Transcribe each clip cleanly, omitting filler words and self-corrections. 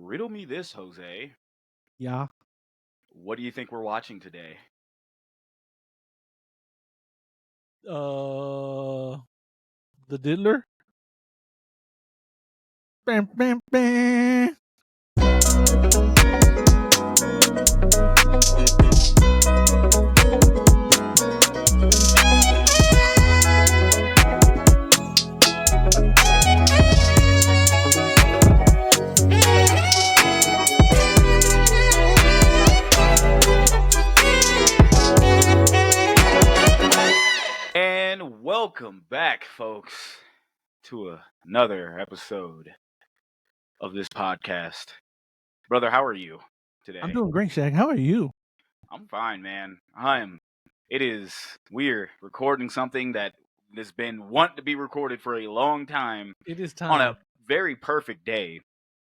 Riddle me this, Jose. Yeah. What do you think we're watching today? The Diddler. Bam, bam, bam. And welcome back, folks, to another episode of this podcast. Brother, how are you today? I'm doing great, Shag. How are you? I'm fine, man. We're recording something that has been wanting to be recorded for a long time It is on time. a very perfect day.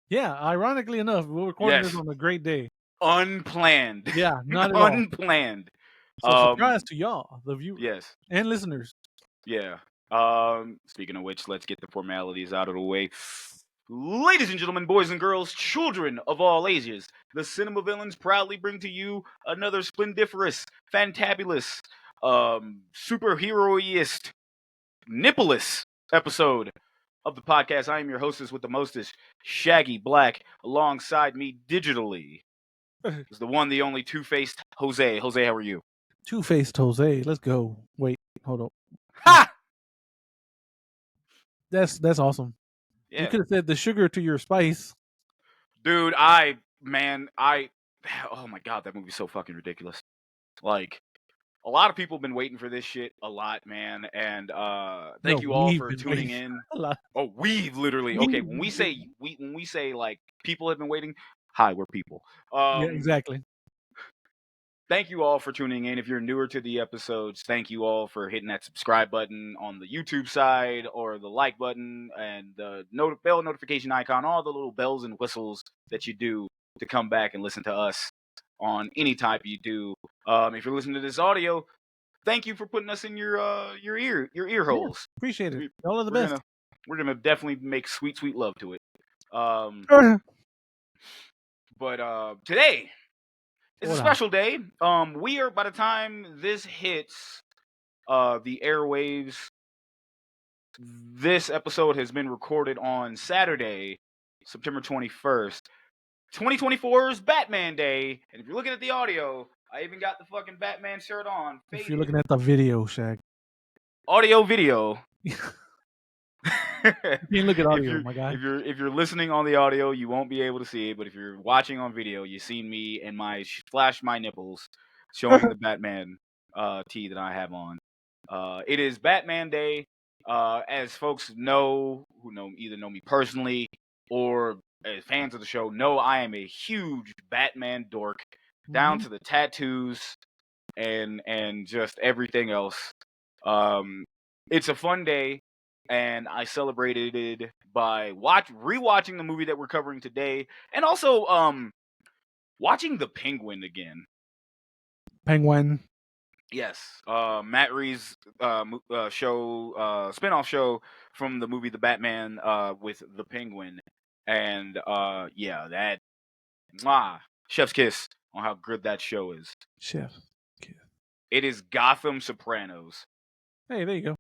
Yeah, ironically enough, we're recording this Yes. on a great day. Unplanned. Yeah, not at all. Unplanned. So surprise to y'all, the viewers Yes. and listeners. Yeah. Speaking of which, let's get the formalities out of the way. Ladies and gentlemen, boys and girls, children of all ages, the Cinema Villains proudly bring to you another splendiferous, fantabulous, superhero-ist, nippleless episode of the podcast. I am your hostess with the mostest, Shaggy Black, alongside me digitally is the one, the only, two-faced Jose. Jose, how are you? Two-faced Jose. Let's go. Wait, hold on. Ha! That's awesome. Yeah. You could have said the sugar to your spice. Dude, oh my God, that movie's so fucking ridiculous. Like, a lot of people have been waiting for this shit a lot, man. And thank you all for tuning in. Oh, we've literally when we say like people have been waiting, hi, we're people. Yeah, exactly. Thank you all for tuning in. If you're newer to the episodes, thank you all for hitting that subscribe button on the YouTube side or the like button and the bell notification icon, all the little bells and whistles that you do to come back and listen to us on any type you do. If you're listening to this audio, thank you for putting us in your ear holes. Yeah, appreciate it. All of the best. We're gonna definitely make sweet love to it. But today it's a special day. We are, by the time this hits the airwaves, this episode has been recorded on Saturday, September 21st. 2024's Batman Day. And if you're looking at the audio, I even got the fucking Batman shirt on. If you're looking at the video, Shag. Audio, video. You can't look at audio, my guy. If you're listening on the audio, you won't be able to see it. But if you're watching on video, you see me and flash my nipples showing the Batman tee that I have on. It is Batman Day. As folks know, who either know me personally or as fans of the show, know I am a huge Batman dork, down to the tattoos and just everything else. It's a fun day. And I celebrated it by rewatching the movie that we're covering today, and also watching The Penguin again. Penguin. Yes, Matt Reeves' show, spinoff show from the movie The Batman with The Penguin, and that chef's kiss on how good that show is. Chef's kiss. It is Gotham Sopranos. Hey, there you go.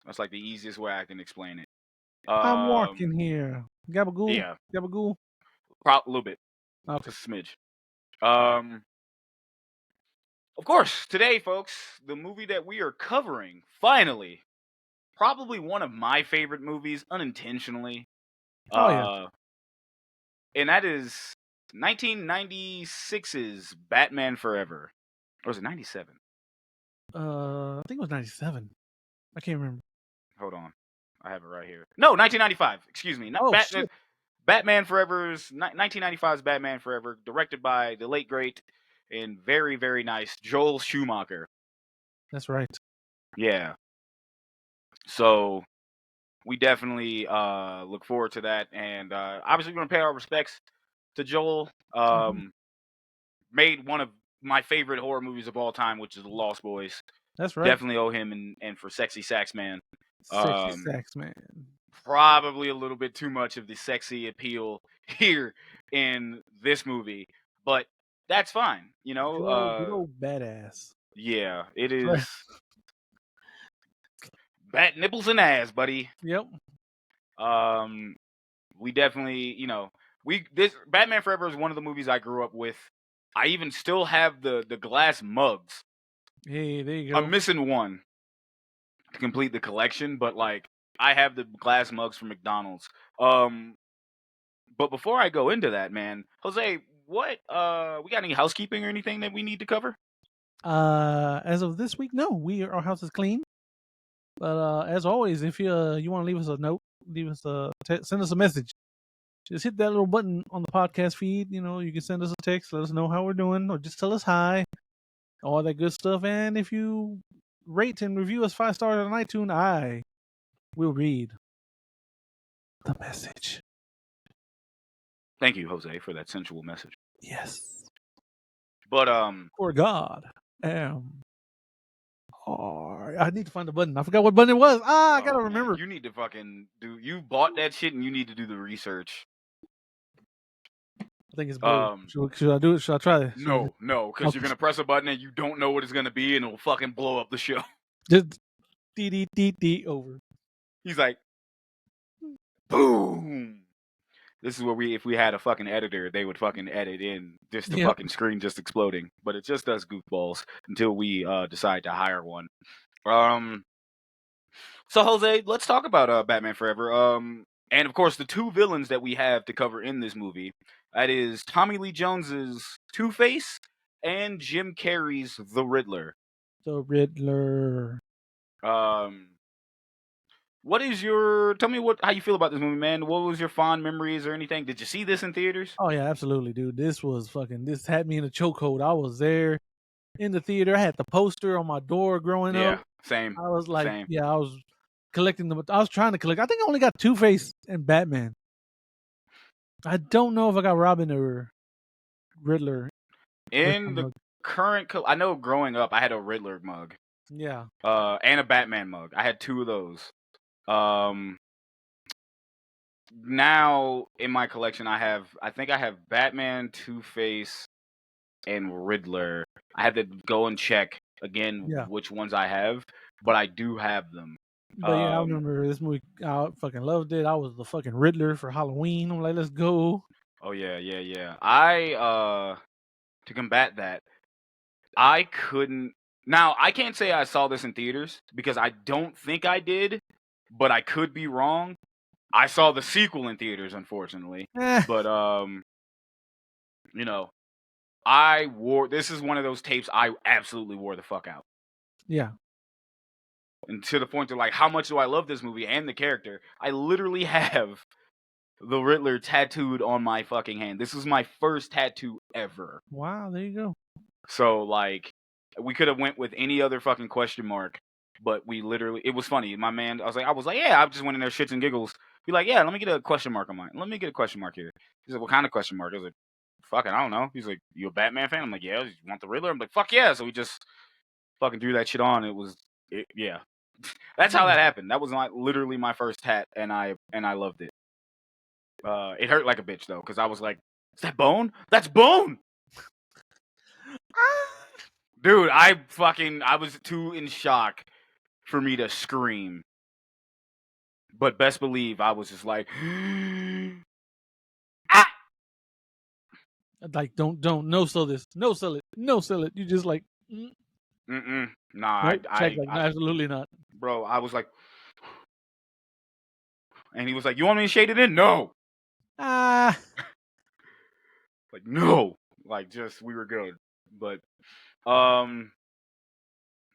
That's like the easiest way I can explain it. I'm walking here. Gabagool? Yeah. Gabagool? A little bit. Okay. Just a smidge. Of course, today, folks, the movie that we are covering, finally, probably one of my favorite movies, unintentionally. Yeah. And that is 1996's Batman Forever. Or was it 97? I think it was 97. I can't remember. Hold on. I have it right here. No, 1995. Excuse me. Shit. Batman Forever's 1995's Batman Forever, directed by the late great and very, very nice Joel Schumacher. That's right. Yeah. So we definitely look forward to that, and obviously we're gonna pay our respects to Joel. Made one of my favorite horror movies of all time, which is The Lost Boys. That's right. Definitely owe him and for Sexy Sax Man. Sexy Sax Man. Probably a little bit too much of the sexy appeal here in this movie, but that's fine. Good old badass. Yeah, it Right. is bat nipples and ass, buddy. Yep. Um, we definitely, this Batman Forever is one of the movies I grew up with. I even still have the glass mugs. Hey, there you I'm go. missing one to complete the collection, but like I have the glass mugs from McDonald's. But before I go into that, man, Jose, what we got any housekeeping or anything that we need to cover? As of this week, no, our house is clean. But as always, if you want to leave us a note, send us a message. Just hit that little button on the podcast feed. You can send us a text, let us know how we're doing, or just tell us hi, all that good stuff. And if you rate and review us 5 stars on iTunes, I will read the message. Thank you, Jose, for that sensual message. Yes. But For God I need to find the button. I forgot what button it was. I gotta remember. Man, you need to fucking do. You bought that shit, and you need to do the research. I think it's blue. Should I do it? Should I try this? No, because you're Okay. gonna press a button and you don't know what it's gonna be, and it'll fucking blow up the show. Just D over. He's like, boom. This is where if we had a fucking editor, they would fucking edit in just the Yep. fucking screen just exploding. But it just does goofballs until we decide to hire one. So Jose, let's talk about Batman Forever. And of course the two villains that we have to cover in this movie. That is Tommy Lee Jones's Two-Face and Jim Carrey's The Riddler. The Riddler. What is tell me how you feel about this movie, man? What was your fond memories or anything? Did you see this in theaters? Oh yeah, absolutely, dude. This had me in a chokehold. I was there in the theater. I had the poster on my door growing up. Same. I was like, Same. I was collecting them. I was trying to collect. I think I only got Two-Face and Batman. I don't know if I got Robin or Riddler. In the current, I know growing up, I had a Riddler mug. Yeah. And a Batman mug. I had two of those. Now in my collection, I think I have Batman, Two-Face, and Riddler. I have to go and check again which ones I have, but I do have them. But yeah, I remember this movie. I fucking loved it. I was the fucking Riddler for Halloween. I'm like, let's go. Oh yeah. I to combat that, I couldn't. Now I can't say I saw this in theaters because I don't think I did, but I could be wrong. I saw the sequel in theaters, unfortunately. But this is one of those tapes I absolutely wore the fuck out. Yeah. And to the point of like, how much do I love this movie and the character? I literally have the Riddler tattooed on my fucking hand. This is my first tattoo ever. Wow, there you go. So like, we could have went with any other fucking question mark, but it was funny. My man, I was like, yeah, I just went in there shits and giggles. Be like, yeah, let me get a question mark on mine. Let me get a question mark here. He's like, what kind of question mark? I was like, fucking, I don't know. He's like, you a Batman fan? I'm like, yeah. You want the Riddler? I'm like, fuck yeah. So we just fucking threw that shit on. Yeah. That's how that happened. That was literally my first tat, and I loved it. It hurt like a bitch though, because I was like, is that bone? That's bone! Dude, I was too in shock for me to scream. But best believe I was just like, ah! Like, don't, no sell this, no sell it, no sell it. You just like, nah, nope, check, like, no, absolutely not. Bro, I was like, and he was like, you want me to shade it in? No. Like, no. Like, just, we were good. But,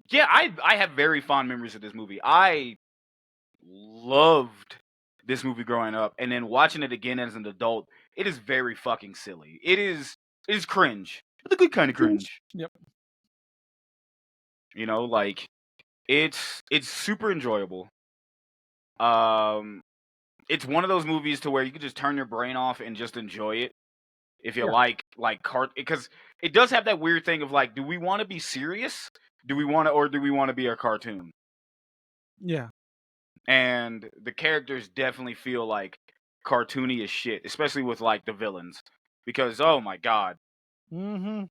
yeah, I have very fond memories of this movie. I loved this movie growing up, and then watching it again as an adult, it is very fucking silly. It is cringe. The good kind of cringe. Yep. Like, it's super enjoyable. It's one of those movies to where you can just turn your brain off and just enjoy it. If you like because it does have that weird thing of like, do we want to be serious? Do we want to be a cartoon? Yeah. And the characters definitely feel like cartoony as shit, especially with like the villains. because oh my god, Mm-hmm.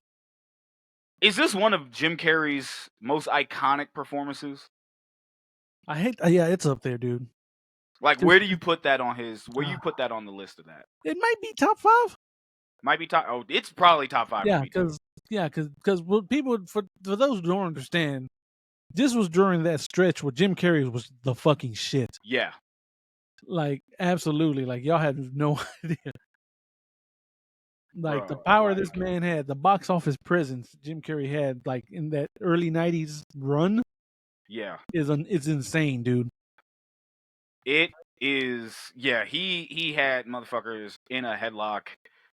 is this one of Jim Carrey's most iconic performances? I hate. Yeah, it's up there, dude. Like, Just where do you put that on his? Where you put that on the list of that? it might be top 5. Might be top. Oh, it's probably top 5 for Yeah, me too. because what people for those who don't understand, this was during that stretch where Jim Carrey was the fucking shit. Yeah, Like absolutely, like y'all have no idea. Like the bro. power this Like, man had, the box office presence Jim Carrey had, like in that early '90s run, yeah, it's insane, dude. it is. Yeah, he had motherfuckers in a headlock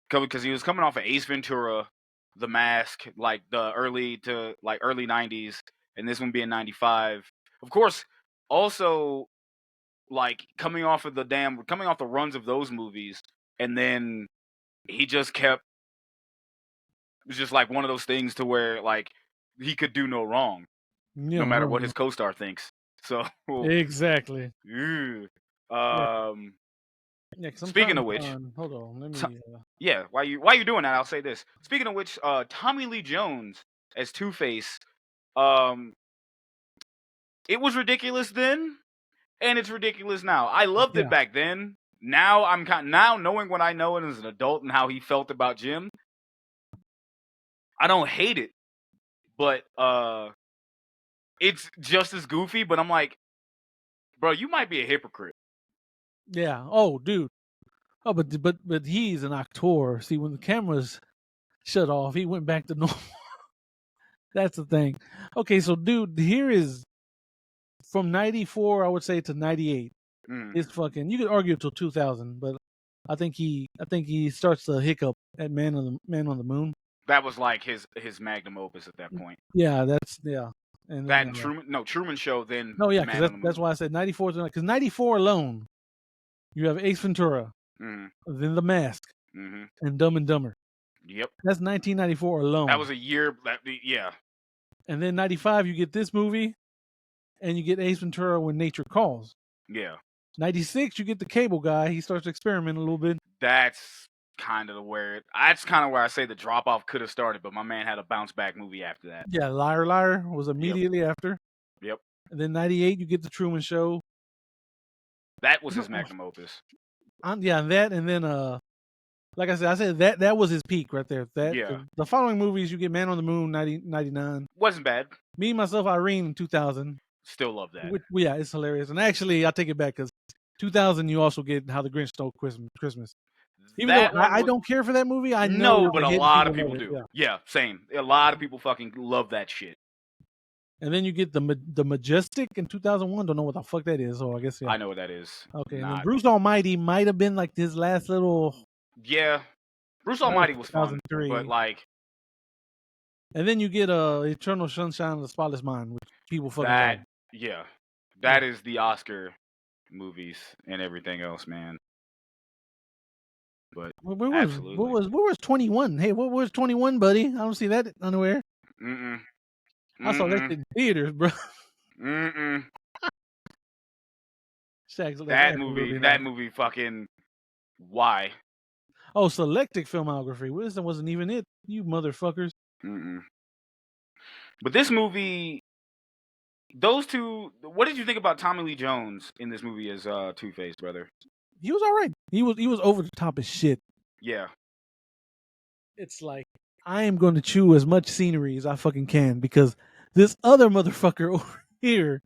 because he was coming off of Ace Ventura, The Mask, like the early '90s, and this one being '95. Of course, also like coming off the runs of those movies, and then he just kept. It was just like one of those things to where like he could do no wrong, You no know, matter no, what no. his co-star thinks. So, Exactly. ew. Yeah, um, yeah. Because I'm trying speaking to of which, find. Hold on, let t- me. yeah, while you doing that, I'll say this. Speaking of which, Tommy Lee Jones as Two Face, um, it was ridiculous then, and it's ridiculous now. I loved it Yeah, back then. Now now knowing what I know as an adult and how he felt about Jim, I don't hate it, but it's just as goofy. But I'm like, bro, you might be a hypocrite. yeah. Oh, dude. Oh, but he's an actor. See, when the cameras shut off, he went back to normal. That's the thing. Okay, so dude, here is from '94, I would say, to '98. Mm. It's fucking. You could argue till 2000, but I think he starts to hiccup at Man on the Moon. That was like his magnum opus at that point. Yeah, yeah. And That then and Truman Show, then no, yeah, because Man on the that's Moon. why I said '94 because '94 alone, you have Ace Ventura, Mm, then The Mask, hmm and Dumb and Dumber. Yep, That's 1994 that alone. was a year. Yeah, And then '95, you get this movie, and you get Ace Ventura: When Nature Calls. yeah. '96, you get the Cable Guy. He starts to experiment a little bit. That's kind of where I say the drop off could have started, but my man had a bounce back movie after that. Yeah, Liar Liar was Yep, immediately after. yep. And then '98, you get the Truman Show. That was his magnum opus. Yeah, and that, and then like I said that was his peak right there. That Yeah, the following movies, you get Man on the Moon 99, wasn't bad. Me Myself Irene in 2000. Still love that. Yeah, it's hilarious. And actually, I take it back because 2000, you also get How the Grinch Stole Christmas. Even though That one I was don't care for that movie, I know no, it's but a a hit and lot of people love people it. do. Yeah. Yeah, same. A lot of people fucking love that shit. And then you get the Majestic in 2001. Don't know what the fuck that is. So I guess yeah. I know what that is. Okay, and then Not. Bruce Almighty might have been like his last little. Yeah, Bruce That was Almighty was fun, 2003. but like And then you get Eternal Sunshine of the Spotless Mind, which people fucking love. that. Yeah, Yeah. that is the Oscar movies and everything else, man. But absolutely. Where was 21? Hey, what was 21, buddy? I don't see that anywhere. Mm-mm. I saw that Mm-mm. shit in theaters, bro. Mm-mm. Shaq's like That movie. absolutely That not. movie. Fucking. Why? Oh, selected filmography. Well, this wasn't even it. You motherfuckers. Mm-mm. But this movie. Those two. What did you think about Tommy Lee Jones in this movie as Two Face, brother? He was all right. He was over the top as shit. Yeah. It's like I am going to chew as much scenery as I fucking can because this other motherfucker over here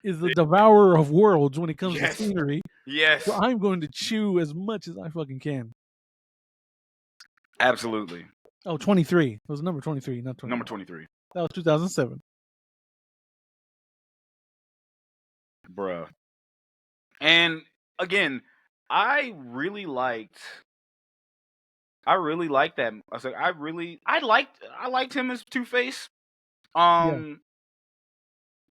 is the devourer of worlds when it comes to Yes. scenery. So Yes. I'm going to chew as much as I fucking can. Absolutely. Oh, 23. It was number 23, not 21. Number 23. That was 2007. Bruh. And again, I really liked that. I was like, I liked him as Two Face. Yeah.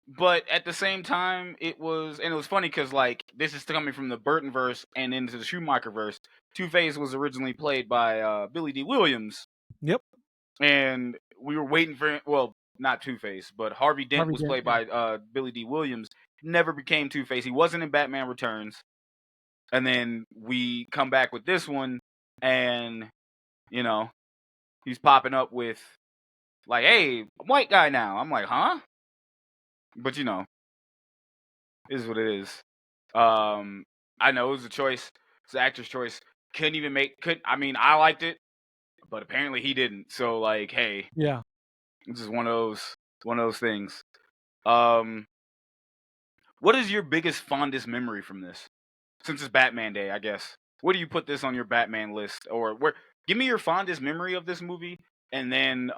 But at the same time, it was funny because like this is coming from the Burton verse and into the Schumacher verse. Two Face was originally played by Billy D. Williams, Yep. and we were waiting for not Two Face, but Harvey Dent Harvey was Dent. played by Billy D. Williams. Never became Two Face. He wasn't in Batman Returns. And then we come back with this one, and you know he's popping up with like, "Hey, I'm white guy now." I'm like, "Huh?" But is what it is. I know it was a choice. It's an actor's choice. Couldn't even make. Could I mean I liked it, but apparently he didn't. So like, hey, Yeah. this is one of those things. Um, what is your biggest fondest memory from this? Since it's Batman Day, I guess. Where do you put this on your Batman list, or where? Give me your fondest memory of this movie, and then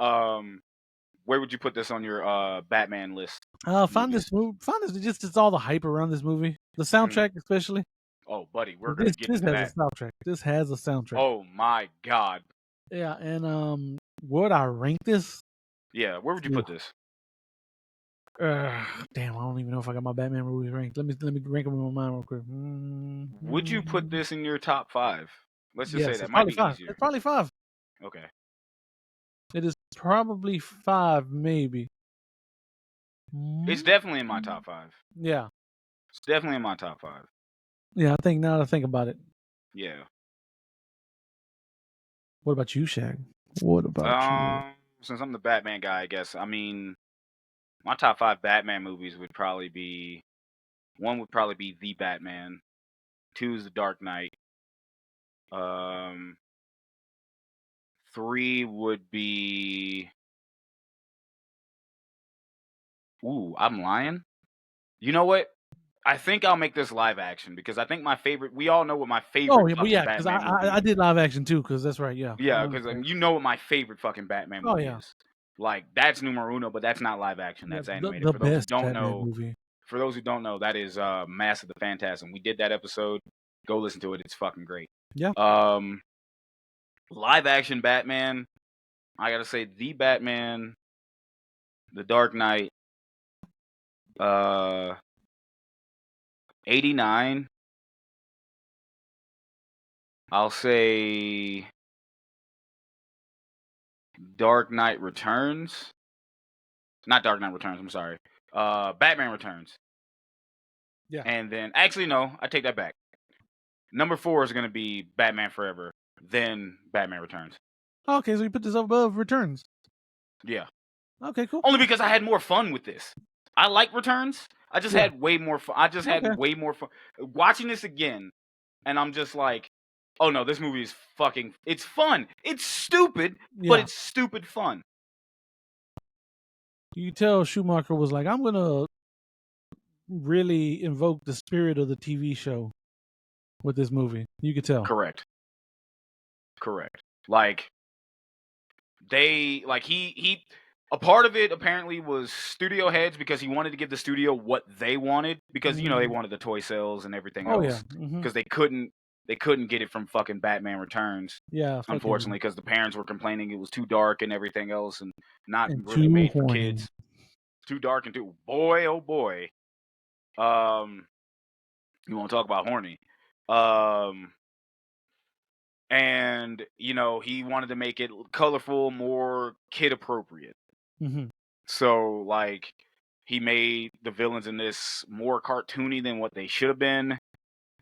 where would you put this on your Batman list of Find movies? this movie. Find this. Just all the hype around this movie. The Mm. soundtrack, especially. Oh, buddy, we're gonna This get this into has a that. soundtrack. This has a soundtrack. Oh my god. Yeah, and would I rank this? Yeah, where would you Ooh, put this? damn, I don't even know if I got my Batman movies ranked. Let me rank them in my mind real quick. Would you put this in your top 5? Let's just say Yes, that it's might probably be five. easier. It's probably five. Okay. It is probably five, maybe. It's Mm, definitely in my top 5. Yeah, It's definitely in my top 5. yeah. I think now that I think about it. Yeah. What about you, Shag? What about you? Since I'm the Batman guy, I guess. I mean, my top 5 Batman movies would probably be one would probably be The Batman, 2 is The Dark Knight. Um 3 would be Ooh, I'm lying. You know what? I think I'll make this live action because I think my favorite. We all know what my Oh favorite yeah, but fucking yeah, because I, Batman I movie. I did live action too. Because that's right. Yeah, I Yeah, because understand. you know what my favorite fucking Batman Oh movie yeah, is. Like that's numero uno, but that's not live action. yeah. That's The animated. the best Batman movie. For those who don't know, that is Mask of the Phantasm. We did that episode. Go listen to it. It's fucking great. Yeah. Um, live action Batman. I gotta say, the Batman, The Dark Knight, uh, 89. I'll say Dark Knight Returns. Not Dark Knight Returns. I'm sorry. Batman Returns. Yeah. And then, actually, no, I take that back. Number 4 is gonna be Batman Forever. Then Batman Returns. Okay, so you put this above Returns. Yeah. Okay, cool. Only because I had more fun with this. I like Returns. I just Yeah. had way more fun. I just had Okay. way more fun watching this again, and I'm just like, oh no, this movie is fucking. It's fun. It's stupid, but Yeah. it's stupid fun. You tell Schumacher was like, I'm gonna really invoke the spirit of the TV show with this movie. You could tell. Correct. Correct. Like he a part of it apparently was studio heads because he wanted to give the studio what they wanted because they Mm. wanted the toy sales and everything Oh yeah. else Hmm. because they couldn't get it from fucking Batman Returns, Yeah. unfortunately, Fucking because the parents were complaining it was too dark and everything else and not and really too made for horny. kids. Too dark and too boy oh boy. Um you want to talk about horny. Um and he wanted to make it colorful, more kid appropriate. Hmm. So like he made the villains in this more cartoony than what they should have been,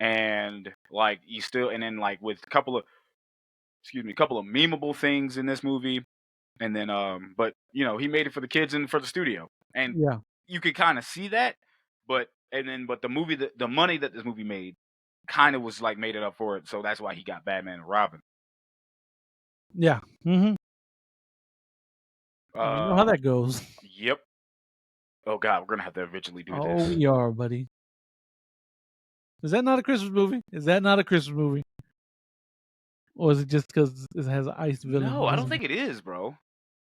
and like you still, and then like with a couple of memeable things in this movie, and then but he made it for the kids and for the studio, and Yeah. you could kind of see that, but the movie, the money that this movie made, kind of was like made it up for it, so that's why he got Batman and Robin. Yeah. Hmm. You know how Uh, that goes. yep. Oh God, we're gonna have to eventually do Oh, this. we are, buddy. Is that not a Christmas movie? Is that not a Christmas movie? Or is it just because it has an ice villain? No, I don't think it is, bro.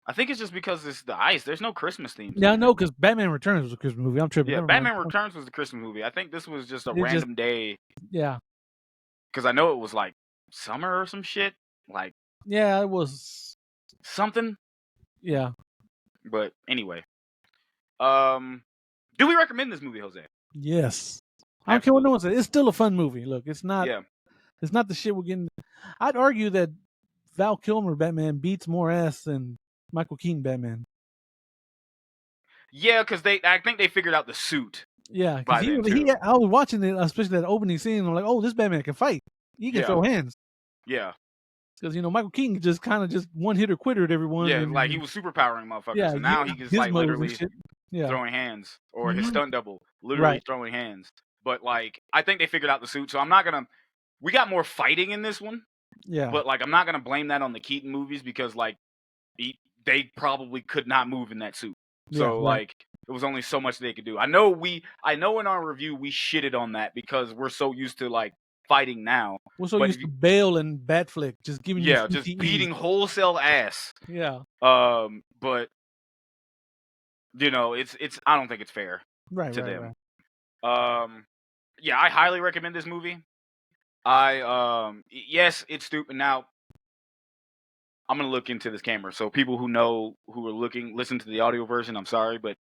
I think it's just because it's the ice. There's no Christmas themes Yeah, in I there. know because Batman Returns was a Christmas movie. I'm tripping. Yeah, Never mind. Batman Returns was the Christmas movie. I think this was just a It just random day yeah, because I know it was like summer or some shit, like yeah. It was something. yeah. But anyway, um, do we recommend this movie, Jose? Yes. I don't care what no Absolutely. one says. It's still a fun movie. Look, it's not. Yeah, It's not the shit we're getting. I'd argue that Val Kilmer Batman beats more ass than Michael Keaton Batman. yeah, because I think they figured out the suit Yeah, because by he then was too. I was watching it, especially that opening scene. I'm like, oh, this Batman can fight. He can Yeah, throw hands. yeah. Because Michael Keaton just kind of just one hitter quitter at everyone. Yeah, like he And was superpowering motherfuckers, yeah, and now he just like gizmos and literally shit. Yeah. throwing hands, or his Hmm. stunt double literally Right. throwing hands. But like, I think they figured out the suit, so I'm not gonna. We got more fighting in this one, Yeah. but like, I'm not gonna blame that on the Keaton movies because like, they probably could not move in that suit. Yeah. So Right. like, it was only so much they could do. I know in our review we shitted on that because we're so used to like fighting now. We're so But used to Bale and Batfleck just giving you just CTE. beating wholesale ass. Yeah. But it's I don't think it's fair Right. to Right. them. Right. Yeah, I highly recommend this movie. Yes, it's stupid. Now I'm gonna look into this camera. So people who are listen to the audio version. I'm sorry, but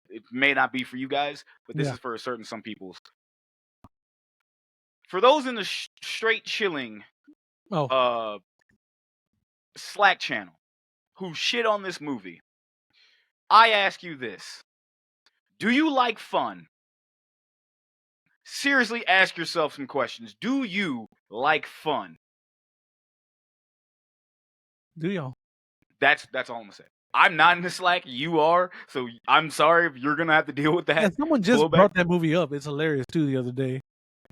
it may not be for you guys. But this Yeah. is for some people's. For those in the straight chilling Oh. Slack channel who shit on this movie, I ask you this: do you like fun? Seriously, ask yourself some questions. Do you like fun? Do y'all? That's all I'm gonna say. I'm not in the Slack. You are, so I'm sorry if you're gonna have to deal with that. Yeah, someone just blowback. brought that movie up. It's hilarious too. The other day,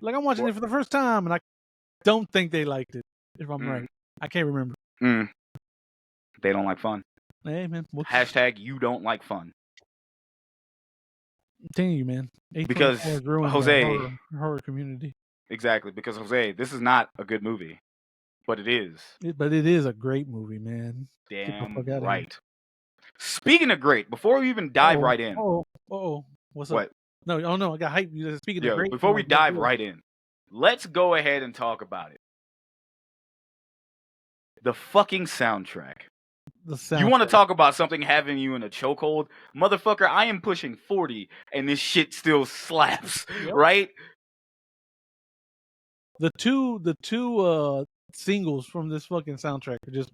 like I'm watching it for the first time, and I don't think they liked it. If I'm right, I can't remember. They don't like fun. Hey man, Hashtag you don't like fun. I'm telling you, man. Because Jose, the horror community. Exactly, because Jose, this is not a good movie, but it is. But it is a great movie, man. Damn right. Speaking of great, before we even dive right in. What's up? No, I got hype. Speaking of great. Before we dive right in, let's go ahead and talk about it. The fucking soundtrack. You want to talk about something having you in a chokehold? Motherfucker, I am pushing 40 and this shit still slaps, right? The two singles from this fucking soundtrack are just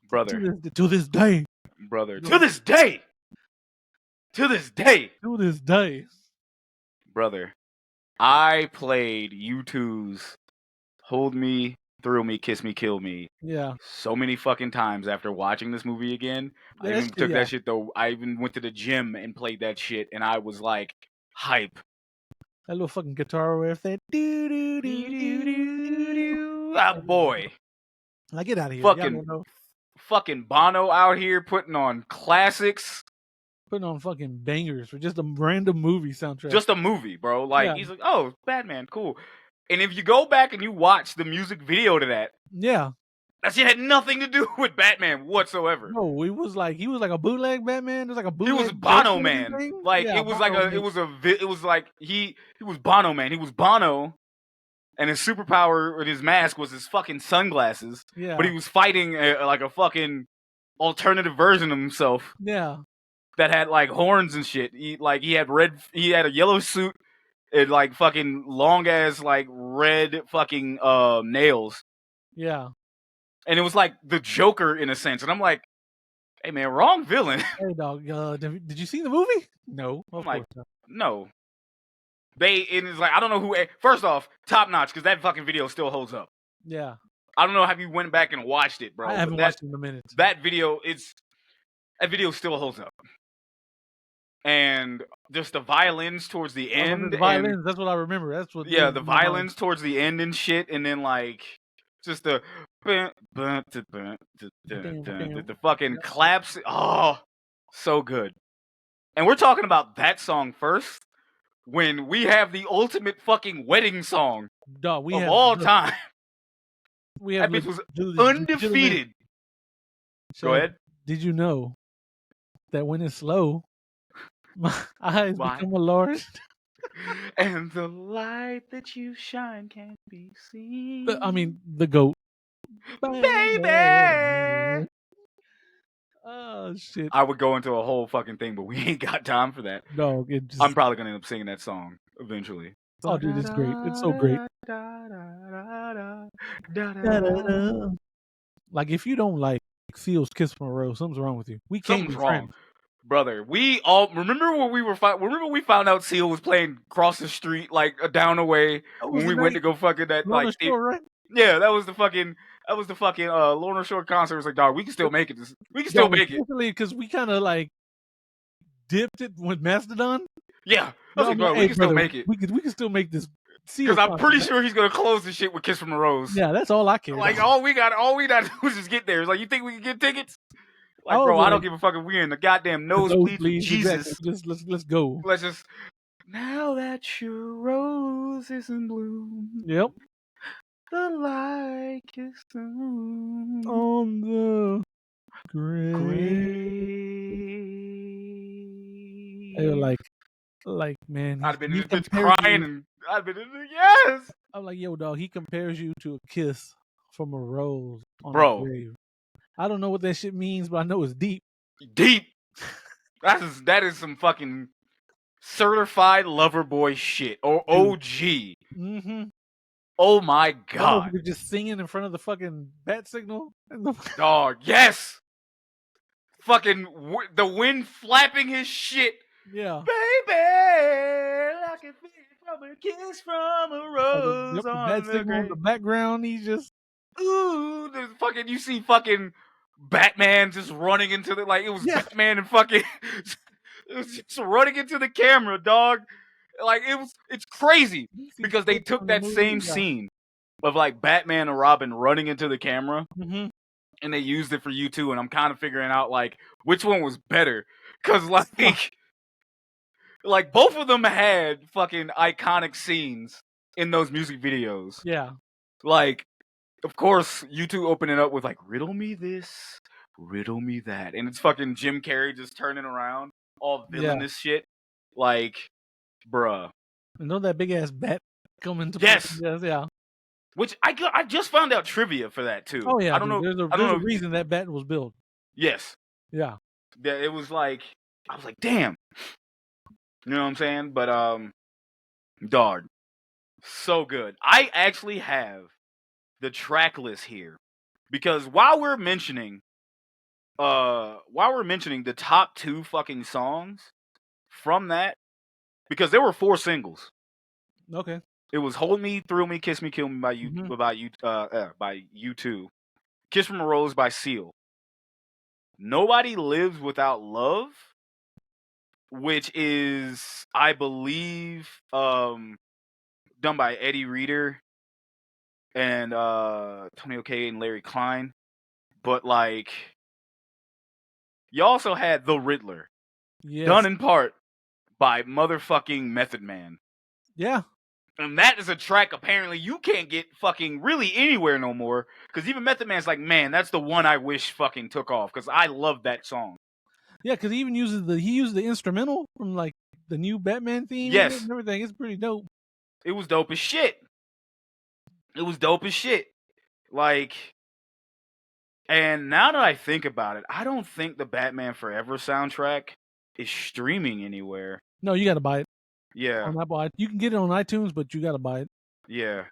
brother to this day. Brother, to this day. To this day. To this day. Brother, I played U2's Hold Me, Thrill Me, Kiss Me, Kill Me. Yeah. So many fucking times after watching this movie again. I even took that shit though. I even went to the gym and played that shit, and I was like hype. That little fucking guitar riff, that do do do do do do. Ah, boy. Like, get out of here. Fucking Bono out here putting on classics. Putting on fucking bangers for just a random movie soundtrack. Just a movie, bro. Like, he's like, oh, Batman, cool. And if you go back and you watch the music video to that, that shit had nothing to do with Batman whatsoever. No, he was like a bootleg Batman. It was like a bootleg. He was Bono Man. Like it was he was Bono Man. He was Bono, and his superpower with his mask was his fucking sunglasses. Yeah. But he was fighting like a fucking alternative version of himself. Yeah. That had like horns and shit. He had a yellow suit. It like fucking long ass like red fucking nails. Yeah. And it was like the Joker in a sense. And I'm like, hey man, wrong villain. Hey dog, did you see the movie? No. I'm like, no. It's like I don't know who. First off, top notch because that fucking video still holds up. Yeah. I don't know if you went back and watched it, bro. I haven't watched it in a minute. That video still holds up. And just the violins towards the end. The violins, that's what I remember. That's what. Yeah, the violins towards the end and shit, and then like just the fucking claps. Oh, so good. And we're talking about that song first when we have the ultimate fucking wedding song of all time. That bitch was undefeated. Go ahead. Did you know that when it's slow, my eyes become enlarged? And the light that you shine can't be seen. The GOAT. Baby! Oh, shit. I would go into a whole fucking thing, but we ain't got time for that. No, I'm probably going to end up singing that song eventually. Oh, dude, it's great. It's so great. Like, if you don't like Seal's Kiss from a Rose, something's wrong with you. Something's wrong. Brother, we all remember when we found out Seal was playing across the street, like down the way when we went to go fucking that like store, right? Yeah, that was the fucking That was the fucking Lorna Shore concert. It was like, dog, we can still make it. We can still Dog, make it. especially because we kind of like dipped it with Mastodon. Yeah, I was No, like, I'm like, bro, we hey can still brother, make it. we can still make this Because seal I'm concert. pretty sure he's gonna close the shit with "Kiss from a Rose." Yeah, that's all I care. Like About. all we got to do is just get there. It's like, you think we can get tickets? I Like, was bro, I don't like, give a fuck if we're in the goddamn the nosebleeds with nosebleeds, exactly. Jesus. Just let's go. Let's just now that your rose is in bloom, Yep. the light is soon On the grave. They were grave. like man, I'd have been in he this bitch compares crying, you. and I'd been in the yes, I'm like, yo, dog. He compares you to a kiss from a rose on the bro, grave. I don't know what that shit means, but I know it's deep. deep. That is some fucking certified lover boy shit or Dude. OG. Mm-hmm. Oh my That god, motherfucker just singing in front of the fucking bat signal. dog. Yes, fucking the wind flapping his shit. Yeah. Baby, I can feel it from a kiss from a Yep, rose the on bat the signal in the grave. background. He's just Ooh, there's fucking, you see fucking Batman just running into the, like, it was yeah. Batman and fucking it was just running into the camera, dog. Like, it's crazy You see because they clips took from the that movie. same Yeah. scene of like Batman and Robin running into the camera Mm-hmm. and they used it for U2, and I'm kind of figuring out like which one was better because like both of them had fucking iconic scenes in those music videos. Yeah. Like, of course, U2 opening up with like "Riddle me this, riddle me that," and it's fucking Jim Carrey just turning around, all Yeah. villainous shit. Like, bruh. And know that big ass bat coming to play. Yes. Yes, yeah. Which I just found out trivia for that too. Oh yeah, I don't dude. know. There's a I don't there's a know. reason that bat was built. Yes. Yeah. Yeah. It was like, I was like, damn. You know what I'm saying? But dog, so good. I actually have the track list here because while we're mentioning the top 2 fucking songs from that, because there were 4 singles. Okay. It was "Hold Me, Thrill Me, Kiss Me, Kill Me" Mm-hmm. by U2, "Kiss from a Rose" by Seal, "Nobody Lives Without Love," which is, I believe, done by Eddie Reader and Tony O'Kay and Larry Klein. But like, you also had "The Riddler," Yes. done in part by motherfucking Method Man. Yeah. And that is a track apparently you can't get fucking really anywhere no more. Because even Method Man's like, man, that's the one I wish fucking took off. Because I love that song. Yeah, because he even uses the instrumental from like the new Batman theme in it Yes, and everything. It's pretty dope. it was dope as shit. It was dope as shit. Like, and now that I think about it, I don't think the Batman Forever soundtrack is streaming anywhere. No, you got to buy it Yeah, on Apple. You can get it on iTunes, but you got to buy it. yeah.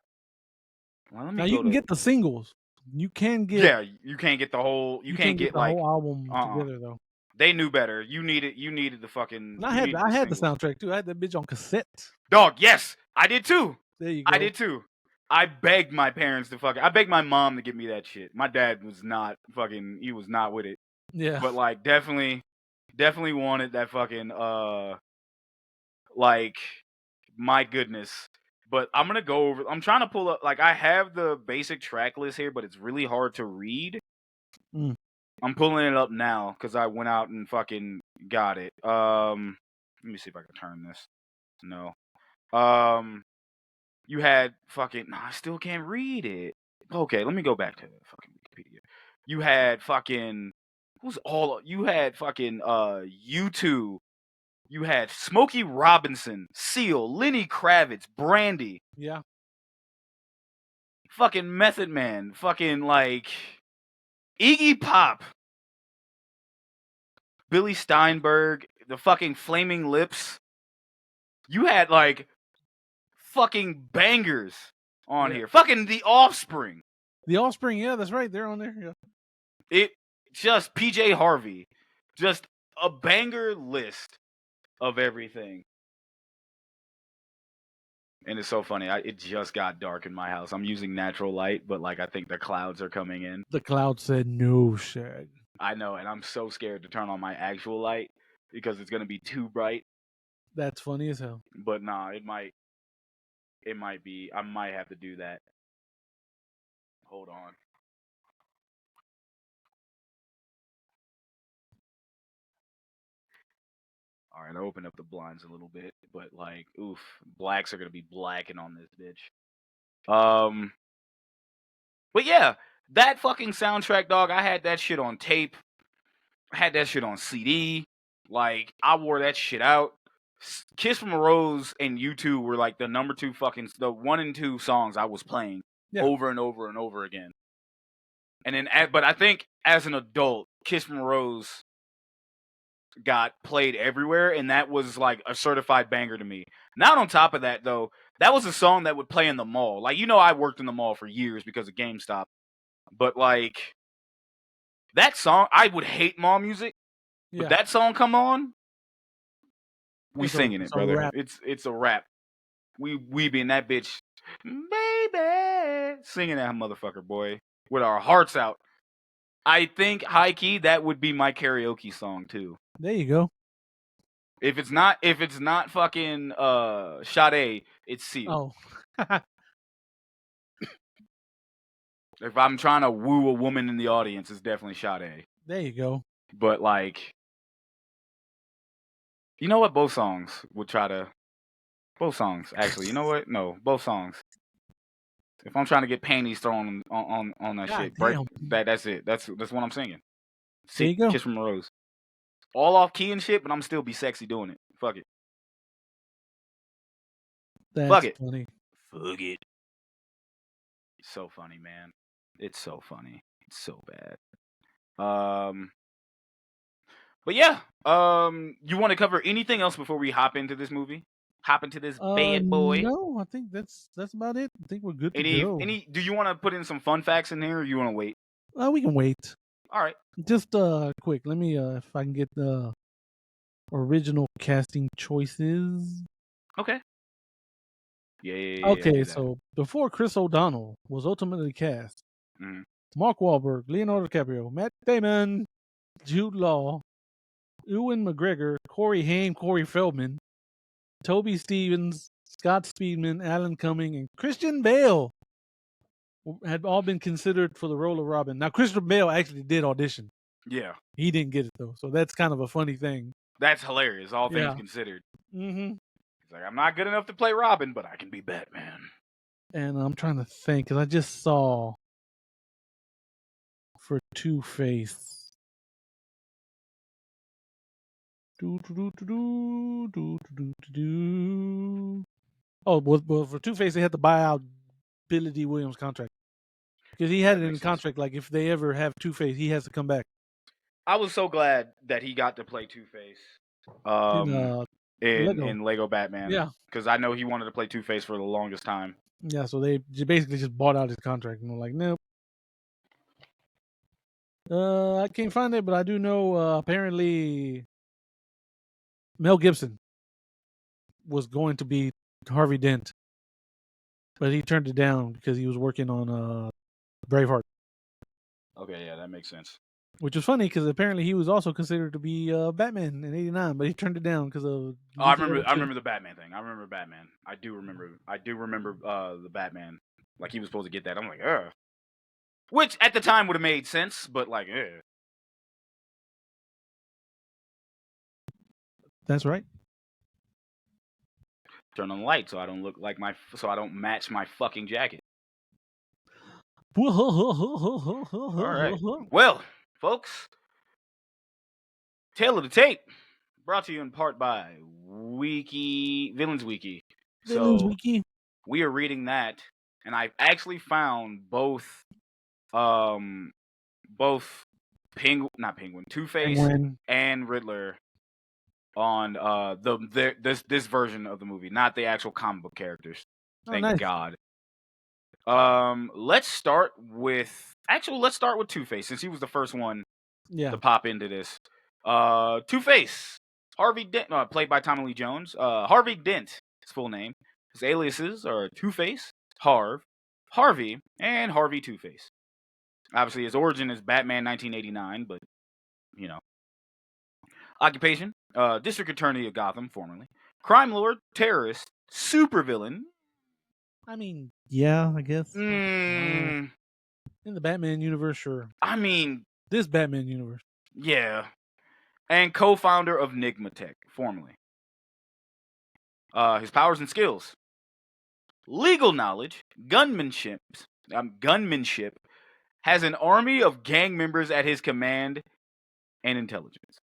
Well, let Now me you go can to. get the singles. You can get Yeah, you can't get the whole. You you can't can't get get the like. whole album Uh-uh. together though. They knew better. You needed. You needed the fucking. And You needed I the had the singles. soundtrack too. I had that bitch on cassette. Dog, yes, I did too. There you I go. did too. I begged my parents to fucking. I begged my mom to get me that shit. My dad was not fucking. He was not with it. Yeah. But like, definitely wanted that fucking. Like, my goodness. But I'm gonna go over. I'm trying to pull up. Like, I have the basic track list here, but it's really hard to read. Mm. I'm pulling it up now because I went out and fucking got it. Let me see if I can turn this. No. You had fucking. No, I still can't read it. Okay, let me go back to the fucking Wikipedia. You had fucking. Who's all? You had fucking U2. You had Smokey Robinson, Seal, Lenny Kravitz, Brandy, Yeah. fucking Method Man, fucking like Iggy Pop, Billy Steinberg, the fucking Flaming Lips. You had like fucking bangers on Yeah. here. Fucking The Offspring. The Offspring, yeah, that's right. They're on there. Yeah. It just PJ Harvey. Just a banger list of everything. And it's so funny. It just got dark in my house. I'm using natural light, but like I think the clouds are coming in. The cloud said no, Shag. I know, and I'm so scared to turn on my actual light because it's gonna be too bright. That's funny as hell. But nah, it might. It might be. I might have to do that. Hold on. All right, I opened up the blinds a little bit, but like, oof, blacks are gonna be blacking on this bitch. But yeah, that fucking soundtrack, dog. I had that shit on tape. I had that shit on CD. Like, I wore that shit out. Kiss from a Rose and U2 were like the number two the 1 and 2 songs I was playing over and over and over again. And then, but I think as an adult, Kiss from a Rose got played everywhere, and that was like a certified banger to me. Not on top of that, though, that was a song that would play in the mall. Like, I worked in the mall for years because of GameStop. But like, that song, I would hate mall music, but that song come on, we singing it, brother. It's a rap. We be in that bitch, baby, singing that motherfucker, boy, with our hearts out. I think high key that would be my karaoke song too. There you go. If it's not fucking Sade, it's Seal. Oh. If I'm trying to woo a woman in the audience, it's definitely Sade. There you go. But like, you know what? Both songs would try to. Both songs, actually. You know what? No, both songs. If I'm trying to get panties thrown on that God shit, break damn. that's it. That's what I'm singing. There you go. Kiss from a Rose. All off key and shit, but I'm still be sexy doing it. Fuck it. That's Fuck it. funny. Fuck it. It's so funny, man. It's so funny. It's so bad. But yeah. You want to cover anything else before we hop into this movie? Hop into this bad boy. No, I think that's about it. I think we're good to go. Do you want to put in some fun facts in here, or you want to wait? We can wait. All right. Just quick. Let me if I can get the original casting choices. Okay. Yeah. Okay, so before Chris O'Donnell was ultimately cast, Mark Wahlberg, Leonardo DiCaprio, Matt Damon, Jude Law, Ewan McGregor, Corey Haim, Corey Feldman, Toby Stevens, Scott Speedman, Alan Cumming, and Christian Bale had all been considered for the role of Robin. Now, Christian Bale actually did audition. Yeah. He didn't get it, though, so that's kind of a funny thing. That's hilarious, all things considered. Mm-hmm. He's like, I'm not good enough to play Robin, but I can be Batman. And I'm trying to think, because I just saw for Two-Face. Oh, well, for Two-Face, they had to buy out Billy D. Williams' contract. Because he had it in contract, like, if they ever have Two-Face, he has to come back. I was so glad that he got to play Two-Face in Lego Batman. Yeah. Because I know he wanted to play Two-Face for the longest time. Yeah, so they basically just bought out his contract and were like, nope. I can't find it, but I do know apparently Mel Gibson was going to be Harvey Dent, but he turned it down because he was working on Braveheart. Okay, yeah, that makes sense. Which was funny because apparently he was also considered to be Batman in '89, but he turned it down because of. Oh, I remember the Batman thing. I remember Batman. I do remember the Batman. Like he was supposed to get that. I'm like, ugh. Which at the time would have made sense, but like, ugh. That's right. Turn on the light so I don't I don't match my fucking jacket. All right. Well, folks, Tale of the Tape brought to you in part by Villains Wiki. Villains Wiki. We are reading that, and I've actually found both Two-Face and Riddler on this version of the movie, not the actual comic book characters. Thank God. Let's start with Two-Face since he was the first one to pop into this. Two-Face, Harvey Dent, played by Tommy Lee Jones. Harvey Dent, his full name, His aliases are Two-Face, Harv, Harvey, and Harvey Two-Face. Obviously, his origin is Batman 1989, but, you know. Occupation, District Attorney of Gotham, formerly. Crime Lord, Terrorist, Supervillain. I mean, yeah, I guess. Mm, In the Batman universe, sure. I mean, This Batman universe. yeah. And co-founder of Nigmatech, formerly. His powers and skills. Legal knowledge, gunmanship, has an army of gang members at his command, and intelligence.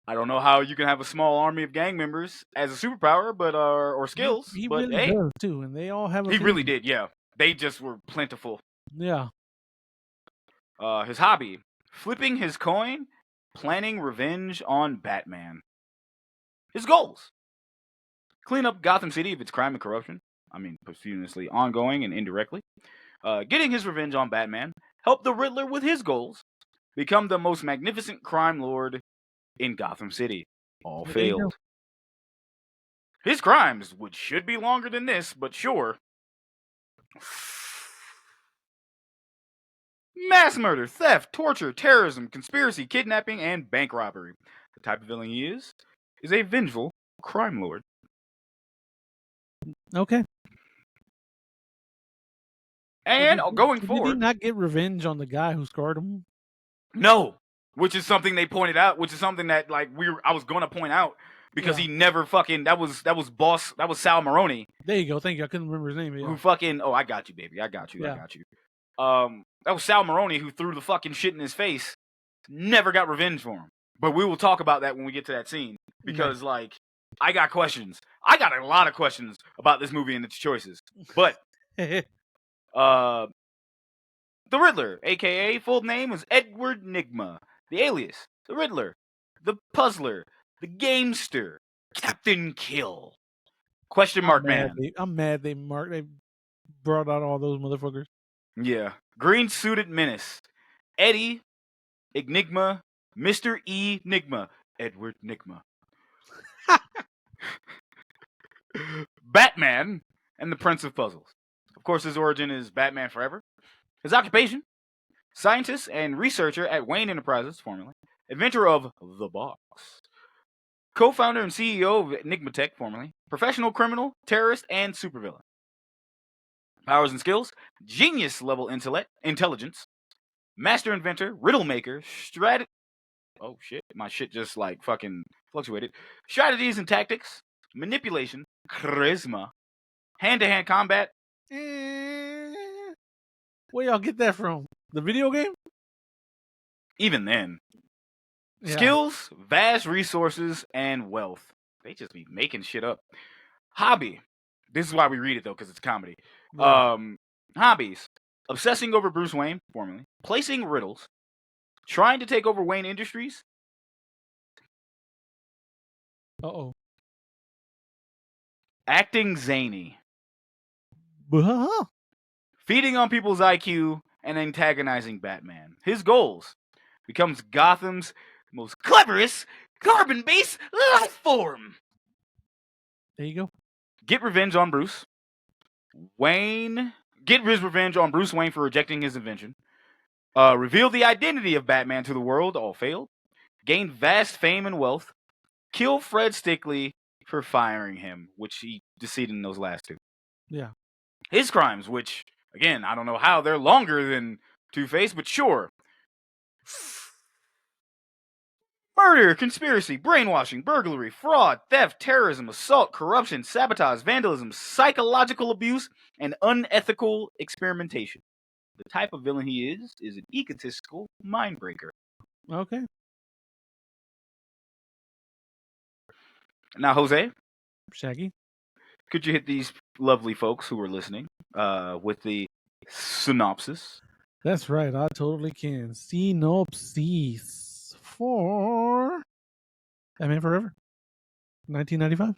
I don't know how you can have a small army of gang members as a superpower, but or skills. He but really hey, does too, and they all have. he really did. Yeah, they just were plentiful. Yeah. His hobby: flipping his coin, planning revenge on Batman. His goals: clean up Gotham City of its crime and corruption. I mean, posthumously ongoing and indirectly. Getting his revenge on Batman. Help the Riddler with his goals. Become the most magnificent crime lord in Gotham City. All failed. His crimes, which should be longer than this, but sure. Mass murder, theft, torture, terrorism, conspiracy, kidnapping, and bank robbery. The type of villain he is a vengeful crime lord. Okay. And going did forward, he not get revenge on the guy who scarred him? no, which is something they pointed out, which is something that I was going to point out because he never fucking that was Sal Maroni. There you go. Thank you. I couldn't remember his name. Yeah. Who fucking I got you, baby. I got you. That was Sal Maroni who threw the fucking shit in his face. Never got revenge for him. But we will talk about that when we get to that scene because I got questions. I got a lot of questions about this movie and its choices. But the Riddler, aka full name is Edward Nygma. The alias, the Riddler, the Puzzler, the Gamester, Captain Kill. Question mark man. I'm mad they brought out all those motherfuckers. Yeah. Green suited menace. Eddie, Enigma, Mr. E. Nygma, Edward Nygma. Batman and the Prince of Puzzles. Of course, his origin is Batman Forever. His occupation, scientist and researcher at Wayne Enterprises, formerly. Inventor of The Box. Co-founder and CEO of Nigmatech, formerly. Professional criminal, terrorist, and supervillain. Powers and skills, genius level intelligence. Master inventor, riddle maker, oh shit, my shit just fucking fluctuated. Strategies and tactics, manipulation, charisma, hand-to-hand combat. Where y'all get that from? The video game? Even then. Yeah. Skills, vast resources, and wealth. They just be making shit up. Hobby. This is why we read it, though, because it's comedy. Yeah. Hobbies. Obsessing over Bruce Wayne, formerly. Placing riddles. Trying to take over Wayne Industries. Uh-oh. Acting zany. Uh-huh. Feeding on people's IQ and antagonizing Batman. His goals. Becomes Gotham's most cleverest carbon-based life form. There you go. Get revenge on Bruce Wayne. Get his revenge on Bruce Wayne for rejecting his invention. Reveal the identity of Batman to the world. All failed. Gain vast fame and wealth. Kill Fred Stickley for firing him, which he deceived in those last two. Yeah. His crimes, which, again, I don't know how they're longer than Two-Face, but sure. Murder, conspiracy, brainwashing, burglary, fraud, theft, terrorism, assault, corruption, sabotage, vandalism, psychological abuse, and unethical experimentation. The type of villain he is an egotistical mindbreaker. Okay. Now, Jose. Shaggy. Could you hit these lovely folks who are listening with the synopsis? That's right. I totally can. Synopsis for Batman Forever. 1995.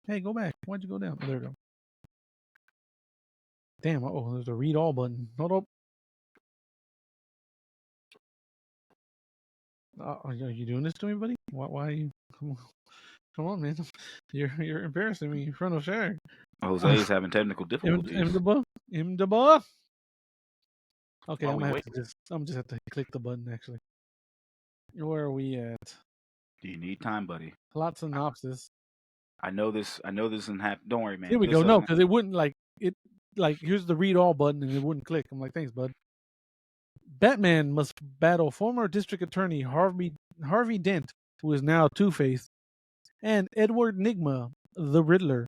Hey, go back. Why'd you go down? Oh, there we go. Damn. Oh, there's a read all button. Hold up. Are you doing this to me, buddy? Why are you? Come on, man. You're embarrassing me in front of Shag. Jose is having technical M difficulties. the buff. The buff. Okay, While I'm we gonna wait, have to click the button actually. Where are we at? do you need time, buddy? Plot synopsis. I know this doesn't happen. Don't worry, Here man. we This go. No, doesn't. because it wouldn't like here's the read all button and it wouldn't click. I'm like, thanks, bud. Batman must battle former district attorney Harvey Dent, who is now Two-Face, and Edward Nygma, the Riddler,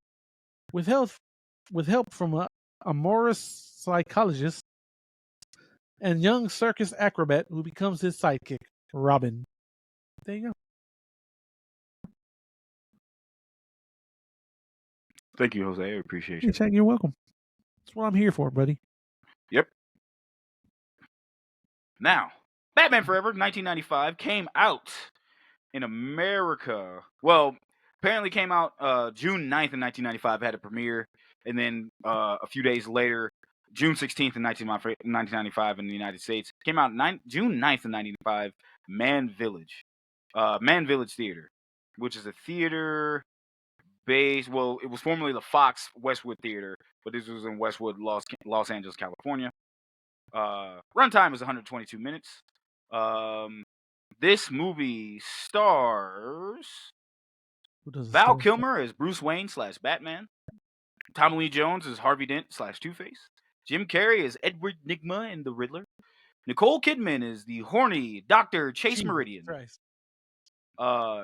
with help from a amorous psychologist and young circus acrobat who becomes his sidekick, Robin. There you go. Thank you, Jose. I appreciate Hey, you. Shaq, you're welcome. That's what I'm here for, buddy. Yep. Now, Batman Forever, 1995, came out in America. Well, apparently came out June 9th in 1995, had a premiere, and then a few days later, June 16th in 1995 in the United States. Came out June 9th in 1995, Man Village Theater, which is a theater based, well, it was formerly the Fox Westwood Theater, but this was in Westwood, Los Angeles, California. Runtime is 122 minutes. This movie stars Who does Val Kilmer as Bruce Wayne / Batman, Tommy Lee Jones as Harvey Dent / Two-Face, Jim Carrey as Edward Nygma and the Riddler, Nicole Kidman is the horny Dr. Chase Meridian, Christ.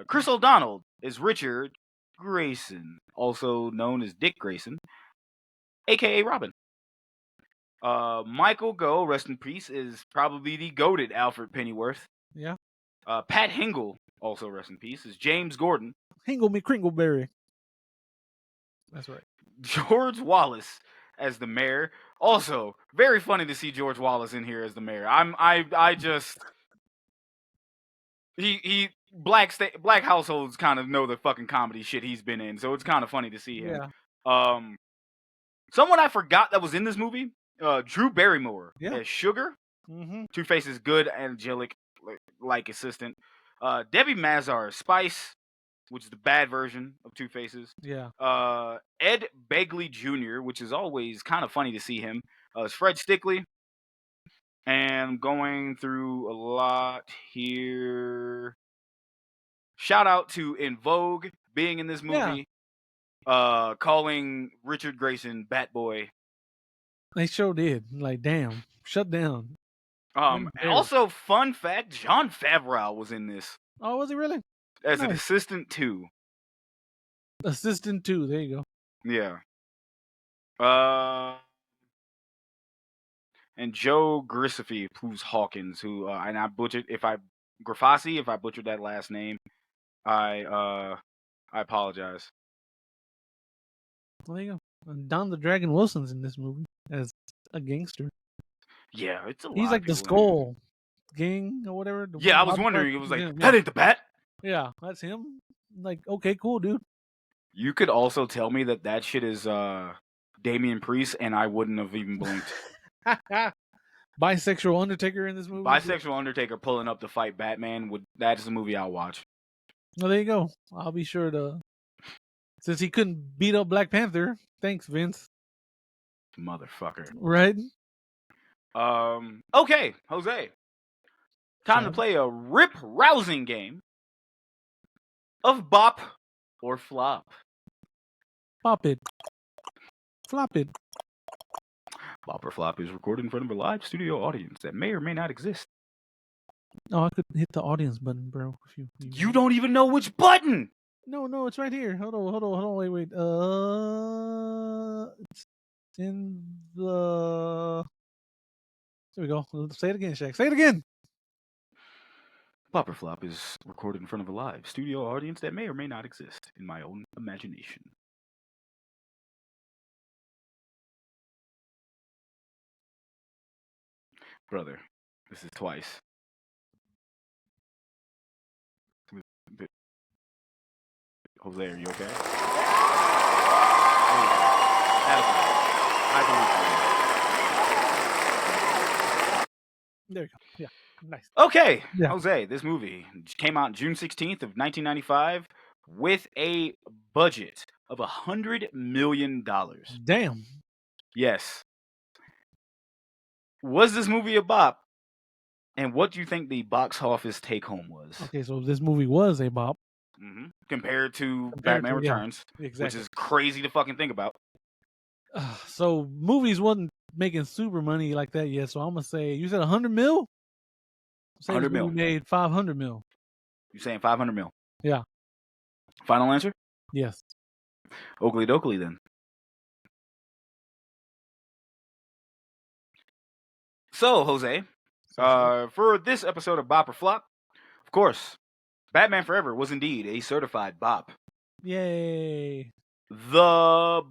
Chris O'Donnell is Richard Grayson, also known as Dick Grayson, aka Robin. Michael Gough, rest in peace, is probably the goated Alfred Pennyworth. Yeah. Pat Hingle, also rest in peace, is James Gordon. Hingle me Kringleberry. That's right. George Wallace as the mayor. Also, very funny to see George Wallace in here as the mayor. I just he black households kind of know the fucking comedy shit he's been in, so it's kind of funny to see him. Yeah. Someone I forgot that was in this movie, Drew Barrymore as Sugar. Mm-hmm. Two-Face's good, angelic, like assistant. Debbie Mazar as Spice, which is the bad version of Two-Face's. Yeah. Ed Begley Jr., which is always kind of funny to see him, is Fred Stickley. And going through a lot here. Shout out to In Vogue being in this movie. Yeah. Calling Richard Grayson Batboy. They sure did. Like, damn. Shut down. Also, fun fact, Jon Favreau was in this. Oh, was he really? As an assistant too. Assistant too. There you go. Yeah. And Joe Grissify, who's Hawkins, who and I butchered if I butchered that last name, I apologize. Well, there you go. And Don the Dragon Wilson's in this movie as a gangster. Yeah, it's a lot. He's like the Skull Gang or whatever. Yeah, I was wondering. It was like, that ain't the Bat. Yeah, that's him. Like, okay, cool, dude. You could also tell me that shit is Damian Priest, and I wouldn't have even blinked. Bisexual Undertaker in this movie. Bisexual Undertaker pulling up to fight Batman. That's a movie I'll watch. Well, there you go. I'll be sure to. Since he couldn't beat up Black Panther, thanks, Vince. Motherfucker. Right. Okay, Jose. Time to play a rip-rousing game of bop or flop. Bop it. Flop it. Bop or flop is recorded in front of a live studio audience that may or may not exist. Oh, I could hit the audience button, bro. If you don't even know which button. No, it's right here. Hold on, wait. It's in the. There we go. Say it again, Shaq. Say it again. Bop or flop is recorded in front of a live studio audience that may or may not exist in my own imagination. Brother, this is twice. Jose, are you okay? There you go. Yeah, nice. Okay, yeah. Jose, this movie came out June 16th of 1995. with a budget of $100 million. Damn. Yes. Was this movie a bop? And what do you think the box office take home was? Okay, so this movie was a bop compared to compared Batman to Returns, which exactly. is crazy to fucking think about. So movies wasn't making super money like that yet. So I'm gonna say you said 100 mil. Say this 100 movie mil. made 500 mil. You saying 500 mil? Yeah. Final answer? Yes. Oakley dokley then. So, Jose, for this episode of Bop or Flop, of course, Batman Forever was indeed a certified bop. Yay. The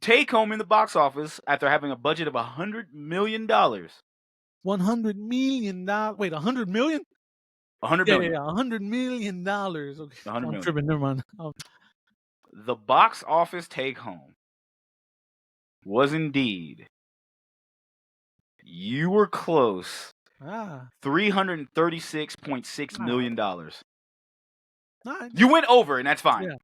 take home in the box office after having a budget of $100 million. $100 million. Wait, 100 million? 100 million. Yeah, $100 million. Okay, 100 I'm million. tripping. Never mind. The box office take home was indeed, you were close, $336.6 million. You went over, and that's fine. Yeah.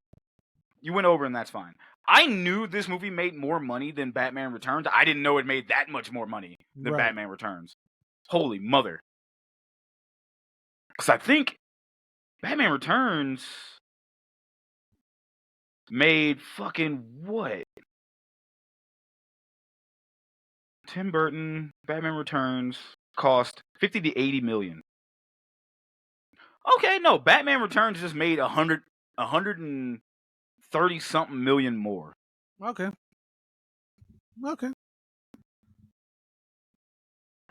You went over, and that's fine. I knew this movie made more money than Batman Returns. I didn't know it made that much more money than Batman Returns. Holy mother. Because I think Batman Returns made fucking what? Tim Burton, Batman Returns cost 50 to 80 million. Okay, no, Batman Returns just made 130 something million more. Okay.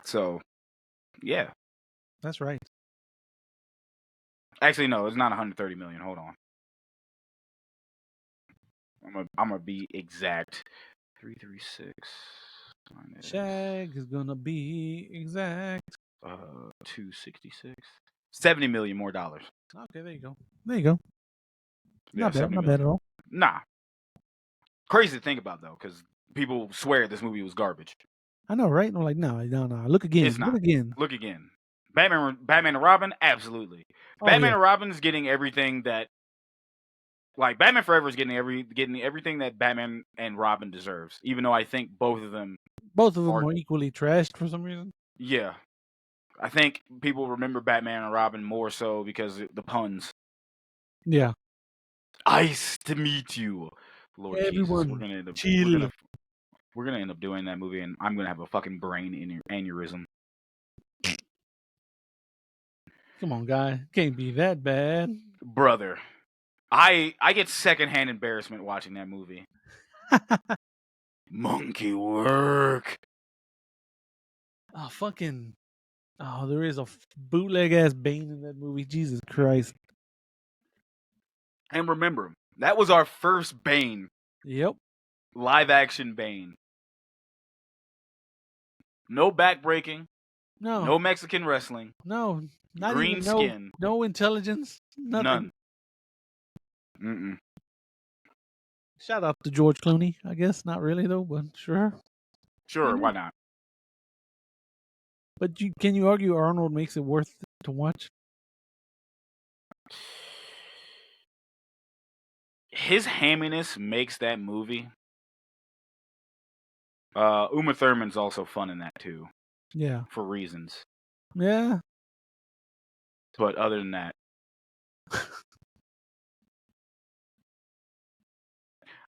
So, yeah. That's right. Actually, no, it's not 130 million. Hold on. I'm gonna be exact. 336 minus Shag is gonna be exact. 266. 70 million more dollars. Okay, there you go. There you go. Yeah, Not bad. 70 Not million. bad at all. Nah. Crazy to think about though, because people swear this movie was garbage. I know, right? I'm like, no. Look again. It's not. Look again. Look again. Batman and Robin, absolutely. Batman and Robin's getting everything that, like, Batman Forever is getting everything that Batman and Robin deserves. Even though I think both of them are equally trashed for some reason. Yeah, I think people remember Batman and Robin more so because of the puns. Yeah. Nice to meet you, Lord Everyone, Jesus. We're gonna end up chill. we're gonna end up doing that movie, and I'm gonna have a fucking brain aneurysm. Come on, guy. Can't be that bad. Brother, I get secondhand embarrassment watching that movie. Monkey work. There is a bootleg ass Bane in that movie. Jesus Christ. And remember, that was our first Bane. Yep. Live action Bane. No backbreaking. No. No Mexican wrestling. No. Not green even skin. No intelligence. Nothing. None. Shout out to George Clooney, I guess. Not really though, but sure. Sure, why not? But can you argue Arnold makes it worth to watch? His hamminess makes that movie. Uma Thurman's also fun in that too. Yeah. For reasons. Yeah. But other than that.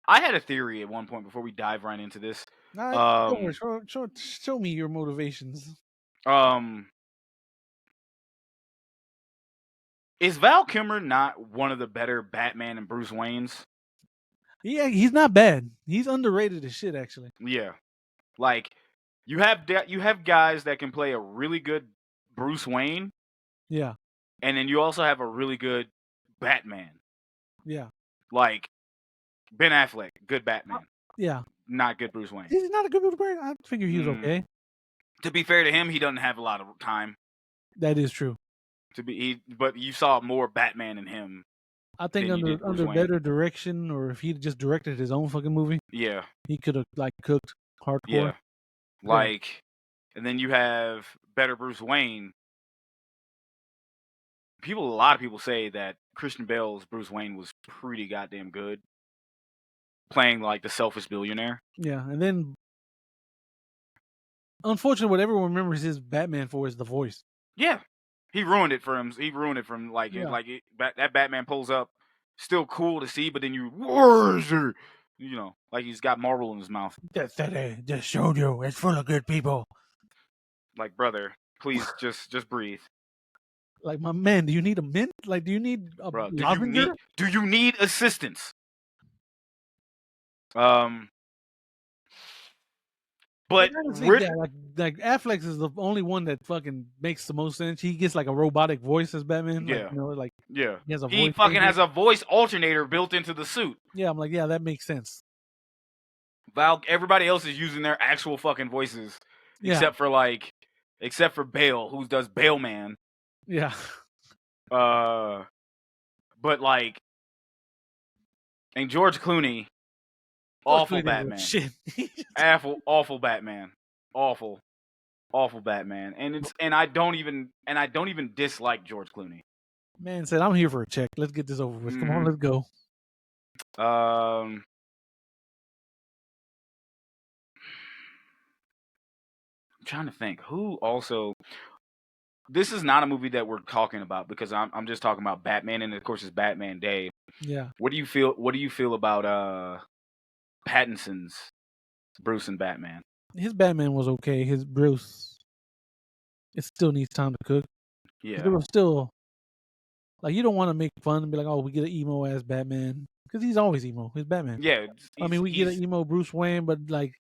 I had a theory at one point before we dive right into this. Show me your motivations. Is Val Kilmer not one of the better Batman and Bruce Waynes? Yeah, he's not bad. He's underrated as shit, actually. Yeah, like you have guys that can play a really good Bruce Wayne. Yeah, and then you also have a really good Batman. Yeah, like Ben Affleck, good Batman. Yeah, not good Bruce Wayne. He's not a good Bruce Wayne. I figure he was okay. To be fair to him, he doesn't have a lot of time. That is true. But you saw more Batman in him. I think under better direction, or if he just directed his own fucking movie, yeah, he could have cooked hardcore. Yeah, and then you have better Bruce Wayne. a lot of people say that Christian Bale's Bruce Wayne was pretty goddamn good, playing like the selfish billionaire. Yeah, and then unfortunately, what everyone remembers his Batman for is the voice. Yeah, he ruined it for him. He ruined it from Yeah. that Batman pulls up, still cool to see, but then you, where is he? You know, like he's got marble in his mouth. That city just showed you it's full of good people. Like, brother, please just breathe, Like, my man, do you need a mint? Like, do you need a bro. lavender? Do you need assistance? But Like, honestly, yeah, like Affleck is the only one that fucking makes the most sense. He gets like a robotic voice as Batman. Like, yeah, like yeah, he has a he voice fucking changer. has a voice alternator built into the suit. Yeah, I'm like, yeah, that makes sense. Everybody else is using their actual fucking voices, Yeah. except for Bale, who does Bale Man. Yeah. But like, and George Clooney, awful Batman, shit. awful Batman, awful Batman, and I don't even dislike George Clooney. Man said, I'm here for a check. Let's get this over with. Come on, let's go. I'm trying to think who also. This is not a movie that we're talking about because I'm just talking about Batman, and of course it's Batman Day. Yeah. What do you feel about Pattinson's Bruce and Batman? His Batman was okay. His Bruce, it still needs time to cook. Yeah. It was still like, you don't want to make fun and be like, oh, we get an emo ass Batman, because he's always emo. He's Batman. Yeah. I mean, we get an emo Bruce Wayne, but like,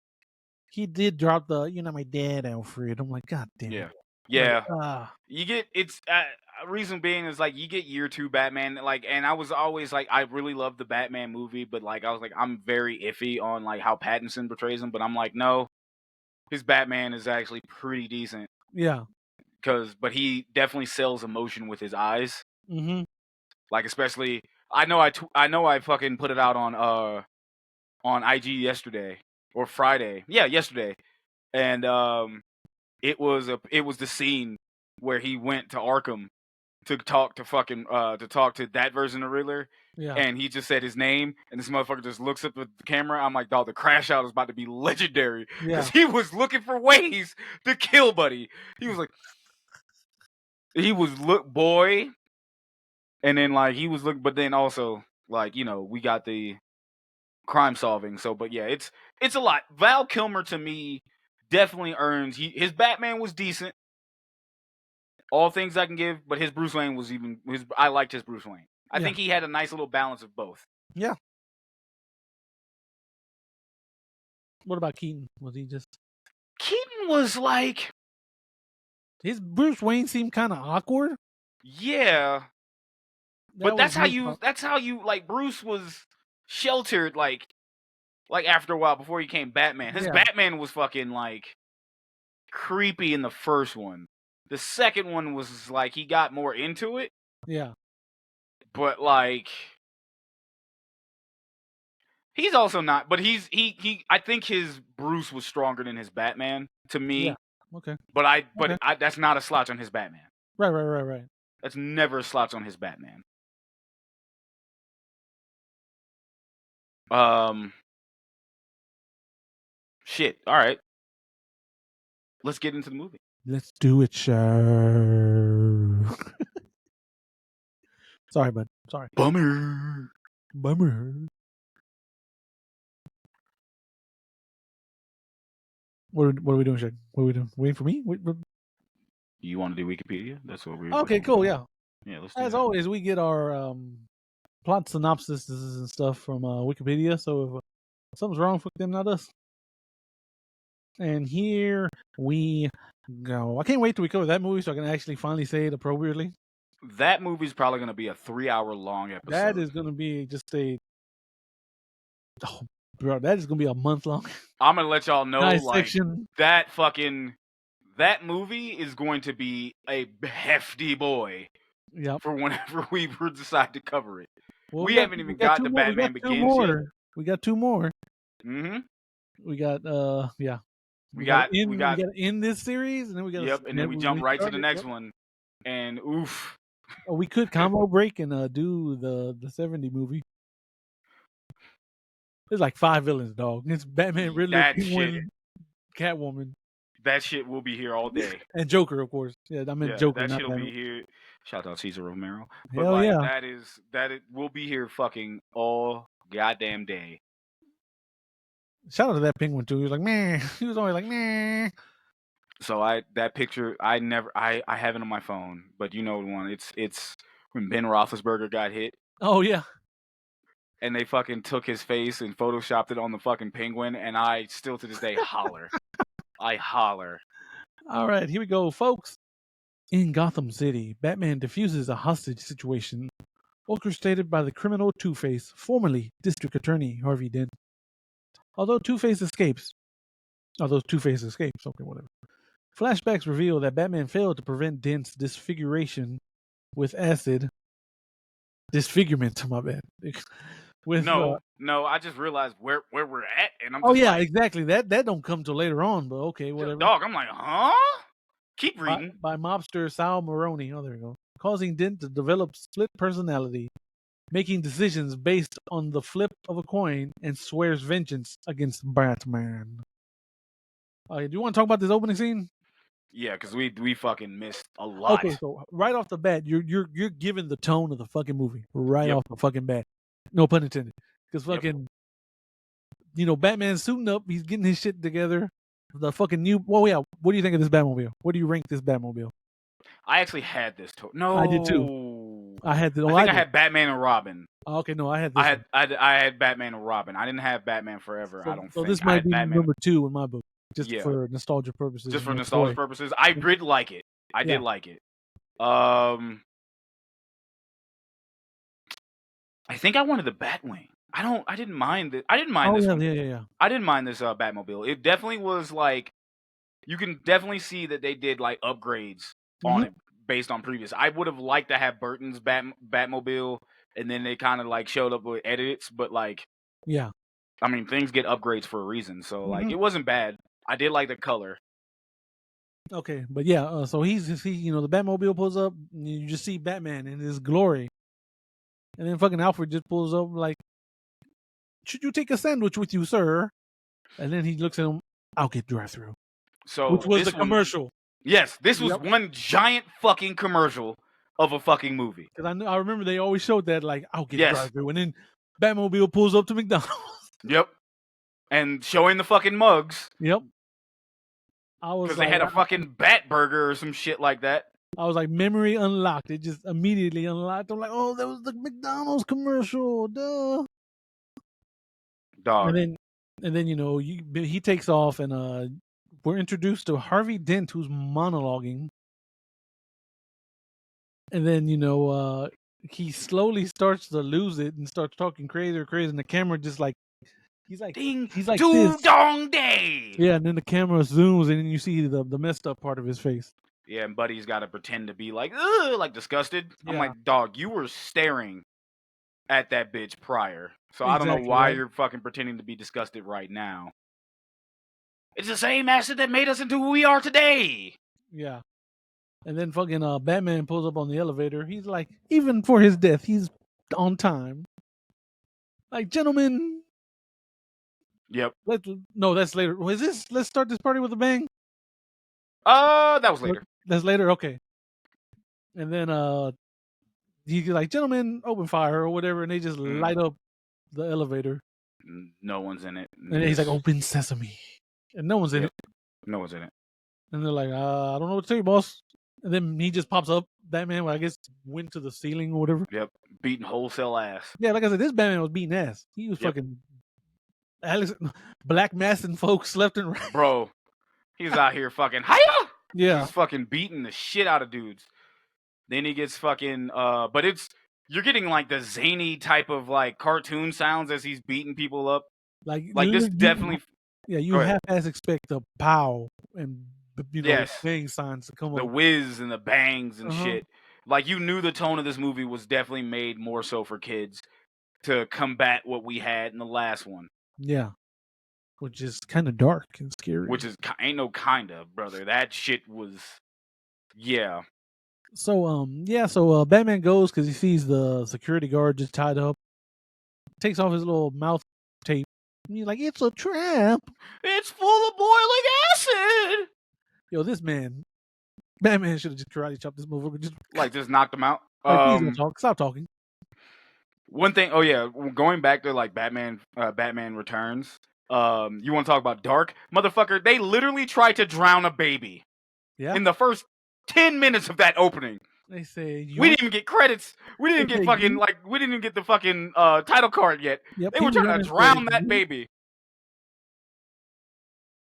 he did drop the, my dad, Alfred. I'm like, God damn it. Yeah. Like, you get reason being is like you get year 2 Batman, like, and I was always like, I really love the Batman movie, but like I was like, I'm very iffy on like how Pattinson portrays him, but I'm like, no, his Batman is actually pretty decent. Yeah. But he definitely sells emotion with his eyes. Mm-hmm. Like, especially, I know I fucking put it out on IG yesterday or Friday. Yeah, yesterday, and it was the scene where he went to Arkham to talk to that version of Riddler. Yeah. And he just said his name, and this motherfucker just looks up at the camera. I'm like, dog, the crash out is about to be legendary because he was looking for ways to kill Buddy. He was like, boy, and then like he was looking, but then also like, we got the crime solving. So, but yeah, it's a lot. Val Kilmer to me definitely earns. His Batman was decent. All things I can give, but his Bruce Wayne was I liked his Bruce Wayne. I think he had a nice little balance of both. Yeah. What about Keaton? Was he just? Keaton was like, his Bruce Wayne seemed kind of awkward. Yeah. But that's how you like, Bruce was sheltered like after a while before he became Batman. His Batman was fucking like creepy in the first one. The second one was like he got more into it. Yeah. But like, he's also not. But I think his Bruce was stronger than his Batman to me. Yeah. Okay. But that's not a slouch on his Batman. Right. That's never a slouch on his Batman. Shit. All right. Let's get into the movie. Let's do it, show. Sorry, bud. Sorry. Bummer. What are we doing, Shag? What are we doing? Waiting for me? You want to do Wikipedia? That's what we're. Okay, cool. Yeah. Yeah. Let's do As that. always, we get our plot synopsis and stuff from Wikipedia. So if something's wrong, fuck them, not us. And here we go. I can't wait till we cover that movie so I can actually finally say it appropriately. That movie's probably going to be a 3-hour long episode. That is going to be just that is going to be a month long. I'm going to let y'all know, dissection. Like, that movie is going to be a hefty boy. Yep. For whenever we decide to cover it. Well, we haven't even got to Batman Begins yet. We got 2 more. Mm-hmm. We got yeah. We got in this series, and then we got. Yep, and then we jump right to the next one, and oof. We could combo break and do the 70 movie. There's like 5 villains, dog. It's Batman, Riddler, That shit, Penguin, Catwoman, that shit will be here all day. and Joker, of course. Yeah, I meant Yeah, Joker, that not shit'll be Batman. here. Shout out Cesar Romero. But Hell like yeah. that it will be here fucking all goddamn day. Shout out to that Penguin too. He was like, man. He was always like, man. So that picture I have it on my phone, but you know the one. It's when Ben Roethlisberger got hit Oh yeah. and they fucking took his face and photoshopped it on the fucking penguin, and I still to this day holler. I holler. All right, here we go, folks. In Gotham City, Batman diffuses a hostage situation orchestrated by the criminal Two-Face, formerly District Attorney Harvey Dent. Although Two-Face escapes, okay, whatever. Flashbacks reveal that Batman failed to prevent Dent's disfiguration with acid. Disfigurement, my bad. With No, I just realized where we're at, and I'm oh just yeah, like, exactly. That don't come till later on, but okay, whatever. dog. I'm like, huh? Keep By, reading. by mobster Sal Maroni. Oh, there we go. Causing Dent to develop split personality, making decisions based on the flip of a coin, and swears vengeance against Batman. Do you want to talk about this opening scene? Yeah, because we fucking missed a lot. Okay, so right off the bat, you're giving the tone of the fucking movie right Yep. off the fucking bat. No pun intended. Because Yep. fucking, Batman's suiting up. He's getting his shit together. The fucking new. Well, yeah. What do you think of this Batmobile? What do you rank this Batmobile? I actually had this. I did too. No, I had the. I Oh, think I did. had Batman and Robin. Oh, okay, no, I had this. I had Batman and Robin. I didn't have Batman Forever. I don't So think this I might had be Batman. number 2 in my book, just Yeah, for nostalgia purposes. just and for your nostalgia toy. purposes. I did like it. I Yeah. did like it. I think I wanted the Batwing. I didn't mind it. I didn't mind Oh this yeah, one. yeah. I didn't mind this Batmobile. It definitely was like you can definitely see that they did like upgrades on Mhm. it based on previous. I would have liked to have Burton's Batmobile, and then they kind of like showed up with edits, but like Yeah. I mean things get upgrades for a reason. So like Mhm. it wasn't bad. I did like the color. Okay, but yeah, so the Batmobile pulls up, and you just see Batman in his glory, and then fucking Alfred just pulls up like, "Should you take a sandwich with you, sir?" And then he looks at him. I'll get drive-through, which So was the this one, commercial. yes, this was Yep. one giant fucking commercial of a fucking movie. Because I remember they always showed that like, "I'll get Yes. drive-through," and then Batmobile pulls up to McDonald's. Yep. And showing the fucking mugs Yep. I was because they like, had a fucking bat burger or some shit like that. I was like, memory unlocked. It just immediately unlocked. I'm like, oh, that was the McDonald's commercial, duh. Dog. And then he takes off, and we're introduced to Harvey Dent, who's monologuing, and then he slowly starts to lose it and starts talking crazy, and the camera just like he's like Ding this. doo dong day. Yeah, and then the camera zooms, and then you see the messed up part of his face. Yeah, and Buddy's got to pretend to be like, ugh, like disgusted. I'm Yeah. like, dog, you were staring at that bitch prior. So I don't know Exactly, why right? you're fucking pretending to be disgusted right now. It's the same acid that made us into who we are today. Yeah. And then fucking Batman pulls up on the elevator. He's like, even for his death, he's on time. Like, gentlemen, Yep. that's later. Let's start this party with a bang? That was later. That's later? Okay. And then he's like, gentlemen, open fire or whatever, and they just light up the elevator. No one's in it. And then he's like, open sesame. And no one's in it. No one's in it. And they're like, I don't know what to tell you, boss. And then he just pops up. Batman, I guess, went to the ceiling or whatever. Yep. Beating wholesale ass. Yeah, like I said, this Batman was beating ass. He was fucking black massing folks left and right. Bro, he's out here fucking hiya. Yeah. He's fucking beating the shit out of dudes. Then he gets fucking but you're getting like the zany type of like cartoon sounds as he's beating people up. Like this definitely. Yeah, you half-ass expect the pow and bang signs to come up. The whiz and the bangs and shit. Like you knew the tone of this movie was definitely made more so for kids to combat what we had in the last one. Yeah. Which is kind of dark and scary. Which is ain't no kinda, brother. That shit was, yeah. So Batman goes because he sees the security guard just tied up, takes off his little mouth tape, and he's like, "It's a trap." It's full of boiling acid. Yo, this man, Batman should have just karate chopped this motherfucker. Just knocked him out. Like, please don't talk. Stop talking. One thing. Oh yeah, going back to like Batman Returns. You want to talk about dark, motherfucker? They literally tried to drown a baby. Yeah. In the first 10 minutes of that opening. They say we didn't even get credits. We didn't get fucking we didn't even get the fucking title card yet. Yep, they were trying to drown that baby.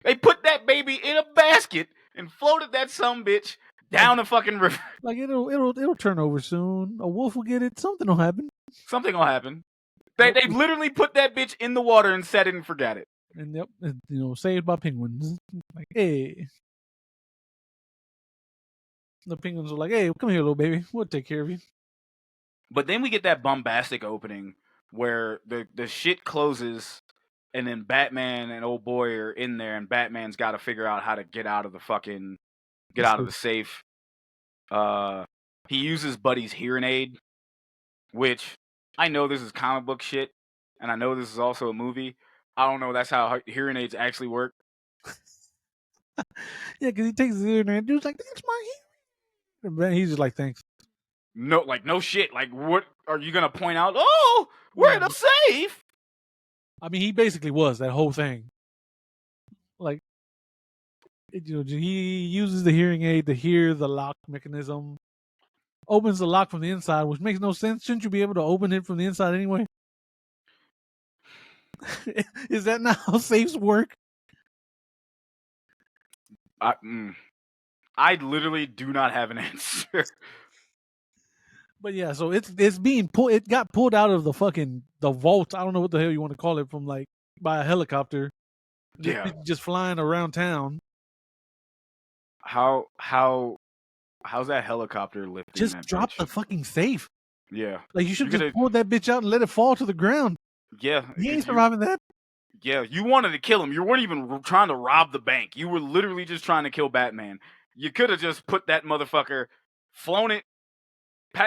They put that baby in a basket and floated that sumbitch down a fucking river. Like it'll turn over soon. A wolf will get it. Something will happen. Something will happen. They literally put that bitch in the water and set it and forgot it. And yep, saved by penguins. Like, hey. The penguins are like, "Hey, come here, little baby. We'll take care of you." But then we get that bombastic opening where the shit closes, and then Batman and old boy are in there, and Batman's got to figure out how to get out of the safe. He uses Buddy's hearing aid, which I know this is comic book shit, and I know this is also a movie. I don't know that's how hearing aids actually work. Yeah, because he takes his hearing aid, dude's like, "That's my hearing." And he's just like, "Thanks." No shit. Like, what are you gonna point out? Oh, we're in a safe. I mean, he basically was that whole thing. Like, he uses the hearing aid to hear the lock mechanism, opens the lock from the inside, which makes no sense. Shouldn't you be able to open it from the inside anyway? Is that not how safes work? I literally do not have an answer. But yeah, so it's being pulled. It got pulled out of the vault. I don't know what the hell you want to call it, from by a helicopter. Just flying around town. How's that helicopter lifting? Just that drop bitch? the fucking safe. Yeah, like you should just pull that bitch out and let it fall to the ground. Yeah, he ain't surviving that. Yeah, you wanted to kill him. You weren't even trying to rob the bank. You were literally just trying to kill Batman. You could have just put that motherfucker, flown it.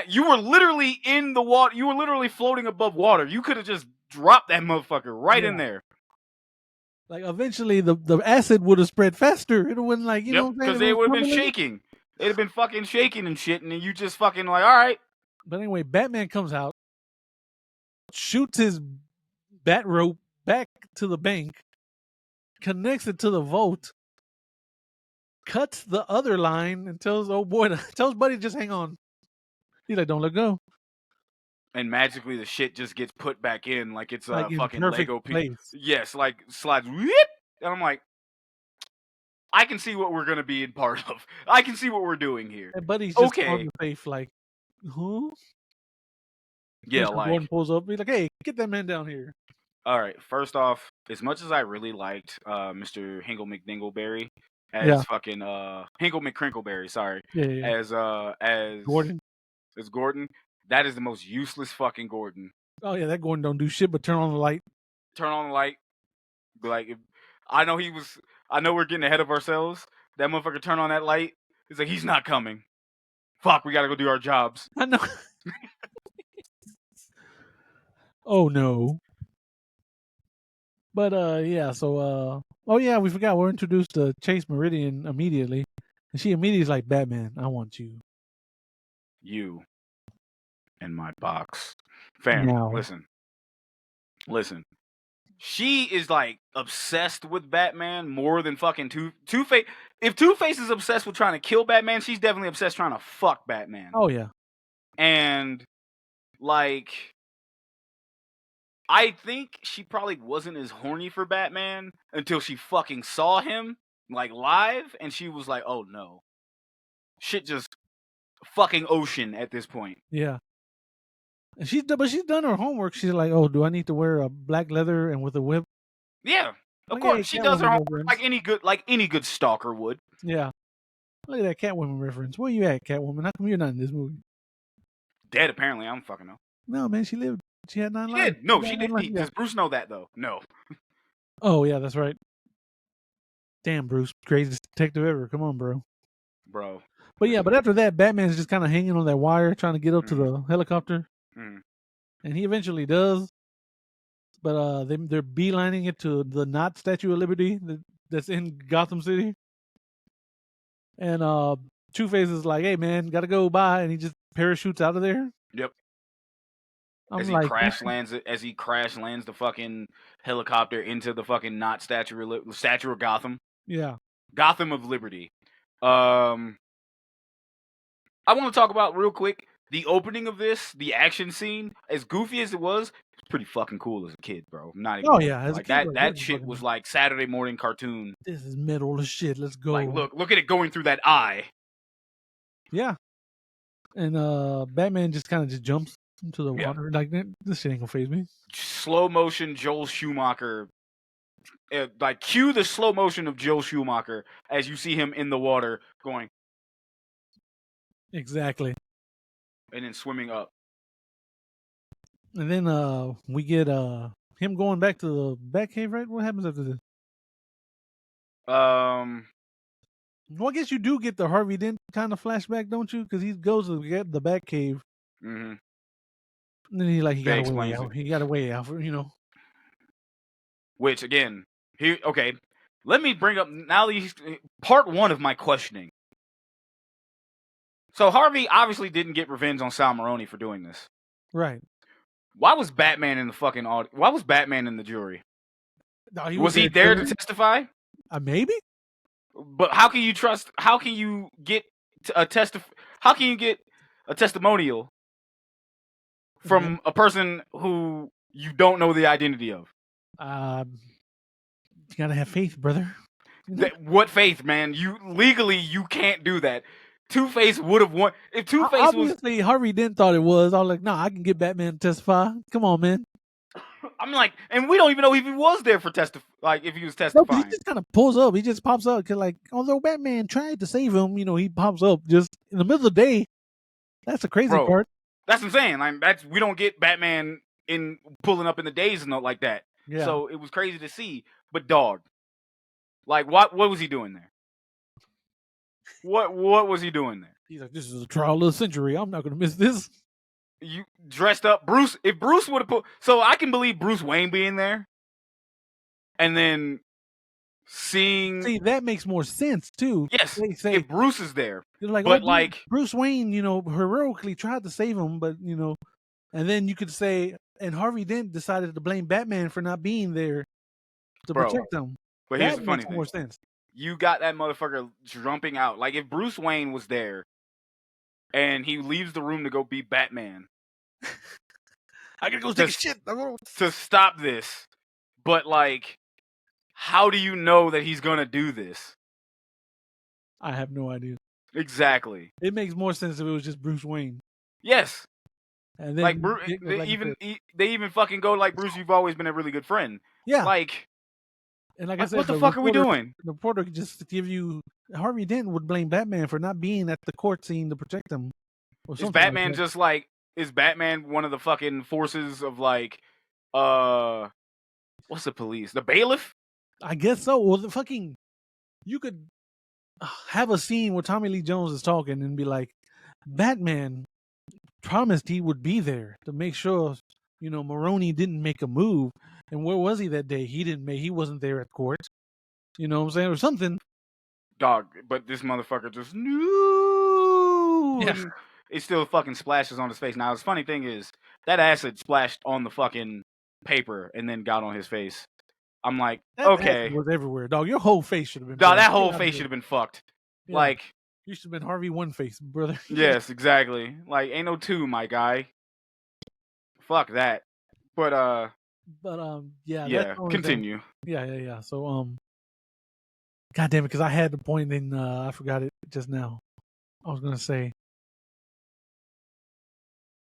You were literally in the water. You were literally floating above water. You could have just dropped that motherfucker right in there. Like, eventually the acid would have spread faster. It wouldn't, like, you know what I'm saying? Because they would have been shaking. They'd have been fucking shaking and shit, and then you just fucking like, all right. But anyway, Batman comes out, shoots his bat rope back to the bank, connects it to the vault, cuts the other line, and tells Buddy, just hang on. He's like, don't let go. And magically the shit just gets put back in like it's a fucking Lego piece. Yes, like slides. Whoop, and I'm like, I can see what we're gonna be in part of. I can see what we're doing here. And Buddy's just on the safe, like, huh? Yeah, like Gordon pulls up. He's like, "Hey, get that man down here." All right. First off, as much as I really liked Mr. Hingle McDingleberry as fucking Hingle McCrinkleberry, sorry, as Gordon. As Gordon, that is the most useless fucking Gordon. Oh yeah, that Gordon don't do shit but turn on the light. Turn on the light. Like, I know we're getting ahead of ourselves. That motherfucker turn on that light. He's like, he's not coming. Fuck, we gotta go do our jobs. I know. Oh no. But we forgot we're introduced to Chase Meridian immediately. And she immediately is like, "Batman, I want you. You in my box." Fam, now. Listen. She is like obsessed with Batman more than fucking Two-Face. If Two-Face is obsessed with trying to kill Batman, she's definitely obsessed trying to fuck Batman. Oh yeah. And like, I think she probably wasn't as horny for Batman until she fucking saw him like live, and she was like, "Oh no, shit, just fucking ocean at this point." Yeah. And she's done her homework. She's like, "Oh, do I need to wear a black leather and with a whip?" Yeah, of course she does her homework like any good stalker would. Yeah. Look at that Catwoman reference. Where you at, Catwoman? How come you're not in this movie? Dead, apparently. I don't fucking know. No, man, she lived. She had 9 lives. No, she didn't. Does Bruce know that, though? No. Oh, yeah, that's right. Damn, Bruce. Craziest detective ever. Come on, bro. But yeah, but after that, Batman's just kind of hanging on that wire, trying to get up to Mhm. the helicopter, Mhm. and he eventually does. But they're beelining it to the not Statue of Liberty that's in Gotham City, and Two Face is like, "Hey man, gotta go, bye," and he just parachutes out of there. Yep. I'm like, As he crash lands the fucking helicopter into the fucking not statue of Gotham. yeah, Gotham of Liberty. Um I want to talk about real quick the opening of this, the action scene, as goofy as it was pretty fucking cool as a kid, bro. I'm not even oh gonna hold yeah, you. as a Like kid, that like this that is shit was fucking, like Saturday morning cartoon. this is metal as shit. Let's Like go. look at it going through that eye. Yeah, and Batman just kind of just jumps into the Yeah. water. Like this shit ain't gonna phase me. Slow motion Joel Schumacher. Like cue the slow motion of Joel Schumacher as you see him in the water going Exactly. and then swimming up. And then we get him going back to the Batcave, right? What happens after this? Um Well, I guess you do get the Harvey Dent kind of flashback, don't you? Because he goes to get the Batcave, mhm. and then he They got a way explains it. out. He got a way out, you know. Which again, here okay. Let me bring up now these part one of my questioning. So Harvey obviously didn't get revenge on Sal Maroni for doing this. Right. Why was Batman in the fucking why was Batman in the jury? No, he Was he there there to chilling. testify? Maybe. But how can you trust? How can you get How can you get a testimonial from a person who you don't know the identity of? You gotta have faith, brother. You know? What faith, man? You legally you can't do that. Two Face would have won if Two Face was. Obviously, Harvey Dent thought it was. I was like, nah, I can get Batman to testify. Come on, man. I'm like, and we don't even know if he was there for like if he was No, because he testifying. just kind of pulls up. He just pops up. Cause like, although Batman tried to save him, you know, he pops up just in the middle of the day. That's the crazy Bro, part. that's what I'm saying. Like we don't get Batman in pulling up in the days and not like that. Yeah. So it was crazy to see. But dog, like what was he doing there? What was he doing there? He's like, this is a trial of the century. I'm not gonna miss this. You dressed up Bruce. If Bruce would have put, so I can believe Bruce Wayne being there, and then seeing. See, that makes more sense too. Yes, They say if Bruce is there, they're like, but like, Bruce Wayne, you know, heroically tried to save him, but you know, and then you could say, and Harvey Dent decided to blame Batman for not being there to bro. protect him. But That here's the funny makes thing: more sense. you got that motherfucker jumping out. Like if Bruce Wayne was there, and he leaves the room to go be Batman. I gotta go take a shit to stop this. But like, how do you know that he's gonna do this? I have no idea. Exactly. It makes more sense if it was just Bruce Wayne. Yes. And then Like they even fucking go like Bruce. You've always been a really good friend. Yeah. Like, and like I said, what the fuck are we doing? The reporter could just give you Harvey Dent would blame Batman for not being at the court scene to protect him. Is Batman just like is Batman one of the fucking forces of like what's the police? The bailiff? I guess so. Well, the fucking you could have a scene where Tommy Lee Jones is talking and be like, Batman promised he would be there to make sure, you know, Maroni didn't make a move. And where was he that day? He wasn't there at court. You know what I'm saying? Or something. Dog, but this motherfucker just no. Yeah. It still fucking splashes on his face. Now, the funny thing is, that acid splashed on the fucking paper and then got on his face. I'm like, that okay. was everywhere, dog. Your whole face should have been. Dog, that whole face should have been fucked. Yeah. Like, you should have been Harvey One Face, brother. Yes, exactly. Like, ain't no two, my guy. Fuck that. But yeah. Yeah. Continue. Yeah. So God damn it, because I had the point and I forgot it just now. I was gonna say.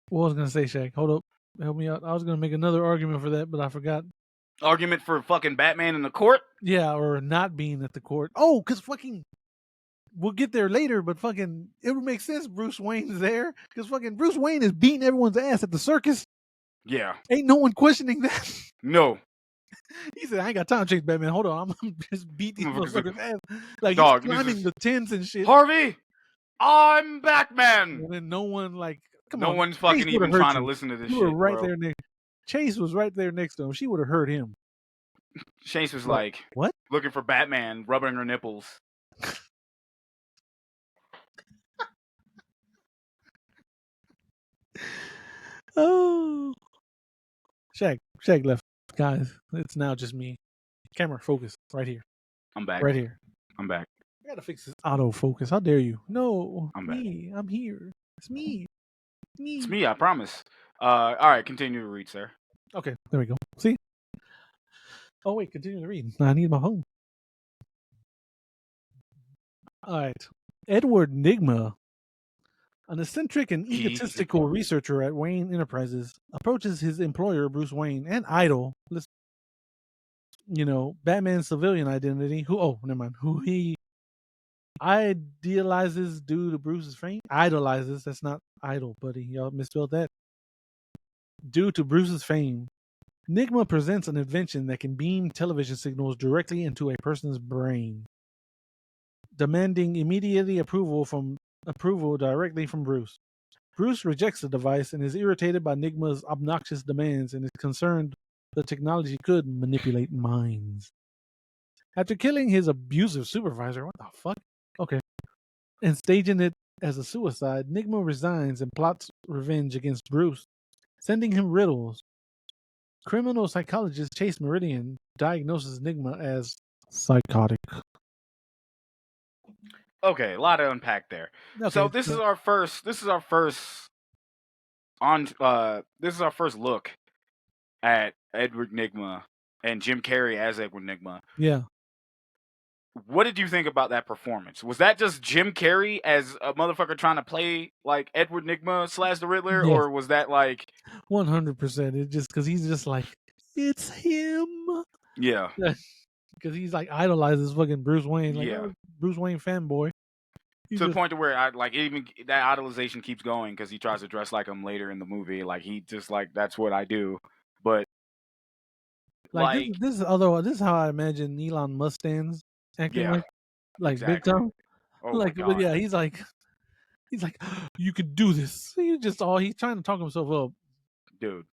What was I gonna say, Shag? Hold up, help me out. I was gonna make another argument for that, but I forgot. Argument for fucking Batman in the court? Yeah, or not being at the court. Oh, because fucking, we'll get there later, but fucking, it would make sense Bruce Wayne's there, because fucking Bruce Wayne is beating everyone's ass at the circus. Yeah. Ain't no one questioning that. No. He said, I ain't got time to chase Batman. Hold on, I'm just beat these motherfuckers' ass. Like, dog, he's climbing the tents and shit. Harvey! I'm Batman. And then no one like, come No on, one's Chase fucking would have even heard trying to you. listen to this You were shit, right bro. there next. Chase was right there next to him. She would have heard him. Chase was But like what? looking for Batman, rubbing her nipples. Oh, Shag left, guys. It's now just me. Camera focus right here, I'm back. right here. I'm back. I gotta fix this autofocus. How dare you? No, I'm back. me. I'm here. It's me. It's Me. me, I promise. All right, continue to read, sir. Okay, there we go. See? Oh wait, continue to read. I need my phone. All right. Edward Nigma, an eccentric and egotistical researcher at Wayne Enterprises, approaches his employer, Bruce Wayne, and idol, Batman's civilian identity, who he idealizes due to Bruce's fame. Idolizes, that's not idol, buddy. Y'all misspelled that. Due to Bruce's fame, Nigma presents an invention that can beam television signals directly into a person's brain, demanding immediately approval directly from Bruce. Bruce rejects the device and is irritated by Nigma's obnoxious demands and is concerned the technology could manipulate minds. After killing his abusive supervisor, what the fuck? Okay. And staging it as a suicide, Nigma resigns and plots revenge against Bruce, sending him riddles. Criminal psychologist Chase Meridian diagnoses Nigma as psychotic. Okay, a lot to unpack there. Okay, So this is our first look at Edward Nigma and Jim Carrey as Edward Nigma. Yeah. What did you think about that performance? Was that just Jim Carrey as a motherfucker trying to play like Edward Nigma / the Riddler, Yes. or was that like 100%? It's just because he's just like, it's him. Yeah. Because he's like idolizes fucking Bruce Wayne, like Yeah. Bruce Wayne fanboy. To the point to where I like even that idolization keeps going because he tries to dress like him later in the movie. Like he just like that's what I do, but like this is how I imagine Elon Musk stands acting yeah, like exactly. big time. Oh like, my God. but yeah, he's like, you could do this. He's trying to talk himself up, dude.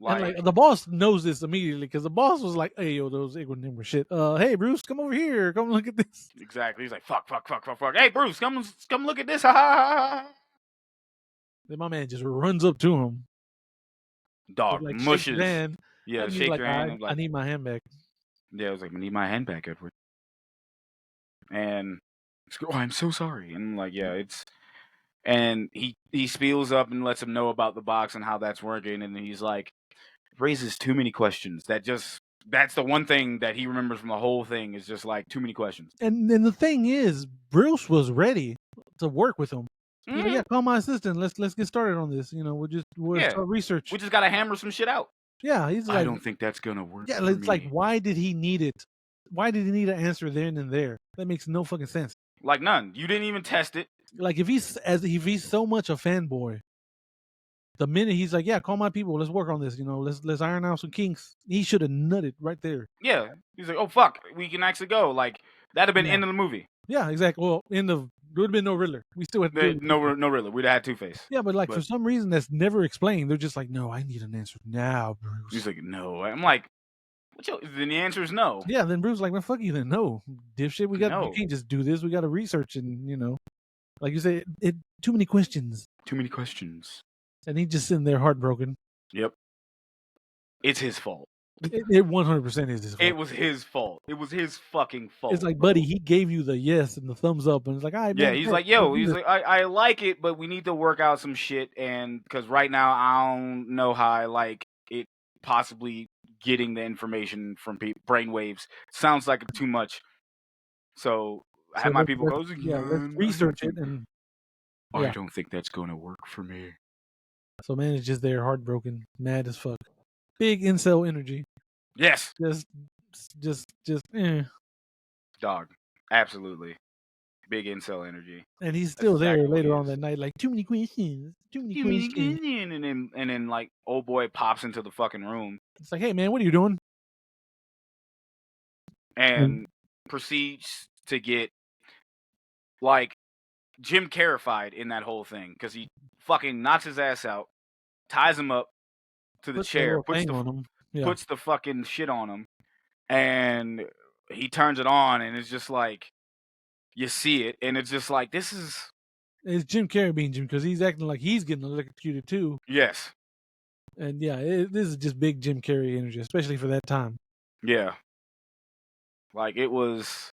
And like the boss knows this immediately because the boss was like, "Hey, yo, those Igor Nimmer shit. Hey, Bruce, come over here. Come look at this." Exactly. He's like, fuck. Hey, Bruce, come look at this. Ha ha ha. Then my man just runs up to him. Dog like, mushes. Shake hand, yeah, shake like, your hand. I need my hand back. Yeah, I was like, I need my hand back, Edward. And oh, I'm so sorry. And I'm like, yeah, it's. And he spiels up and lets him know about the box and how that's working. And he's like, raises too many questions. That's the one thing that he remembers from the whole thing is just like too many questions. And then the thing is, Bruce was ready to work with him. He's like, yeah, call my assistant. Let's get started on this. We'll start research. We just gotta hammer some shit out. Yeah, he's like, I don't think that's gonna work. Yeah, it's like, why did he need it? Why did he need an answer then and there? That makes no fucking sense. Like none. You didn't even test it. Like if he's so much a fanboy, the minute he's like, yeah, call my people, let's work on this. Let's iron out some kinks. He should have nutted right there. Yeah, he's like, oh fuck, we can actually go. Like that'd have been end of the movie. Yeah, exactly. Well, there would have been no Riddler. We still had no Riddler. We'd have had Two-Face. Yeah, but for some reason that's never explained. They're just like, no, I need an answer now, Bruce. He's like, no. I'm like, then the answer is no. Yeah, then Bruce like, well, fuck you then. No, dipshit. We can't just do this. We got to research and like you say, too many questions. Too many questions. And he's just sitting there heartbroken. Yep. It's his fault. It 100% is his fault. It was his fault. It was his fucking fault. It's like, buddy, he gave you the yes and the thumbs up, and it's like, all right, yeah, he's like, yo, he's like, I like it, but we need to work out some shit, and because right now I don't know how I like it possibly getting the information from brainwaves. Sounds like too much. So I have my people go, let's research it, and I don't think that's going to work for me. So man is just there, heartbroken, mad as fuck. Big incel energy. Yes. Just. Dog. Absolutely. Big incel energy. And he's still there later on that night, like, too many questions. And then like old boy pops into the fucking room. It's like, hey man, what are you doing? And proceeds to get like Jim Carrified in that whole thing because he fucking knocks his ass out, ties him up to the Puts that chair, little thing on him. Yeah. puts the fucking shit on him, and he turns it on, and it's just like you see it, and it's just like this is It's Jim Carrey being Jim because he's acting like he's getting electrocuted too. yes, And yeah, this is just big Jim Carrey energy, especially for that time. yeah, like it was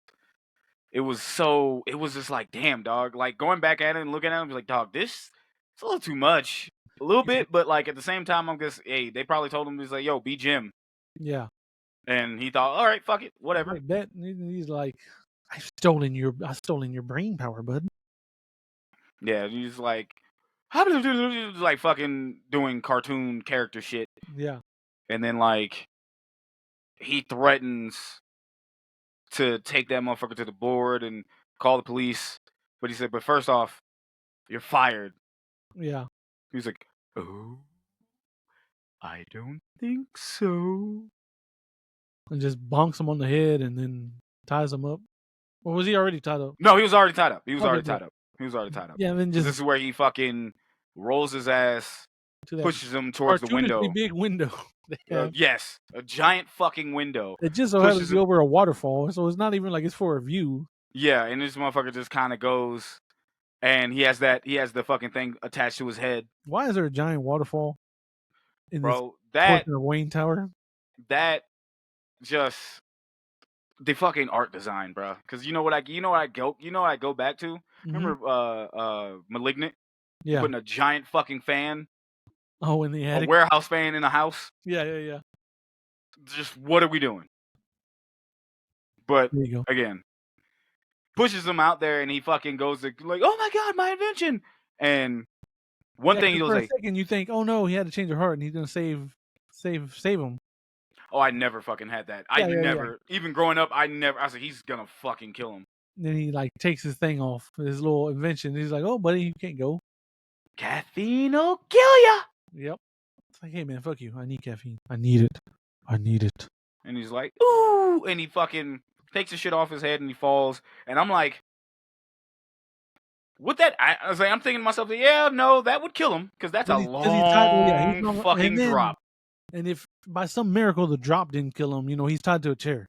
just like damn dog, like going back at it and looking at him, like dog, this it's a little too much, a little bit, but like at the same time, I'm just hey, they probably told him he's like yo, be Jim, Yeah. and he thought all right, fuck it, whatever. Like that, he's like, I've stolen your brain power, bud. Yeah, he's like like fucking doing cartoon character shit, Yeah. and then like he threatens to take that motherfucker to the board and call the police, but he said, but first off, you're fired. Yeah. He's like, oh, I don't think so. And just bonks him on the head and then ties him up. Or was he already tied up? No, he was already tied up. He was Okay, already good. tied up. He was already tied up. Yeah, and then 'Cause just this is where he fucking rolls his ass, to that pushes him towards the cartoonishly window. big window. they have. Yes, a giant fucking window. It just so happens Pushes to be him. over a waterfall, so it's not even like it's for a view. Yeah, and this motherfucker just kind of goes, and he has the fucking thing attached to his head, Why is there a giant waterfall in this bro. That portion of Wayne Tower? just the fucking art design, bro. Because you know what I go back to. Mhm. Remember, Malignant Yeah. putting a giant fucking fan, Oh, in the a attic. warehouse fan in a house. Yeah, yeah, yeah. Just what are we doing? But There you go. again, pushes him out there, and he fucking goes to like, oh my god, my invention. And one Yeah, thing he 'cause was for a like, second you think, oh no, he had to change her heart and he's gonna save him. oh, I never fucking had that. I Yeah, yeah, yeah. never, even growing up, I was like, he's gonna fucking kill him. Then he like takes his thing off, his little invention. He's like, oh buddy, you can't go. Caffeine will kill ya. Yep. It's like, hey man, fuck you. I need caffeine. I need it. I need it. And he's like, ooh, and he fucking takes the shit off his head and he falls. And I'm like, what that? I was like, I'm thinking to myself, yeah, no, that would kill him because that's a Because he's tied. Well, yeah, long fucking drop. And if by some miracle the drop didn't kill him, he's tied to a chair.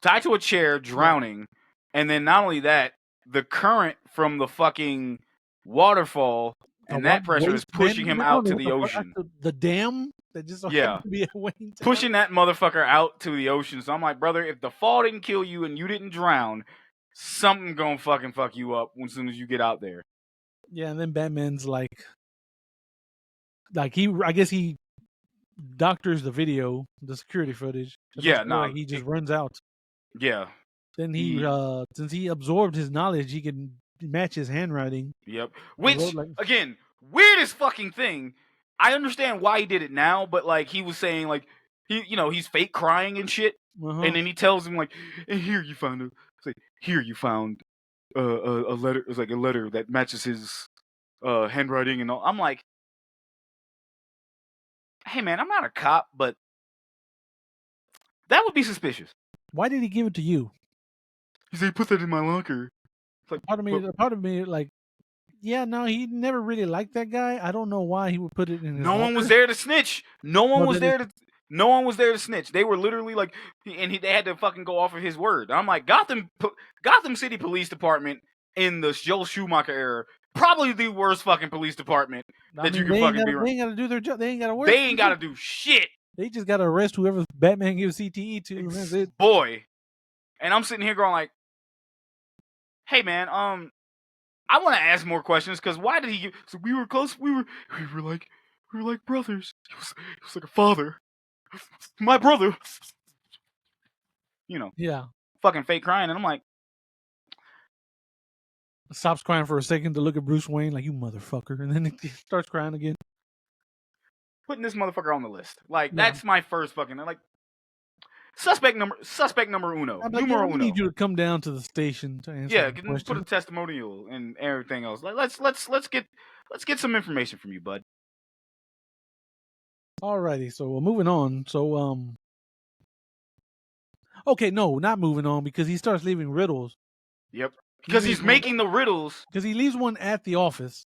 Tied to a chair, drowning, and then not only that, the current from the fucking waterfall and that pressure is pushing him out to the ocean. The dam that just so happened to be at Wayne Tower. Pushing that motherfucker out to the ocean. So I'm like, brother, if the fall didn't kill you and you didn't drown, something gonna fucking fuck you up as soon as you get out there. Yeah, and then Batman's like I guess he doctors the video, the security footage. Yeah, no, he just runs out. Yeah. Then he since he absorbed his knowledge, he can match his handwriting. Yep. Which again, weirdest fucking thing. I understand why he did it now, but like he was saying, like he's fake crying and shit, and then he tells him like, and here you found a letter. It's like a letter that matches his handwriting and all. I'm like, hey man, I'm not a cop, but that would be suspicious. Why did he give it to you? He said, put that in my locker. It's like, part of me, like, yeah, no, he never really liked that guy. I don't know why he would put it in his No locker. one was there to snitch. No one was there to snitch. They were literally like, they had to fucking go off of his word. I'm like, Gotham City Police Department in the Joel Schumacher era, probably the worst fucking police department that you can fucking be around. They ain't got to do their job. They ain't got to work. They ain't got to do shit. They just got to arrest whoever Batman gives CTE to. And that's it. Boy. And I'm sitting here going like, hey man, I want to ask more questions because why did he give? So we were close. We were like brothers. He was like a father. My brother. Yeah. Fucking fake crying, and I'm like, stops crying for a second to look at Bruce Wayne like, you motherfucker, and then he starts crying again. Putting this motherfucker on the list, like that's my first fucking like suspect number uno. Numero uno. I need you to come down to the station to answer. Yeah, put a testimonial and everything else. Like, let's get some information from you, bud. Alrighty, so moving on. So okay, no, not moving on because he starts leaving riddles. Yep. Because he's making the riddles. Because he leaves one at the office,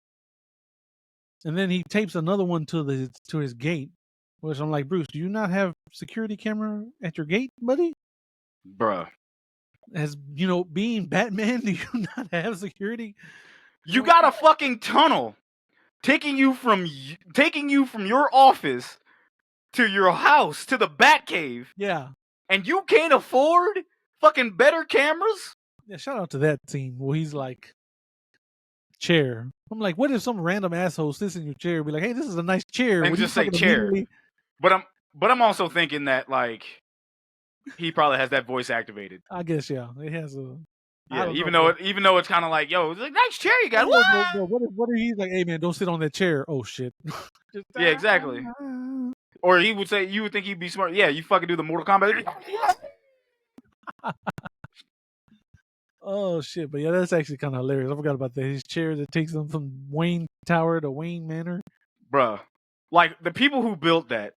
and then he tapes another one to his gate. Which I'm like, Bruce, do you not have security camera at your gate, buddy? Bruh. As being Batman, do you not have security? You got a fucking tunnel taking you from your office to your house to the Batcave. Yeah. And you can't afford fucking better cameras? Yeah, shout out to that scene where he's like, chair. I'm like, what if some random asshole sits in your chair and be like, hey, this is a nice chair. And just say chair. But I'm also thinking that, like, he probably has that voice activated. I guess, yeah. It has a... Yeah, even though it's kind of like, yo, it's like, nice chair you got. What if he's like, hey, man, don't sit on that chair. Oh, shit. Yeah, exactly. Or you would think he'd be smart. Yeah, you fucking do the Mortal Kombat. Oh, shit. But yeah, that's actually kind of hilarious. I forgot about that. His chair that takes him from Wayne Tower to Wayne Manor. Bruh. Like, the people who built that,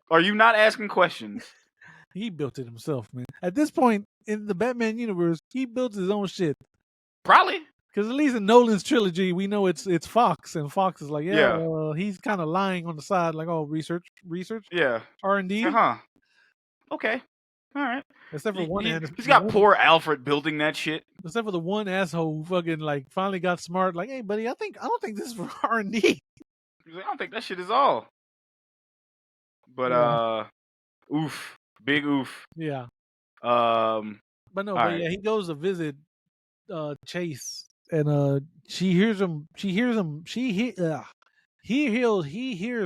are you not asking questions? He built it himself, man. At this point in the Batman universe, he built his own shit. Probably. Because at least in Nolan's trilogy, we know it's Fox, and Fox is like, he's kind of lying on the side, like, oh, research, yeah, R&D. Okay, all right. Except for he's got poor Alfred building that shit. Except for the one asshole who fucking like finally got smart, like, hey, buddy, I don't think this is for R&D. He's like, I don't think that shit is all. But oof. Big oof. Yeah. But no, yeah, he goes to visit Chase, and he hears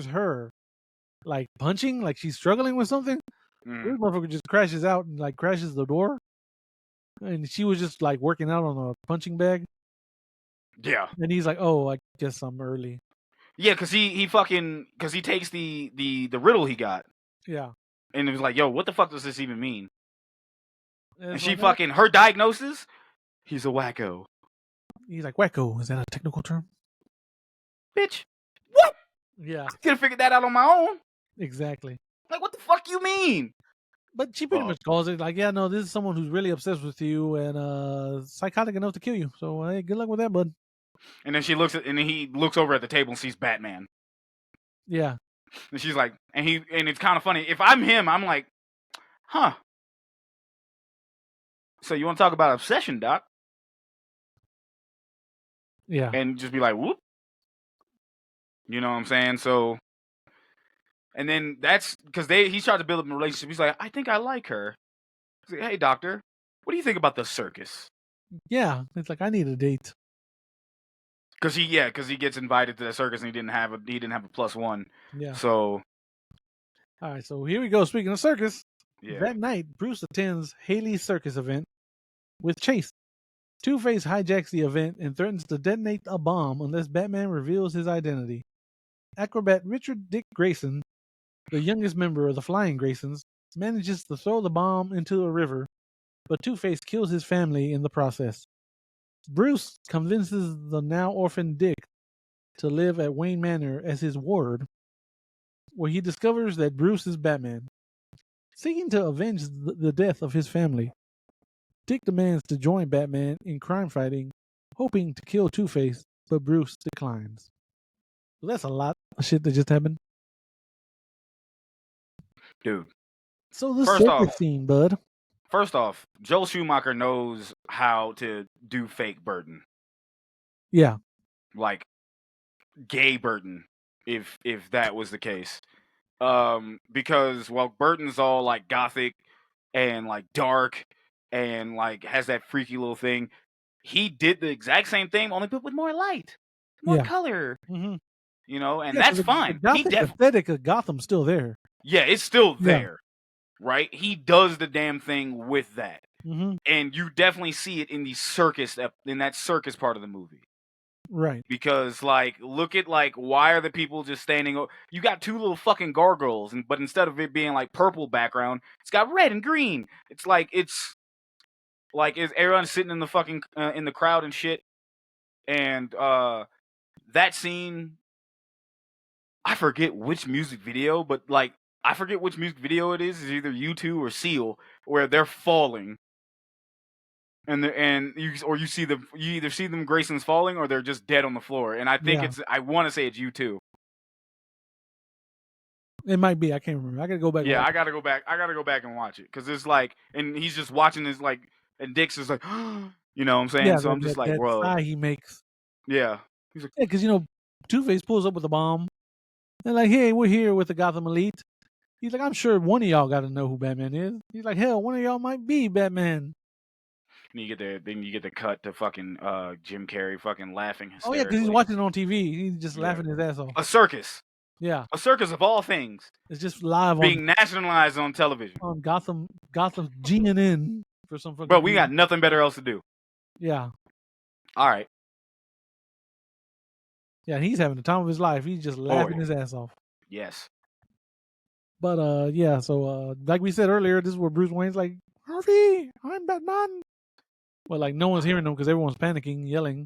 her like punching, like she's struggling with something. This motherfucker just crashes out and like crashes the door. And she was just like working out on a punching bag. Yeah. And he's like, oh, I guess I'm early. Yeah, because he takes the riddle he got. Yeah. And it was like, yo, what the fuck does this even mean? And she like, her diagnosis, he's a wacko. He's like, wacko, is that a technical term? Bitch, what? Yeah. I could have figured that out on my own. Exactly. Like, what the fuck you mean? But she pretty much calls it like, yeah, no, this is someone who's really obsessed with you and psychotic enough to kill you. So, hey, good luck with that, bud. And then he looks over at the table and sees Batman. Yeah. And she's like, and it's kind of funny. If I'm him, I'm like, huh. So you want to talk about obsession, Doc? Yeah. And just be like, whoop. You know what I'm saying? So, and then that's because he's trying to build up a relationship. He's like, I think I like her. He's like, hey, doctor, what do you think about the circus? Yeah. It's like, I need a date. Because he gets invited to the circus and he didn't have a +1. Yeah. So. All right. So here we go. Speaking of circus. Yeah. That night, Bruce attends Haley's circus event with Chase. Two-Face hijacks the event and threatens to detonate a bomb unless Batman reveals his identity. Acrobat Richard Dick Grayson, the youngest member of the Flying Graysons, manages to throw the bomb into a river, but Two-Face kills his family in the process. Bruce convinces the now orphaned Dick to live at Wayne Manor as his ward, where he discovers that Bruce is Batman. Seeking to avenge the death of his family, Dick demands to join Batman in crime fighting, hoping to kill Two-Face, but Bruce declines. So that's a lot of shit that just happened. Dude. So the circus scene, bud. First off, Joel Schumacher knows how to do fake Burton. Yeah. Like gay Burton, if that was the case. Because while Burton's all like gothic and like dark and like has that freaky little thing, he did the exact same thing, only but with more light, more color. Mm-hmm. You know, and that's fine. The gothic aesthetic of Gotham's still there. Yeah, it's still there. Right? He does the damn thing with that. Mm-hmm. And you definitely see it in the circus, in that circus part of the movie. Right. Because, like, look at, like, why are the people just standing... You got two little fucking gargoyles, but instead of it being, like, purple background, it's got red and green. It's like, is everyone sitting in the fucking, in the crowd and shit? And, that scene... I forget which music video, but, like, I forget which music video it is. It's either U2 or Seal, where they're falling. and you see them, you either see them Grayson's falling or they're just dead on the floor. And I think Yeah. I want to say it's you too. It might be. I can't remember. I gotta go back. And Yeah, watch I gotta go back. I gotta go back and watch it because it's like, and he's just watching this like, and Dix is like, you know what I'm saying? Yeah, So I'm just like, that whoa, sigh he makes. yeah. He's like, Yeah, because Two-Face pulls up with a bomb. They're like, "Hey, we're here with the Gotham Elite." He's like, "I'm sure one of y'all got to know who Batman is." He's like, "Hell, one of y'all might be Batman." and you get the cut to fucking Jim Carrey fucking laughing Oh yeah, because he's hysterically. watching it on TV. He's just Yeah. laughing his ass off. A circus of all things, It's just live being nationalized on television. on Gotham's GNN for some fucking. But we reason. got nothing better else to do. Yeah, All right. yeah, he's having the time of his life. He's just laughing his ass off. Yes. But yeah, so like we said earlier, this is where Bruce Wayne's like, "Harvey, I'm Batman." But like no one's hearing him because everyone's panicking, yelling.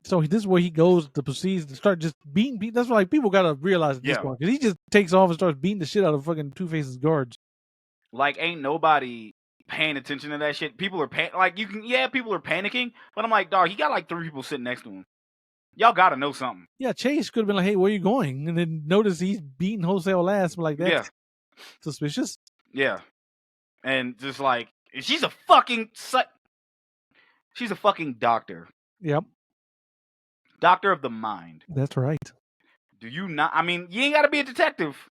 So this is where he goes to proceeds to start just beating people. That's why like, people gotta realize at this point because he just takes off and starts beating the shit out of fucking Two-Face's guards. Like, ain't nobody paying attention to that shit. People are people are panicking, but I'm like, dog, he got like 3 people sitting next to him. Y'all gotta know something. Yeah, Chase could have been like, "Hey, where you going?" And then notice he's beating wholesale ass. But like that's suspicious. Yeah, and just like she's a fucking doctor. Yep, Doctor of the mind. that's right. Do you not? I mean, you ain't gotta be a detective.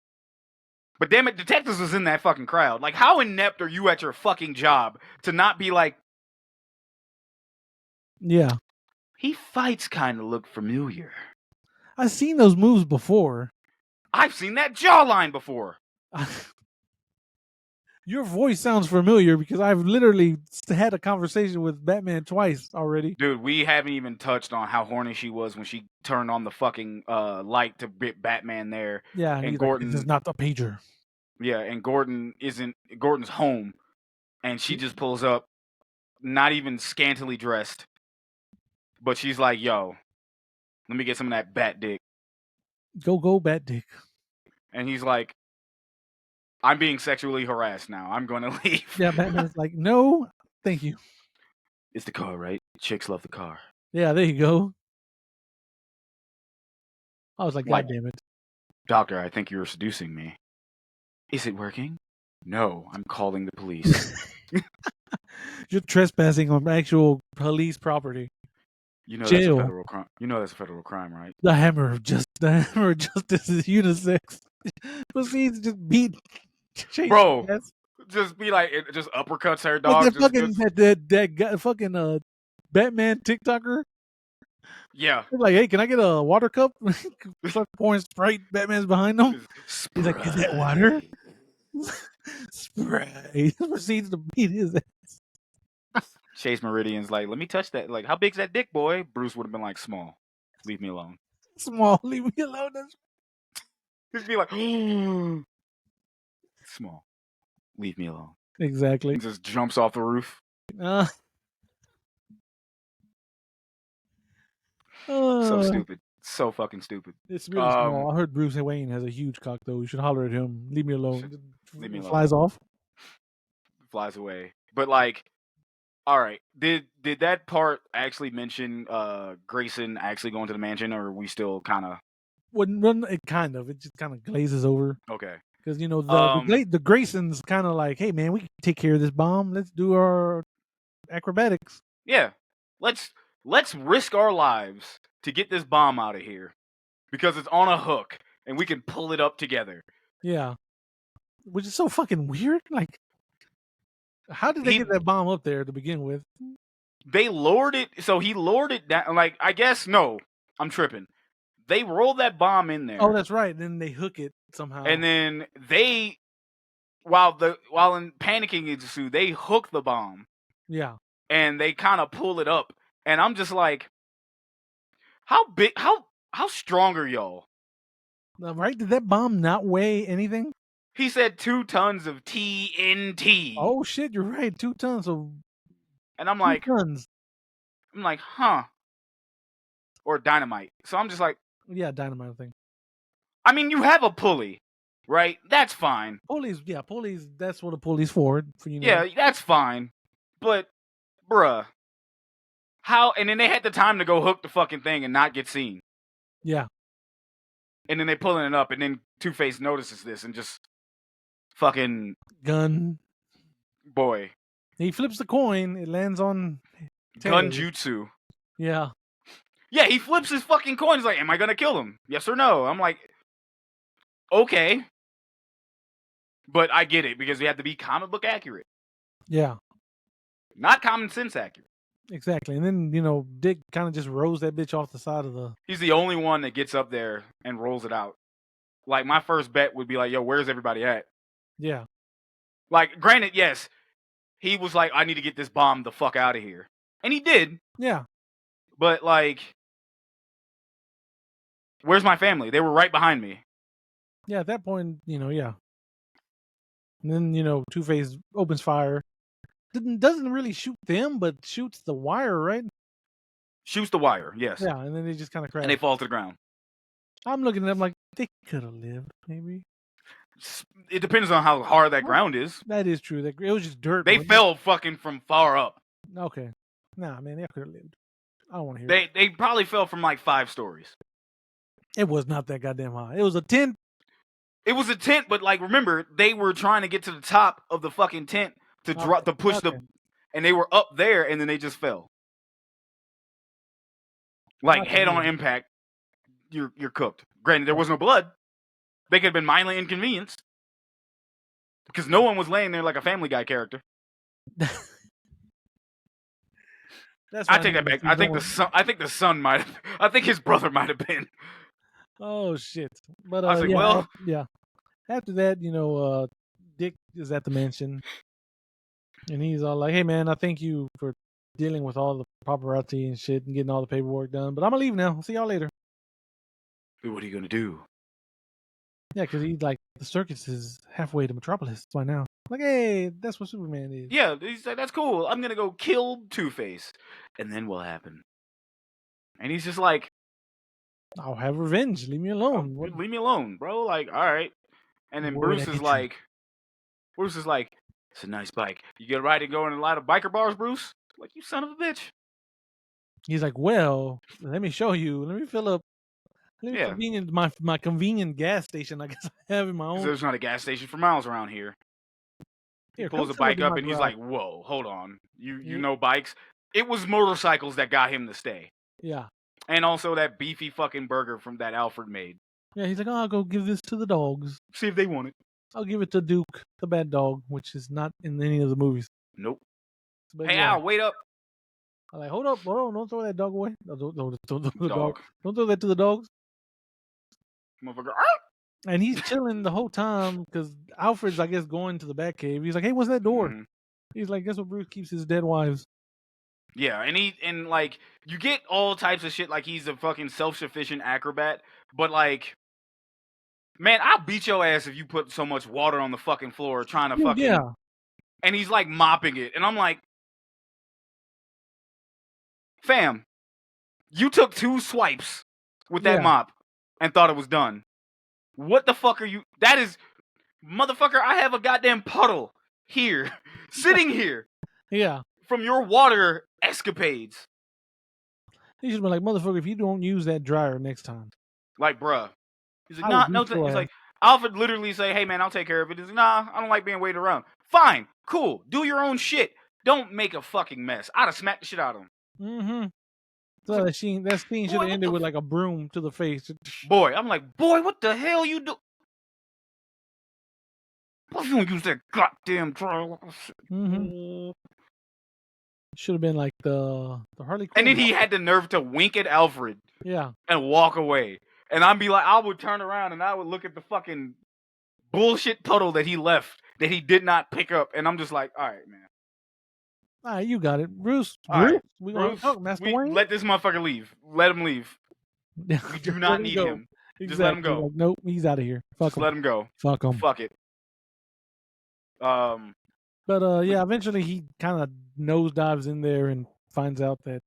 But damn it, detectives was in that fucking crowd. Like, how inept are you at your fucking job to not be like, Yeah, he fights kind of look familiar. I've seen those moves before. I've seen that jawline before. Your voice sounds familiar because I've literally had a conversation with Batman twice already. Dude, we haven't even touched on how horny she was when she turned on the fucking light to get Batman there. Yeah, and he's Gordon. like, "This is not the pager." Yeah, and Gordon's home, and she just pulls up, not even scantily dressed, but she's like, "Yo, let me get some of that bat dick." Go, Bat Dick. And he's like, "I'm being sexually harassed now. I'm going to leave." Yeah, Batman's like, "No, thank you." It's the car, right? Chicks love the car. Yeah, there you go. I was like, "God damn it." Doctor, I think you're seducing me. Is it working? No, I'm calling the police. You're trespassing on actual police property. You know Jail. that's a federal crime. You know that's a federal crime, right? The hammer of justice is unisex. Proceeds to just beat Chase. Bro, ass. just be like, it just uppercuts her Like dog. that fucking that guy, fucking Batman TikToker. Yeah. They're like, "Hey, can I get a water cup?" Start pouring Sprite. Batman's behind them. He's like, "Is that water?" Sprite. Proceeds to beat his ass. Chase Meridian's like, let me touch that. Like, how big's that dick, boy? Bruce would have been like, small. Leave me alone. Small. Leave me alone. He'd be like, small. Leave me alone. Exactly. He just jumps off the roof. So stupid. So fucking stupid. It's really small. I heard Bruce Wayne has a huge cock, though. You should holler at him. Leave me alone. Leave me alone. Flies off. Flies away. But like, all right. Did that part actually mention Grayson actually going to the mansion, or are we still kind of? It kind of. It just kind of glazes over. Okay. Because the Grayson's kind of like, "Hey man, we can take care of this bomb. Let's do our acrobatics." Yeah. Let's risk our lives to get this bomb out of here because it's on a hook and we can pull it up together. Yeah. Which is so fucking weird. Like, how did they get that bomb up there to begin with? They lowered it. So he lowered it down. Like, I guess, no, I'm tripping. They rolled that bomb in there. Oh, that's right. Then they hook it somehow. And then while in panicking ensued, they hook the bomb. Yeah. And they kind of pull it up. And I'm just like, how strong are y'all? Right? Did that bomb not weigh anything? He said 2 tons of TNT. Oh shit, you're right. 2 tons of. And I'm like, 2 tons. I'm like, huh? Or dynamite. So I'm just like, yeah, dynamite thing. I mean, you have a pulley, right? That's fine. Pulleys. That's what a pulley's for. Yeah, that's fine. But, bruh, how? And then they had the time to go hook the fucking thing and not get seen. Yeah. And then they pulling it up, and then Two-Face notices this and just fucking Gun. boy. He flips the coin. It lands on Ted. Gunjutsu. Yeah. Yeah, he flips his fucking coin. He's like, am I gonna kill him? Yes or no? I'm like, okay. But I get it, because we have to be comic book accurate. Yeah. Not common sense accurate. Exactly. And then, Dick kind of just rolls that bitch off the side of the... He's the only one that gets up there and rolls it out. Like, my first bet would be like, yo, where's everybody at? Yeah. Like, granted, yes, he was like, I need to get this bomb the fuck out of here. And he did. Yeah. But, like, where's my family? They were right behind me. Yeah, at that point, yeah. And then, Two-Face opens fire. Doesn't really shoot them, but shoots the wire, right? Shoots the wire, yes. Yeah, and then they just kind of crash. And they fall to the ground. I'm looking at them like, they could have lived, maybe. It depends on how hard that ground is. That is true. It was just dirt. They fell fucking from far up. Okay. Nah, man, they could have lived. I don't want to hear it. They probably fell from like 5 stories. It was not that goddamn high. It was a tent. It was a tent, but like, remember, they were trying to get to the top of the fucking tent to drop, to push the, and they were up there, and then they just fell. Like, head on impact, you're cooked. Granted, there was no blood. They could have been mildly inconvenienced, because no one was laying there like a Family Guy character. I take that back. I think the son might have. I think his brother might have been. Oh shit! But I was like, yeah, well, yeah. After that, Dick is at the mansion, and he's all like, "Hey man, I thank you for dealing with all the paparazzi and shit and getting all the paperwork done. But I'm gonna leave now. I'll see y'all later." What are you gonna do? Yeah, because he's like, the circus is halfway to Metropolis by now. Like, hey, that's what Superman is. Yeah, he's like, that's cool. I'm gonna go kill Two-Face, and then what happened? And he's just like, I'll have revenge. Leave me alone. Leave me alone, bro. Like, all right. And then Bruce is like, it's a nice bike. You get a ride to go in a lot of biker bars, Bruce? Like, you son of a bitch. He's like, well, let me show you. Let me fill up. Let me convenient my convenient gas station. I guess I have in my own. There's not a gas station for miles around here. He pulls a bike up and he's like, whoa, hold on. You know bikes? It was motorcycles that got him to stay. Yeah. And also that beefy fucking burger from that Alfred made. Yeah, he's like, oh, I'll go give this to the dogs. See if they want it. I'll give it to Duke, the bad dog, which is not in any of the movies. Nope. But hey, yeah. Al, wait up. I'm like, hold on, don't throw that dog away. Don't throw the dog. Don't throw that to the dogs. Motherfucker. And he's chilling the whole time because Alfred's, I guess, going to the Batcave. He's like, hey, what's that door? Mm-hmm. He's like, guess what Bruce keeps his dead wives. Yeah, and like, you get all types of shit like he's a fucking self-sufficient acrobat, but like, man, I'll beat your ass if you put so much water on the fucking floor trying to fucking... Yeah. And he's like mopping it, and I'm like, fam, you took 2 swipes with that mop and thought it was done. What the fuck are you... That is... Motherfucker, I have a goddamn puddle here, sitting here. Yeah. From your water escapades. He should have been like, motherfucker, if you don't use that dryer next time. Like, bruh. He's like, nah, no. He's like, Alfred literally say, hey man, I'll take care of it. He's like, nah, I don't like being waited around. Fine, cool, do your own shit. Don't make a fucking mess. I'd have smacked the shit out of him. Mm-hmm. So that scene should have ended with like a broom to the face. Boy, I'm like, boy, what the hell you do? Why you don't use that goddamn dryer? Mm-hmm. Should have been like the Harley Quinn. And then he had the nerve to wink at Alfred. Yeah. And walk away. And I'd be like, I would turn around and I would look at the fucking bullshit puddle that he left, that he did not pick up. And I'm just like, all right, man. All right, you got it. Bruce. Right. We gonna talk, Master Wayne? Let this motherfucker leave. Let him leave. We do not need him. Exactly. Just let him go. Like, nope, he's out of here. Fuck him. Let him go. Fuck him. Fuck it. But yeah, eventually he kind of nosedives in there and finds out that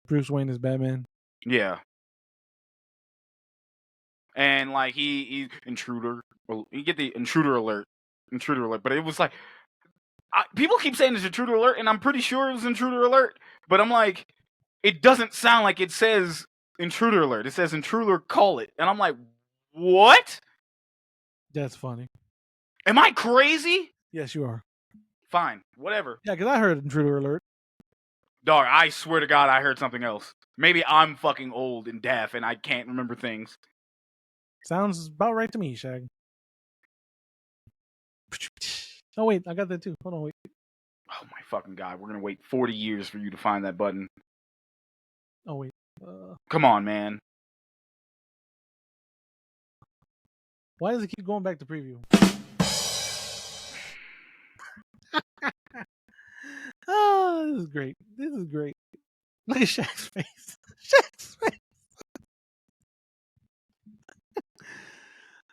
Bruce Wayne is Batman. Yeah. And like he intruder. Well, you get the intruder alert. But it was like, People keep saying it's Intruder Alert, and I'm pretty sure it was Intruder Alert, but I'm like, it doesn't sound like it says Intruder Alert. It says Intruder Call It, and I'm like, what? That's funny. Am I crazy? Yes, you are. Fine, whatever. Yeah, because I heard Intruder Alert. Dog, I swear to God, I heard something else. Maybe I'm fucking old and deaf, and I can't remember things. Sounds about right to me, Shag. Oh wait, I got that too. Hold on, wait. Oh my fucking God, we're gonna wait 40 years for you to find that button. Oh wait. Come on, man. Why does it keep going back to preview? Oh, this is great. This is great. Look at Shaq's face. Shaq's face.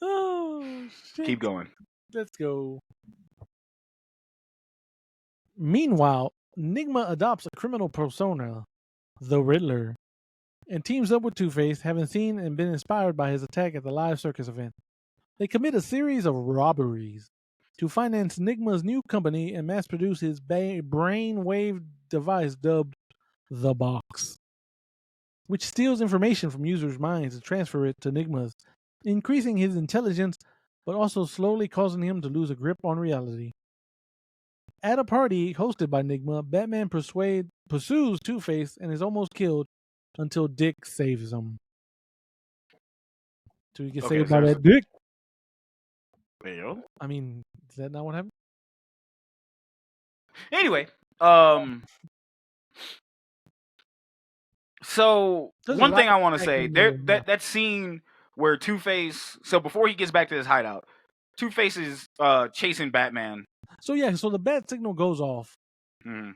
Oh shit. Keep going. Let's go. Meanwhile, Nigma adopts a criminal persona, the Riddler, and teams up with Two-Face, having seen and been inspired by his attack at the live circus event. They commit a series of robberies to finance Nigma's new company and mass produce his brainwave device dubbed the Box, which steals information from users' minds to transfer it to Nigma's, increasing his intelligence but also slowly causing him to lose a grip on reality. At a party hosted by Nigma, Batman pursues Two-Face and is almost killed until Dick saves him. So he gets saved by that Dick. I mean, is that not what happened? Anyway, so There's a one lot thing of I want to say, acting there in there. that scene where Two-Face, so before he gets back to his hideout, Two-Face is chasing Batman. So yeah, so the bat signal goes off, Mhm.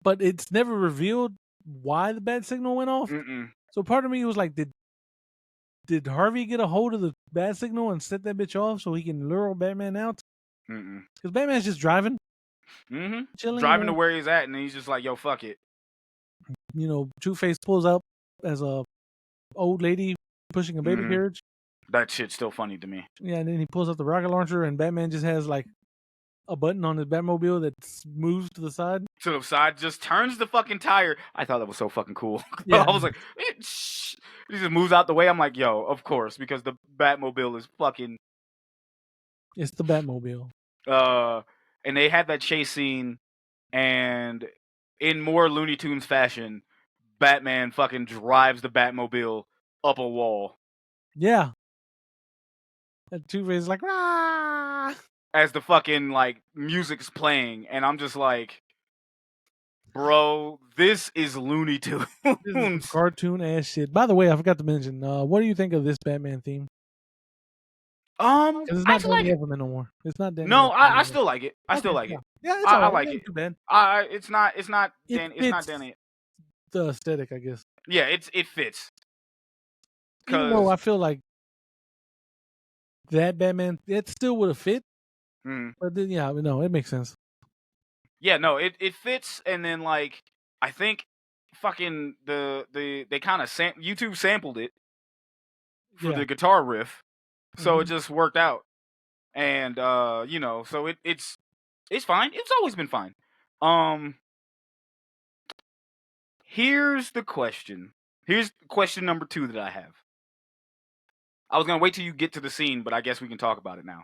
but it's never revealed why the bat signal went off. Mm-mm. So part of me was like, did Harvey get a hold of the bat signal and set that bitch off so he can lure Batman out? Mm-mm. Because Batman's just driving, Mm-hmm. chilling, Driving to where he's at, and then he's just like, yo, fuck it. Two-Face pulls up as a old lady pushing a baby Mhm. carriage. That shit's still funny to me. Yeah, and then he pulls out the rocket launcher, and Batman just has like a button on his Batmobile that moves to the side. To the side, just turns the fucking tire. I thought that was so fucking cool. Yeah. I was like, he just moves out the way. I'm like, yo, of course, because the Batmobile is fucking. It's the Batmobile. And they had that chase scene, and in more Looney Tunes fashion, Batman fucking drives the Batmobile up a wall. Yeah. And Two-Face is like, "Rah!" As the fucking like music's playing, and I'm just like, bro, this is Looney Tunes. This is some cartoon ass shit. By the way, I forgot to mention, what do you think of this Batman theme? Because it's I not still like Danny it. Elfman no more. It's not Danny No, Elfman I anymore. still like it. I still like yeah. it. Yeah, it's I alright. like It it. ain't too bad. It's not It Danny. the aesthetic, I guess. Yeah, it fits. Even though Cause I feel like that Batman, it still would have fit. But then, yeah, no, it makes sense. yeah, no, it fits, and then like I think fucking they kind of YouTube sampled it for Yeah. the guitar riff, so it Mhm. just worked out, and so it's fine. It's always been fine. Here's the question. Here's question number 2 that I have. I was gonna wait till you get to the scene, but I guess we can talk about it now.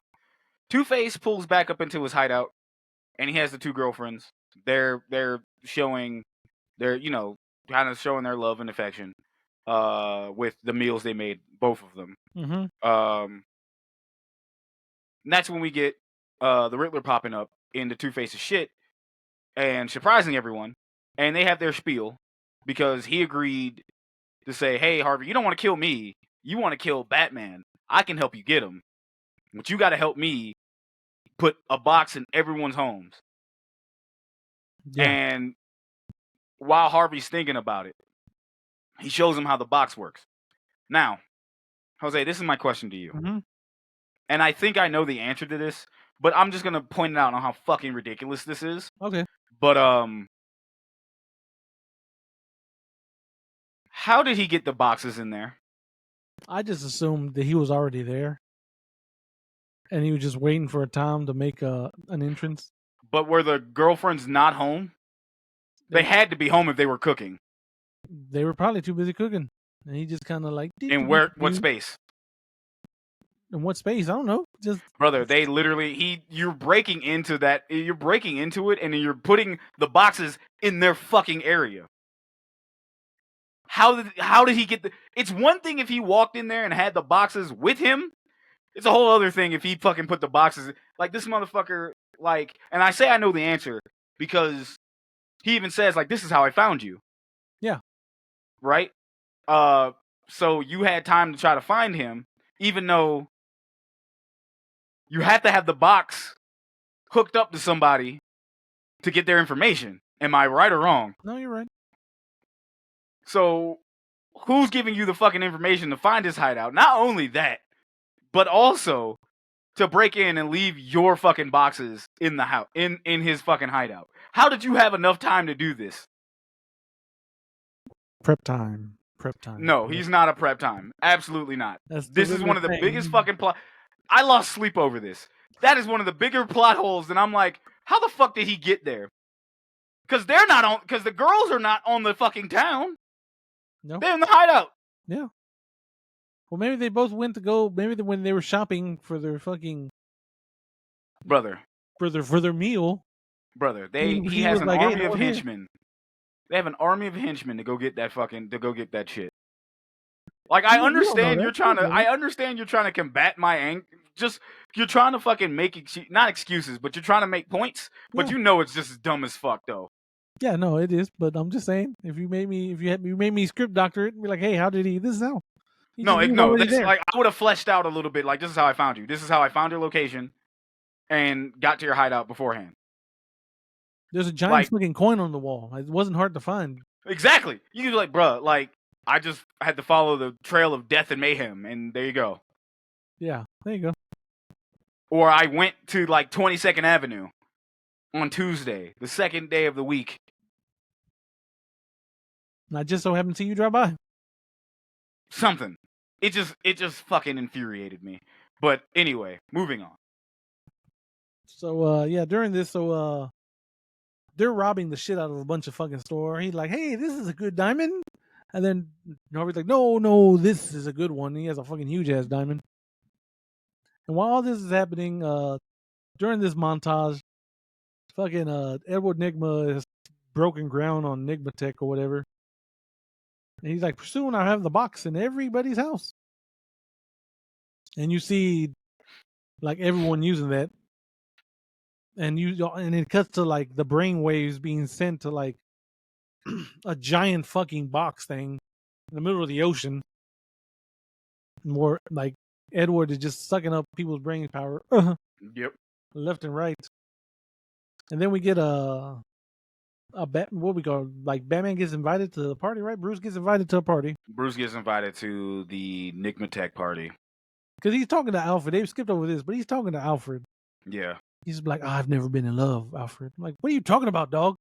Two-Face pulls back up into his hideout, and he has the 2 girlfriends. They're showing they're kind of showing their love and affection with the meals they made, both of them. Mhm. And that's when we get the Riddler popping up into Two-Face's shit and surprising everyone. And they have their spiel because he agreed to say, "Hey, Harvey, you don't want to kill me. You want to kill Batman. I can help you get him, but you got to help me put a box in everyone's homes." Yeah. And while Harvey's thinking about it, he shows him how the box works. Now, Jose, this is my question to you. Mhm. And I think I know the answer to this, but I'm just going to point it out on how fucking ridiculous this is. Okay. But how did he get the boxes in there? I just assumed that he was already there. And he was just waiting for a time to make an entrance. But were the girlfriends not home? They had to be home if they were cooking. They were probably too busy cooking, and he just kind of like. In what space? In what space? I don't know. Just brother, they literally you're breaking into that. You're breaking into it, and you're putting the boxes in their fucking area. How did he get the? It's one thing if he walked in there and had the boxes with him. It's a whole other thing if he fucking put the boxes like this motherfucker. Like, and I say I know the answer because he even says like, "This is how I found you." Yeah. Right. So you had time to try to find him, even though you have to have the box hooked up to somebody to get their information. Am I right or wrong? No, you're right. So who's giving you the fucking information to find his hideout? Not only that, but also to break in and leave your fucking boxes in the house, in his fucking hideout. How did you have enough time to do this? Prep time. No, he's not a prep time. Absolutely not. This is one of the biggest fucking plot. I lost sleep over this. That is one of the bigger plot holes, and I'm like, how the fuck did he get there? Because they're not on. Because the girls are not on the fucking town. No, they're in the hideout. Yeah. Well, maybe they both went to go. Maybe when they were shopping for their fucking brother for their meal. Brother, he has an army of henchmen. They have an army of henchmen to go get that shit. Like I understand you're trying to combat my anger. Just you're trying to fucking make not excuses, but you're trying to make points. But you know it's just dumb as fuck though. Yeah, no, it is. But I'm just saying, if you made me script doctor it and be like, hey, how did he? This is how. Like I would have fleshed out a little bit. Like this is how I found you. This is how I found your location, and got to your hideout beforehand. There's a giant fucking coin on the wall. It wasn't hard to find. Exactly. You can be like, bruh, like I just had to follow the trail of death and mayhem, and there you go. Yeah, there you go. Or I went to like 22nd Avenue on Tuesday, the second day of the week. And I just so happened to see you drive by. Something. It just fucking infuriated me. But anyway, moving on. So yeah, during this, they're robbing the shit out of a bunch of fucking store. He's like, hey, this is a good diamond. And then Norby's like, no, this is a good one. He has a fucking huge ass diamond. And while all this is happening, during this montage, fucking Edward Nigma is broken ground on Nigma Tech or whatever. And he's like, soon I'll have the box in everybody's house. And you see like everyone using that. And it cuts to like the brain waves being sent to like a giant fucking box thing in the middle of the ocean. More like Edward is just sucking up people's brain power. Yep. Left and right. And then we get what we call like Batman gets invited to the party, right? Bruce gets invited to a party. Bruce gets invited to the Nigma Tech party. Because he's talking to Alfred. They've skipped over this, but he's talking to Alfred. Yeah. He's like, I've never been in love, Alfred. I'm like, what are you talking about, dog?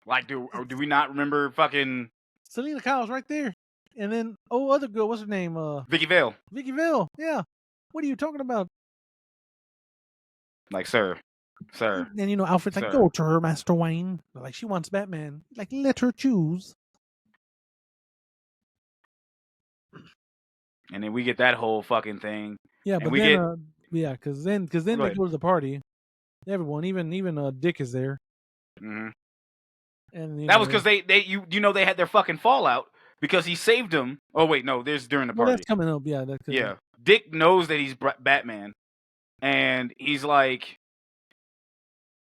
Like, do we not remember fucking Selena Kyle's right there. And then, other girl, what's her name? Vicky Vale. Vicky Vale, yeah. What are you talking about? Like, sir. And Alfred's like, go to her, Master Wayne. Like, she wants Batman. Like, let her choose. And then we get that whole fucking thing. Yeah, but then, because then they go to the party. Everyone, even Dick is there. Mm-hmm. And that was because they had their fucking fallout because he saved them. Oh wait, no, there's during the party. Well, that's coming up. Yeah, yeah. Dick knows that he's Batman, and he's like,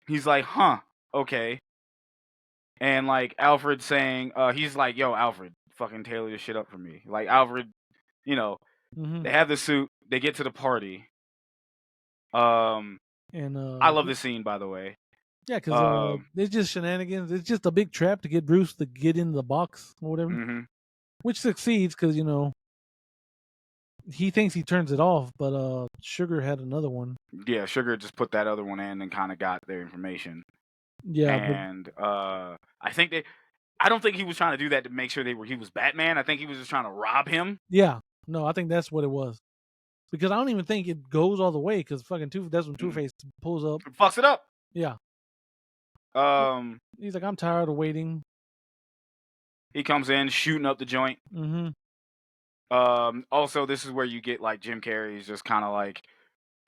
huh, okay. And like Alfred saying, he's like, yo, Alfred, fucking tailor this shit up for me. Like Alfred, they have the suit. They get to the party. And I love this scene, by the way. Yeah, because it's just shenanigans. It's just a big trap to get Bruce to get in the box or whatever, which succeeds because he thinks he turns it off, but Sugar had another one. Yeah, Sugar just put that other one in and kind of got their information. Yeah, and I don't think he was trying to do that to make sure he was Batman. I think he was just trying to rob him. Yeah, no, I think that's what it was. because I don't even think it goes all the way. Because fucking that's when Two Face pulls up. Fucks it up. Yeah, Um, he's like, I'm tired of waiting. he comes in shooting up the joint. Mm-hmm. Also, this is where you get like Jim Carrey's just kind of like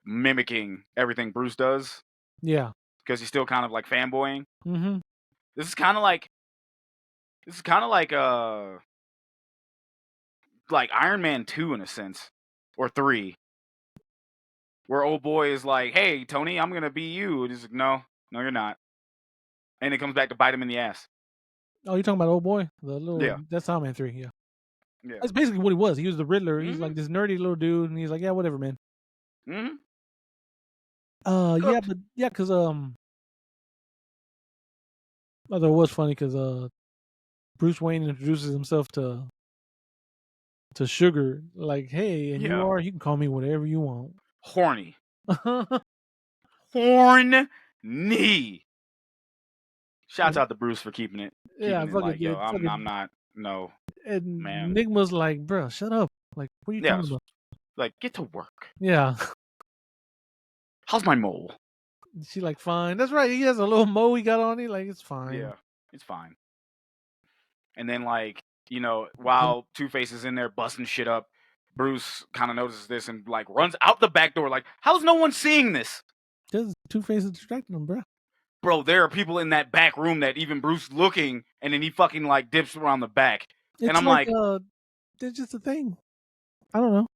mimicking everything Bruce does Yeah. because he's still kind of like fanboying. Mm-hmm. This is kind of like like Iron Man 2 in a sense, or 3, where old boy is like, "Hey Tony, I'm gonna be you," and he's like, "No, no, you're not," and it comes back to bite him in the ass. Oh, you talking about Old Boy? The little Yeah, that's Iron Man 3. Yeah, yeah. that's basically what he was. He was the Riddler. He's Mm-hmm. like this nerdy little dude, and he's like, yeah, whatever, man. Mm-hmm. Yeah, Cooked. but yeah, because although it was funny because Bruce Wayne introduces himself to Sugar, like, hey, and Yeah. you can call me whatever you want. Horny. Horny. Shouts out to Bruce for keeping it Yeah, fucking like, yo, did. I'm Fucking not, no, and man. Enigma's like, bro, shut up. Like, what are you Yeah, talking about? like, get to work. Yeah. How's my mole? She like, fine. That's right. He has a little mo he got on it. Like, it's fine. Yeah, it's fine. And then, like, Yeah. while Two-Face is in there busting shit up, Bruce kind of notices this and, like, runs out the back door. Like, how's no one seeing this? Because Two-Face is distracting him, bro. Bro, there are people in that back room that even Bruce looking, and then he fucking, like, dips around the back. And It's I'm like, like, it's just a thing. I don't know.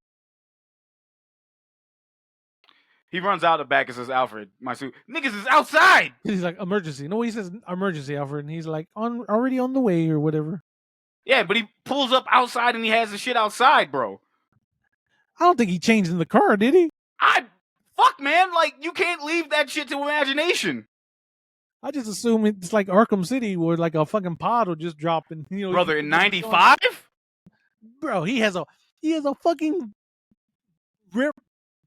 he runs out the back and says, Alfred, my suit. Niggas is outside! He's like, emergency. No, he says emergency, Alfred. And he's like, already on the way or whatever. Yeah, but he pulls up outside and he has the shit outside, bro. I don't think he changed in the car, did he? Fuck, man. Like, you can't leave that shit to imagination. I just assume it's like Arkham City where like a fucking pod will just drop and Brother, in 95? Bro, he has a fucking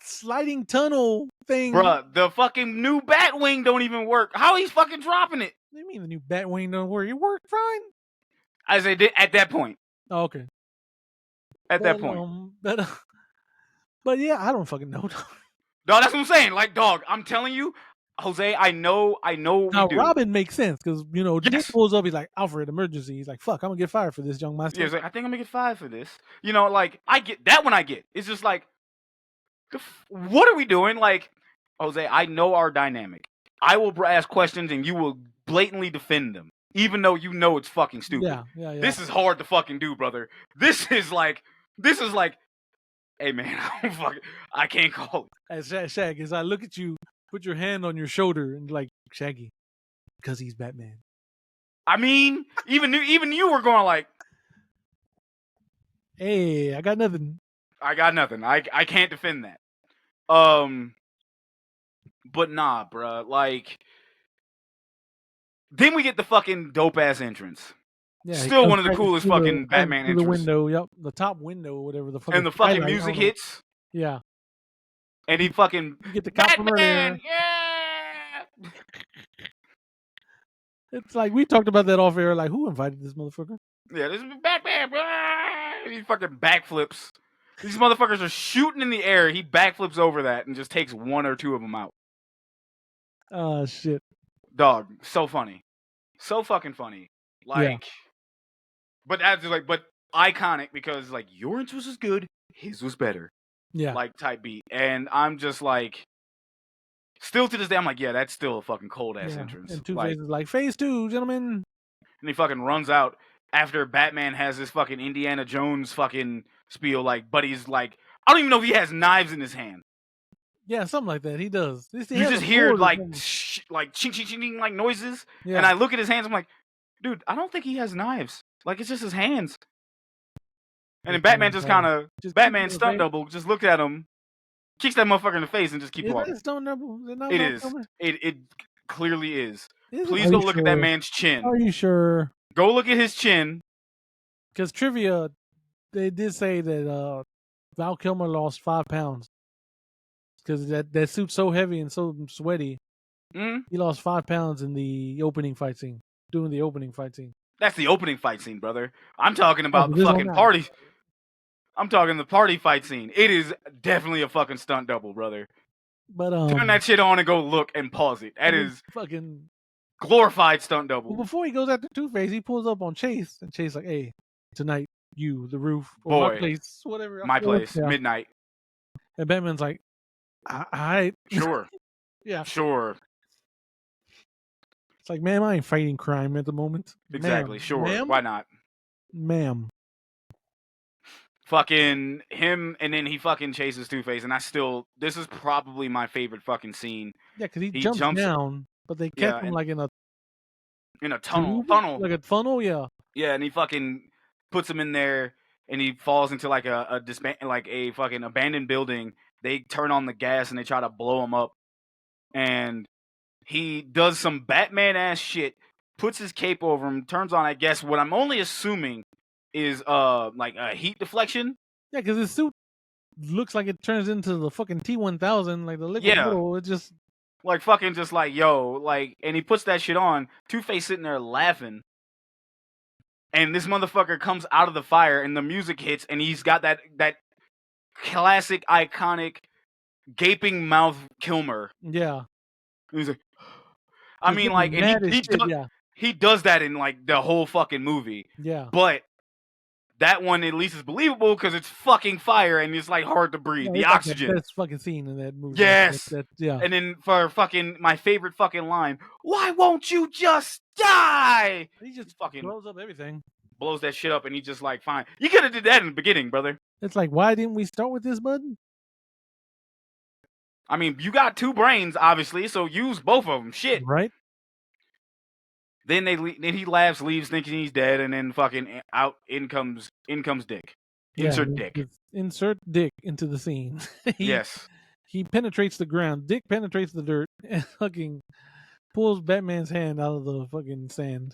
sliding tunnel thing. Bruh, the fucking new Batwing don't even work. How he's fucking dropping it? What do you mean the new Batwing don't work? It worked fine. I said at that point. Oh, okay. At that point. But yeah, I don't fucking know. Dog, that's what I'm saying. Like, dog, I'm telling you, Jose, I know what now, we do. Robin makes sense because Yes. Dick pulls up. He's like, Alfred, emergency. He's like, fuck, I'm gonna get fired for this, young master. Yeah, he's like, I think I'm gonna get fired for this. Like, I get that one. I get. It's just like, what are we doing? Like, Jose, I know our dynamic. I will ask questions and you will blatantly defend them, even though you know it's fucking stupid. Yeah. This is hard to fucking do, brother. This is like, hey man, I can't call it. As Shag, as I look at you, put your hand on your shoulder and like, Shaggy, because he's Batman. I mean, even you were going like, hey, I got nothing. I can't defend that. But nah, bruh. Like, then we get the fucking dope ass entrance. Yeah, still one of the coolest fucking Batman entrances. The window, yep, the top window, whatever the fuck. And the fucking music hits. Yeah. And he fucking get the cop Batman, yeah. It's like we talked about that off air. Like, who invited this motherfucker? Yeah, this is Batman. He fucking backflips. These motherfuckers are shooting in the air. He backflips over that and just takes one or two of them out. Oh shit, dog, so funny, so fucking funny. Like, but that's like, but iconic because like your entrance was good, his was better. Yeah, like type beat, and I'm just like, still to this day, I'm like, yeah, that's still a fucking cold ass entrance. And Two-Face is like, phase 2, gentlemen. And he fucking runs out after Batman has this fucking Indiana Jones fucking spiel. Like, Buddy's like, I don't even know if he has knives in his hand. Yeah, something like that. He does. You just hear like like ching ching ching like noises, and I look at his hands. I'm like, dude, I don't think he has knives. Like, it's just his hands. And then Batman just kind of Batman stunt double just looked at him, kicks that motherfucker in the face, and just keeps walking. Is that stunt double? It is. It clearly is. Please go look at that man's chin. Are you sure? Go look at his chin. Because trivia, they did say that Val Kilmer lost 5 pounds because that suit's so heavy and so sweaty. Mm-hmm. He lost 5 pounds in the opening fight scene. Doing the opening fight scene. That's the opening fight scene, brother. I'm talking about the fucking party. I'm talking the party fight scene. It is definitely a fucking stunt double, brother. But Turn that shit on and go look and pause it. That is fucking glorified stunt double. Well, before he goes after Two-Face, he pulls up on Chase, and Chase like, "Hey, tonight, you, the roof, or my Boy, place, whatever." my place, Yeah. midnight. And Batman's like, "All right, Sure, yeah." sure, It's like, "Ma'am, I ain't fighting crime at the moment." exactly, Ma'am, sure. Why not? ma'am. Fucking him, and then he fucking chases Two-Face, and this is probably my favorite fucking scene. Yeah, because he He jumps jumps, down, but they catch yeah, him and like in a in a tube, tunnel. like a funnel. Yeah, Yeah, and he fucking puts him in there, and he falls into like like a fucking abandoned building. They turn on the gas and they try to blow him up, and he does some Batman ass shit, puts his cape over him, turns on, I guess, what I'm only assuming is like a heat deflection. yeah, because his suit looks like it turns into the fucking T-1000, like the liquid Yeah, metal. It just like fucking just like yo, like, and he puts that shit on. Two-Face sitting there laughing. And this motherfucker comes out of the fire, and the music hits, and he's got that classic, iconic, gaping mouth Kilmer. yeah, And he's like, I just mean, like, looking and mad as shit. Yeah, he does that in like the whole fucking movie. yeah. But that one at least is believable because it's fucking fire and it's like hard to breathe. Yeah, The it's like the oxygen. best fucking scene in that movie. Yes. Yeah. And then for fucking my favorite fucking line, why won't you just die? He just fucking blows up everything. blows that shit up, and he just like, fine. You could have did that in the beginning, brother. It's like, why didn't we start with this, bud? I mean, you got two brains, obviously, so use both of them. Shit. Right? Then then he laughs, leaves, thinking he's dead, and then fucking out in comes Dick. Insert Dick. Insert Dick into the scene. Yes. He penetrates the ground. Dick penetrates the dirt and fucking pulls Batman's hand out of the fucking sand.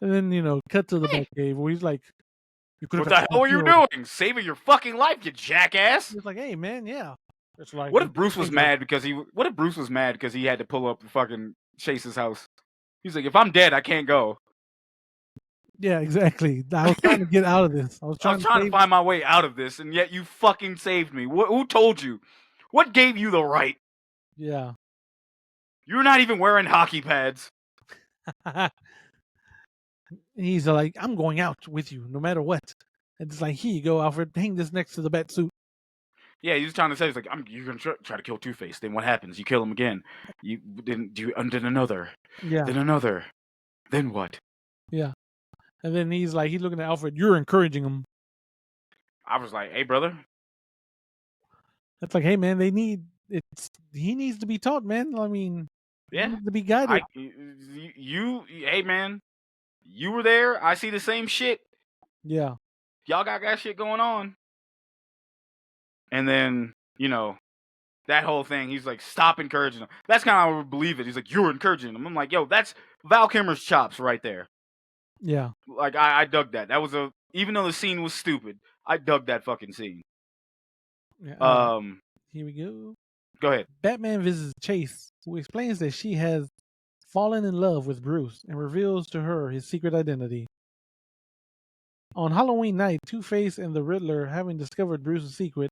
And then, cut to the Batcave where he's like, "You could What have the hell are you doing? Saving your fucking life, you jackass! It's like, "Hey, man, yeah." It's like, What if Bruce was mad because he had to pull up the fucking Chase's house? He's like, if I'm dead, I can't go. Yeah, exactly. I was trying to get out of this. I was trying to find my way out of this, and yet you fucking saved me. Who told you? What gave you the right? Yeah. You're not even wearing hockey pads. He's like, "I'm going out with you no matter what." And it's like, "Here you go, Alfred. Hang this next to the bat suit." Yeah, he's trying to say, he's like, you're gonna try to kill Two-Face. Then what happens? You kill him again. Then another. Yeah. Then another. Then what? Yeah. And then he's looking at Alfred. "You're encouraging him." I was like, hey, brother. It's like, "Hey, man, he needs to be taught, man. I mean, Yeah. he needs to be guided." Hey, man, you were there. I see the same shit. Yeah. Y'all got shit going on. And then, that whole thing, he's like, stop encouraging him. That's kind of how I would believe it. He's like, you're encouraging him. I'm like, yo, that's Val Kilmer's chops right there. Yeah. Like, I dug that. That was even though the scene was stupid, I dug that fucking scene. Yeah, here we go. Go ahead. Batman visits Chase, who explains that she has fallen in love with Bruce and reveals to her his secret identity. On Halloween night, Two-Face and the Riddler, having discovered Bruce's secret,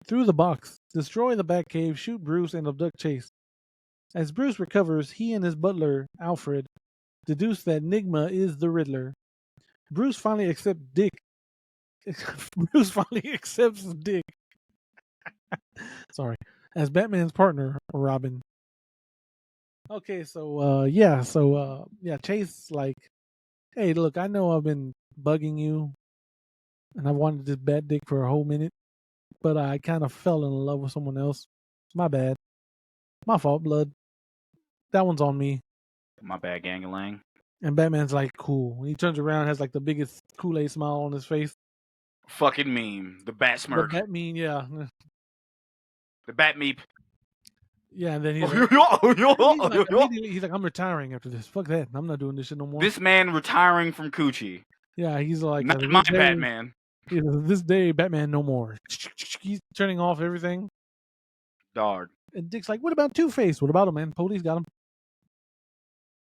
through the box, destroy the Batcave, shoot Bruce, and abduct Chase. As Bruce recovers, he and his butler, Alfred, deduce that Nigma is the Riddler. Bruce finally accepts Dick. Bruce finally accepts Dick. Sorry, as Batman's partner, Robin. Okay, so Chase like, "Hey, look, I know I've been bugging you, and I've wanted this Bat Dick for a whole minute, but I kind of fell in love with someone else. My bad. My fault, blood. That one's on me." My bad, gang-a-lang. And Batman's like, "Cool." He turns around, has like the biggest Kool-Aid smile on his face. Fucking meme. The bat smirk. The Batmean, yeah. The bat meep. Yeah, and then he's like, "I'm retiring after this. Fuck that. I'm not doing this shit no more." This man retiring from Coochie. Yeah, he's like, not my Batman. This day, Batman no more. He's turning off everything. Dog. And Dick's like, "What about Two-Face? What about him, man? Police got him."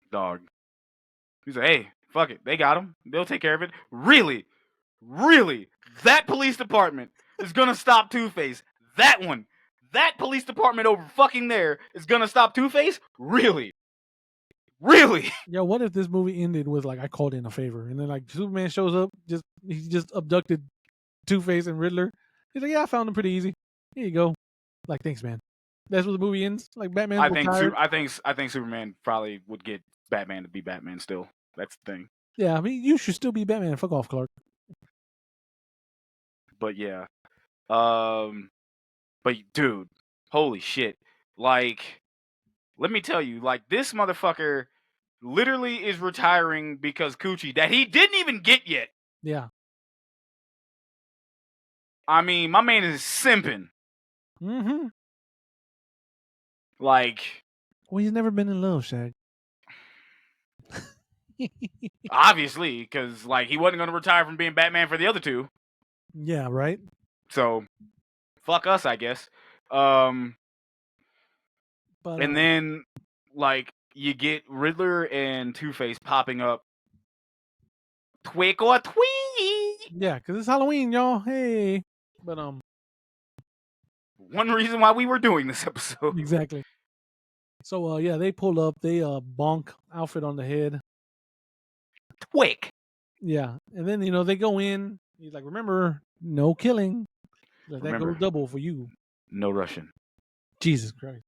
Dog. He's like, hey, Fuck it. They got him. They'll take care of it. Really? Really? That police department is gonna stop Two-Face? That one? That police department over fucking there is gonna stop Two-Face? Really? Really? Yo, what if this movie ended with like I called in a favor, and then like Superman shows up, he just abducted Two-Face and Riddler. He's like, yeah, I found him pretty easy. Here you go. Like, thanks, man. That's what the movie ends. Like Batman's retired. I think Superman probably would get Batman to be Batman still. That's the thing. Yeah, I mean, you should still be Batman. Fuck off, Clark. But yeah. But dude, holy shit. Like, let me tell you, like, this motherfucker literally is retiring because Coochie that he didn't even get yet. Yeah. I mean, my man is simping. Mm-hmm. Like, well, he's never been in love, Shag. obviously, because like he wasn't gonna retire from being Batman for the other two. Yeah, right. So, fuck us, I guess. But and then like you get Riddler and Two-Face popping up. Twick or tweet. Yeah, because it's Halloween, y'all. Hey. But one reason why we were doing this episode. Exactly. So yeah, they pull up, they bonk Alfred on the head. Twick. Yeah. And then, they go in. He's like, remember, no killing. Let that go double for you. No Russian. Jesus Christ.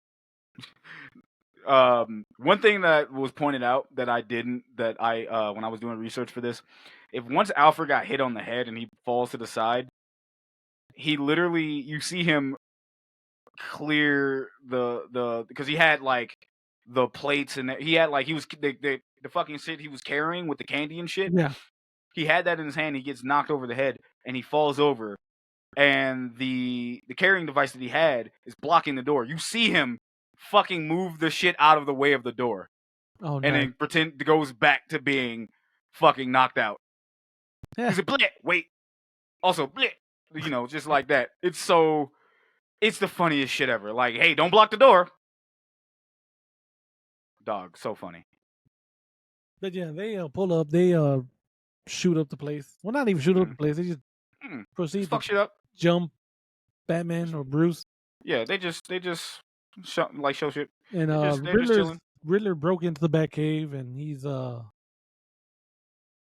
One thing that was pointed out that I didn't, that I when I was doing research for this, if once Alfred got hit on the head and he falls to the side, he literally, you see him clear the because he had like the plates and he had like, he was the fucking shit he was carrying with the candy and shit. Yeah. He had that in his hand. He gets knocked over the head and he falls over, and the carrying device that he had is blocking the door. You see him fucking move the shit out of the way of the door. Oh, and then pretend goes back to being fucking knocked out. Yeah. He's a bleh, wait. Also, bleh. Just like that. It's the funniest shit ever. Like, hey, don't block the door. Dog, so funny. But yeah, they pull up, they shoot up the place. Well, not even shoot up the place. They just proceed fuck shit up. Jump Batman or Bruce. Yeah, they just show shit. And Riddler broke into the Batcave, and he's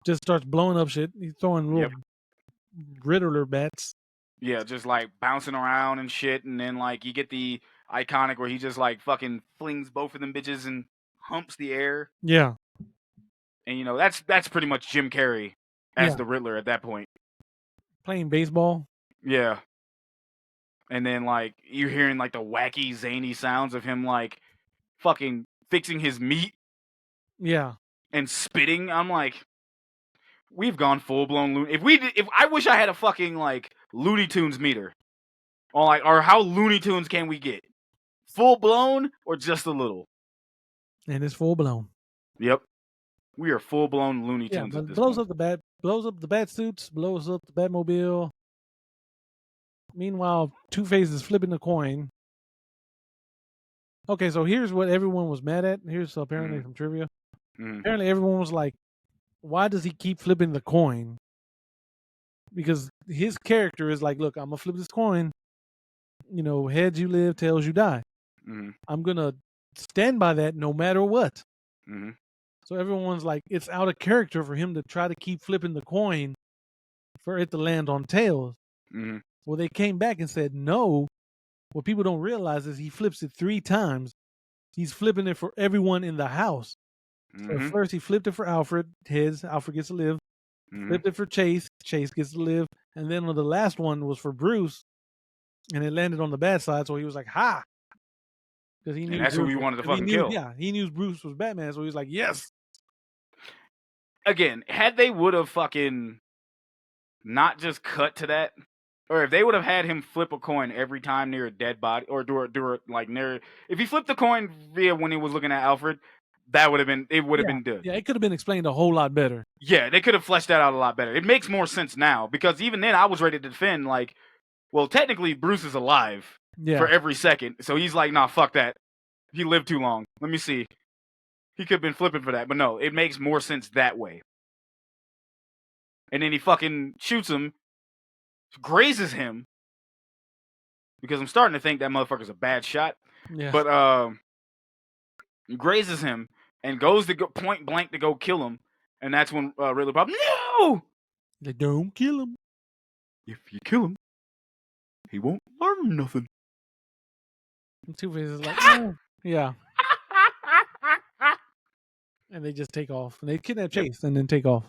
just starts blowing up shit. He's throwing little Riddler bats. Yeah, just like bouncing around and shit, and then like you get the iconic where he just like fucking flings both of them bitches and humps the air. Yeah. And that's pretty much Jim Carrey as the Riddler at that point. Playing baseball. Yeah. And then like you're hearing like the wacky zany sounds of him like fucking fixing his meat. Yeah. And spitting. I'm like, we've gone full blown Looney. If I wish I had a fucking like Looney Tunes meter. Or how Looney Tunes can we get? Full blown or just a little? And it's full blown. Yep. We are full blown Looney Tunes at this blows point. Blows up the bat suits, blows up the Batmobile. Meanwhile, Two-Face is flipping the coin. Okay, so here's what everyone was mad at. Here's apparently some trivia. Apparently everyone was like, why does he keep flipping the coin? Because his character is like, look, I'm going to flip this coin. Heads you live, tails you die. I'm going to stand by that no matter what. So everyone's like, it's out of character for him to try to keep flipping the coin for it to land on tails. Well, they came back and said, no. What people don't realize is he flips it 3 times. He's flipping it for everyone in the house. So at first he flipped it for Alfred, heads, Alfred gets to live. Flipped it for Chase gets to live. And then on the last one was for Bruce, and it landed on the bad side, so he was like, ha! Because he knew that's who he wanted to fucking kill. Yeah, he knew Bruce was Batman, so he was like, yes! Again, had they would have fucking not just cut to that, or if they would have had him flip a coin every time near a dead body, or do it like near, if he flipped the coin via when he was looking at Alfred, that would have been, it would have been good. Yeah, it could have been explained a whole lot better. Yeah, they could have fleshed that out a lot better. It makes more sense now, because even then I was ready to defend, like, well, technically Bruce is alive for every second, so he's like, nah, fuck that. He lived too long. Let me see. He could have been flipping for that, but no, it makes more sense that way. and then he fucking shoots him, grazes him, because I'm starting to think that motherfucker's a bad shot. Yeah. But grazes him and goes to go point blank to go kill him, and that's when Riddler probably no. They don't kill him. If you kill him, he won't learn nothing. And Two-Face is like, oh. Yeah. And they just take off. And they kidnap Chase and then take off.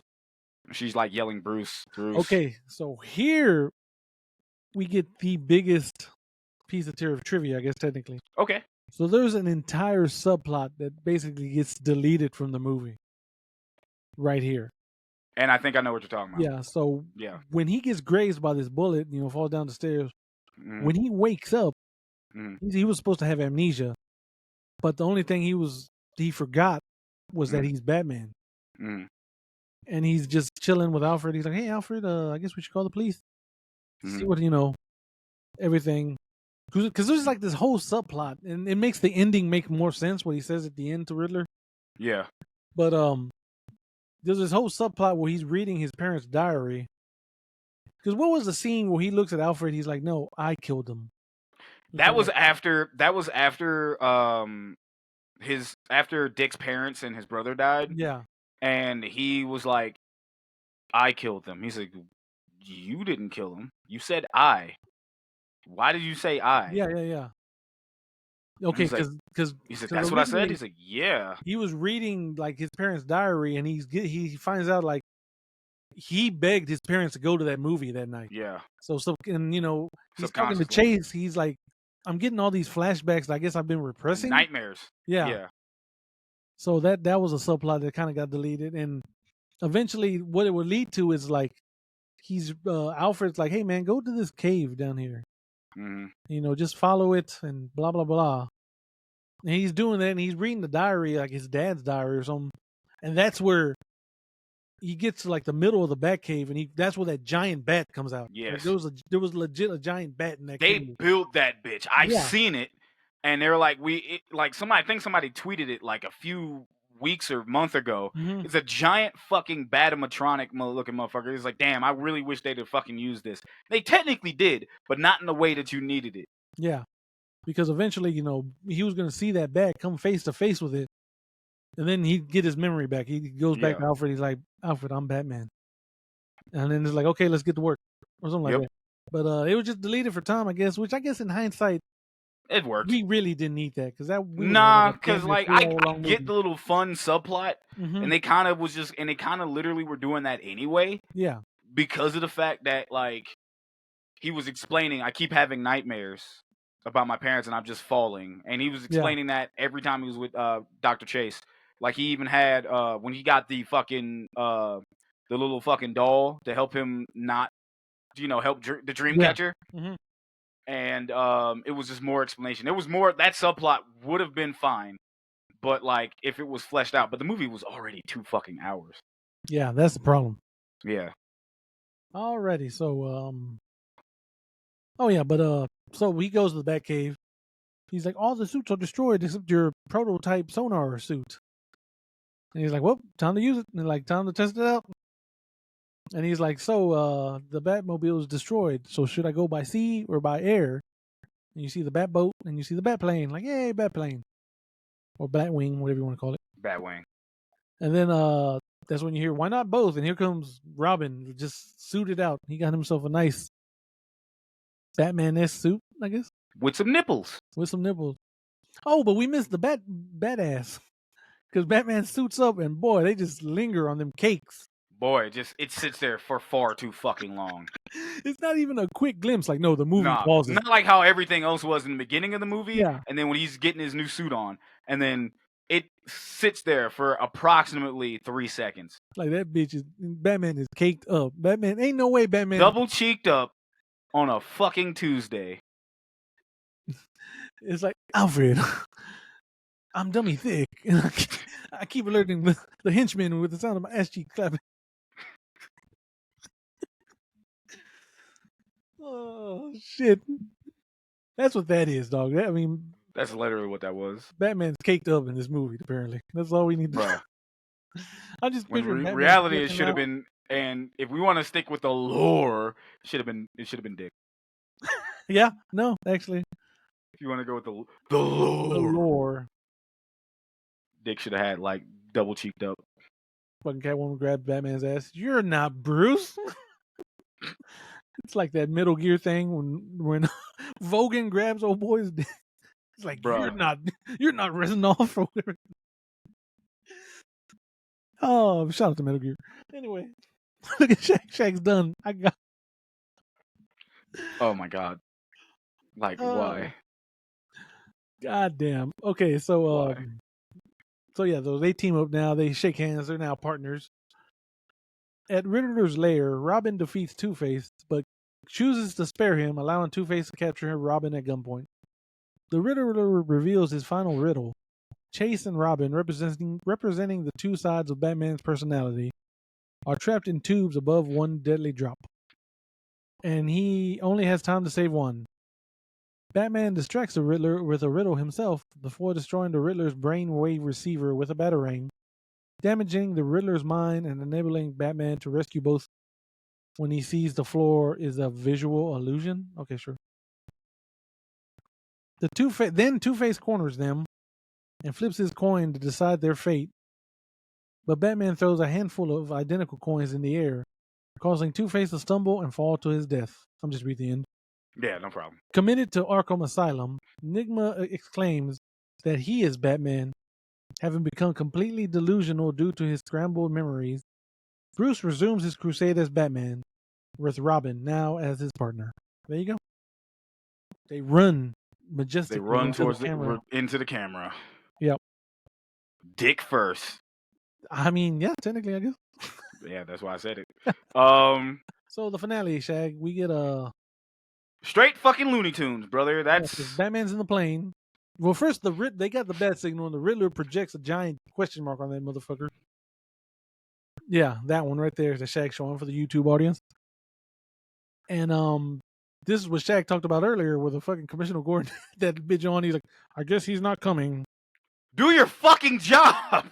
She's like yelling, Bruce. Okay, so here we get the biggest piece of trivia, I guess, technically. Okay. So there's an entire subplot that basically gets deleted from the movie. Right here. And I think I know what you're talking about. Yeah, so when he gets grazed by this bullet, falls down the stairs, when he wakes up, he was supposed to have amnesia. But the only thing he forgot was that he's Batman. And he's just chilling with Alfred. He's like, hey, Alfred, I guess we should call the police. See what, everything. Because there's like this whole subplot, and it makes the ending make more sense what he says at the end to Riddler. Yeah. But there's this whole subplot where he's reading his parents' diary. Because what was the scene where he looks at Alfred? He's like, no, I killed him. That was after Dick's parents and his brother died. Yeah. And he was like, I killed them. He's like, you didn't kill him. You said I. Why did you say I? Yeah. Okay, because he said, that's what I said. He's like, yeah. He was reading like his parents' diary, and he finds out like he begged his parents to go to that movie that night. Yeah. So he's talking to Chase. He's like, I'm getting all these flashbacks that I guess I've been repressing. Nightmares. Yeah. So that was a subplot that kind of got deleted, and eventually, what it would lead to is like Alfred's like, hey man, go to this cave down here. Just follow it and blah blah blah. And he's doing that, and he's reading the diary, like his dad's diary or something. And that's where he gets to like the middle of the bat cave, and that's where that giant bat comes out. Yes, like, there was legit a giant bat in that cave. They built that bitch. I've seen it, and they're like, I think somebody tweeted it like a few weeks or month ago. It's a giant fucking batomatronic looking motherfucker. It's like, damn, I really wish they'd have fucking used this. They technically did, but not in the way that you needed it. Yeah, because eventually, he was going to see that bat come face to face with it, and then he'd get his memory back. He goes back to Alfred. He's like, Alfred, I'm Batman. And then it's like, okay, let's get to work or something like that. But it was just deleted for time, I guess. Which I guess in hindsight, it worked. We really didn't need that because because like I get the little fun subplot, and they kind of literally were doing that anyway. Yeah, because of the fact that like he was explaining, I keep having nightmares about my parents and I'm just falling, and he was explaining that every time he was with Dr. Chase. Like he even had when he got the fucking the little fucking doll to help him not help the dream catcher. And it was just more explanation. It was more, that subplot would have been fine, but like if it was fleshed out. But the movie was already 2 fucking hours. Yeah, that's the problem. Yeah. Alrighty, so so he goes to the Batcave. He's like, all the suits are destroyed except your prototype sonar suit. And he's like, well, time to use it. And they're like, time to test it out. And he's like, so the Batmobile is destroyed. So should I go by sea or by air? And you see the Batboat and you see the Batplane. Like, yay, Batplane. Or Batwing, whatever you want to call it. Batwing. And then that's when you hear, why not both? And here comes Robin, just suited out. He got himself a nice Batman-esque suit, I guess. With some nipples. Oh, but we missed the badass. Because Batman suits up and boy, they just linger on them cakes. Boy, it sits there for far too fucking long. It's not even a quick glimpse. Like, no, the movie pauses. Not like how everything else was in the beginning of the movie. Yeah. And then when he's getting his new suit on, and then it sits there for approximately 3 seconds. Like that Batman is caked up. Batman, ain't no way Batman. Double cheeked up on a fucking Tuesday. It's like, Alfred, I'm dummy thick. I keep alerting the henchmen with the sound of my ass cheek clapping. Oh, shit. That's what that is, dog. That's literally what that was. Batman's caked up in this movie, apparently. That's all we need to know. I'm just picturing reality, it should have been And if we want to stick with the lore, it should have been Dick. Yeah, no, actually, If you want to go with the the lore, lore. Dick should have had like double cheeked up. Fucking Catwoman grabbed Batman's ass. You're not Bruce. It's like that Metal Gear thing when Vogan grabs old boy's dick. It's like Bruh. you're not Reznov or whatever. Oh, shout out to Metal Gear. Anyway, look at Shaq. Shaq's done. I got. Oh my god. Like why? God damn. Okay, so Why? so yeah, they team up now. They shake hands. They're now partners. At Riddler's lair, Robin defeats Two-Face, but chooses to spare him, allowing Two-Face to capture Robin at gunpoint. The Riddler reveals his final riddle. Chase and Robin, representing the two sides of Batman's personality, are trapped in tubes above one deadly drop. And he only has time to save one. Batman distracts the Riddler with a riddle himself before destroying the Riddler's brainwave receiver with a batarang, damaging the Riddler's mind and enabling Batman to rescue both when he sees the floor is a visual illusion. Okay, sure. Then Two-Face corners them and flips his coin to decide their fate. But Batman throws a handful of identical coins in the air, causing Two-Face to stumble and fall to his death. I'm just reading the end. Yeah, no problem. Committed to Arkham Asylum, Nigma exclaims that he is Batman, having become completely delusional due to his scrambled memories. Bruce resumes his crusade as Batman, with Robin now as his partner. There you go. They run majestically towards into the camera. Yep. Dick first. I mean, yeah, technically, I guess. Yeah, that's why I said it. So the finale, Shag, we get a straight fucking Looney Tunes, brother. That's Batman's in the plane. Well, first they got the bat signal, and the Riddler projects a giant question mark on that motherfucker. Yeah, that one right there is the Shag showing for the YouTube audience. And this is what Shag talked about earlier with the fucking Commissioner Gordon that bitch on. He's like, I guess he's not coming. Do your fucking job.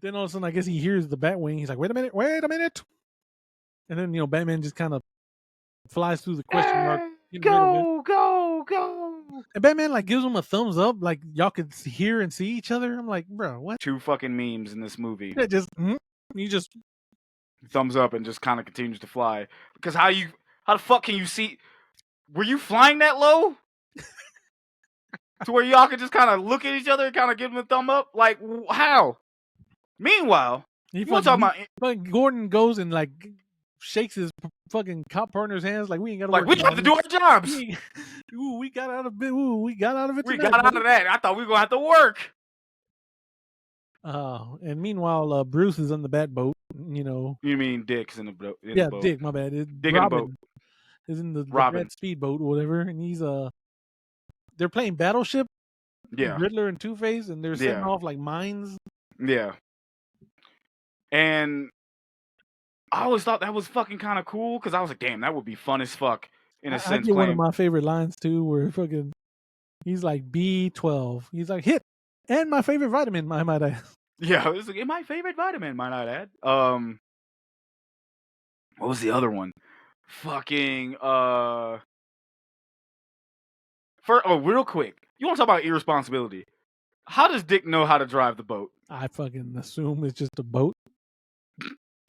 Then all of a sudden, I guess he hears the Batwing. He's like, wait a minute. And then, Batman just kind of flies through the question mark. Go. And Batman, like, gives him a thumbs up. Like, y'all could hear and see each other. I'm like, bro, what? Two fucking memes in this movie. Yeah, you just thumbs up and just kind of continues to fly. Because how the fuck can you see? Were you flying that low? To where y'all could just kind of look at each other and kind of give them a thumb up? Like, how? Meanwhile, Gordon goes and like shakes his fucking cop partner's hands like we ain't got to work. Like we have to do our jobs. We got out of it. We got out of it. We got out of that. I thought we were gonna have to work. And meanwhile, Bruce is on the bat boat. You mean Dick's in the boat? Yeah, Dick. My bad. Dick in the boat. Is in the bat speedboat or whatever, and he's they're playing Battleship. Yeah, Riddler and Two-Face, and they're setting off like mines. Yeah. And I always thought that was fucking kind of cool because I was like, damn, that would be fun as fuck in a sense. One of my favorite lines too, where fucking he's like B12. He's like hit, and my favorite vitamin, I might add. Yeah, it was like my favorite vitamin, might I add. What was the other one? Fucking real quick. You want to talk about irresponsibility? How does Dick know how to drive the boat? I fucking assume it's just a boat.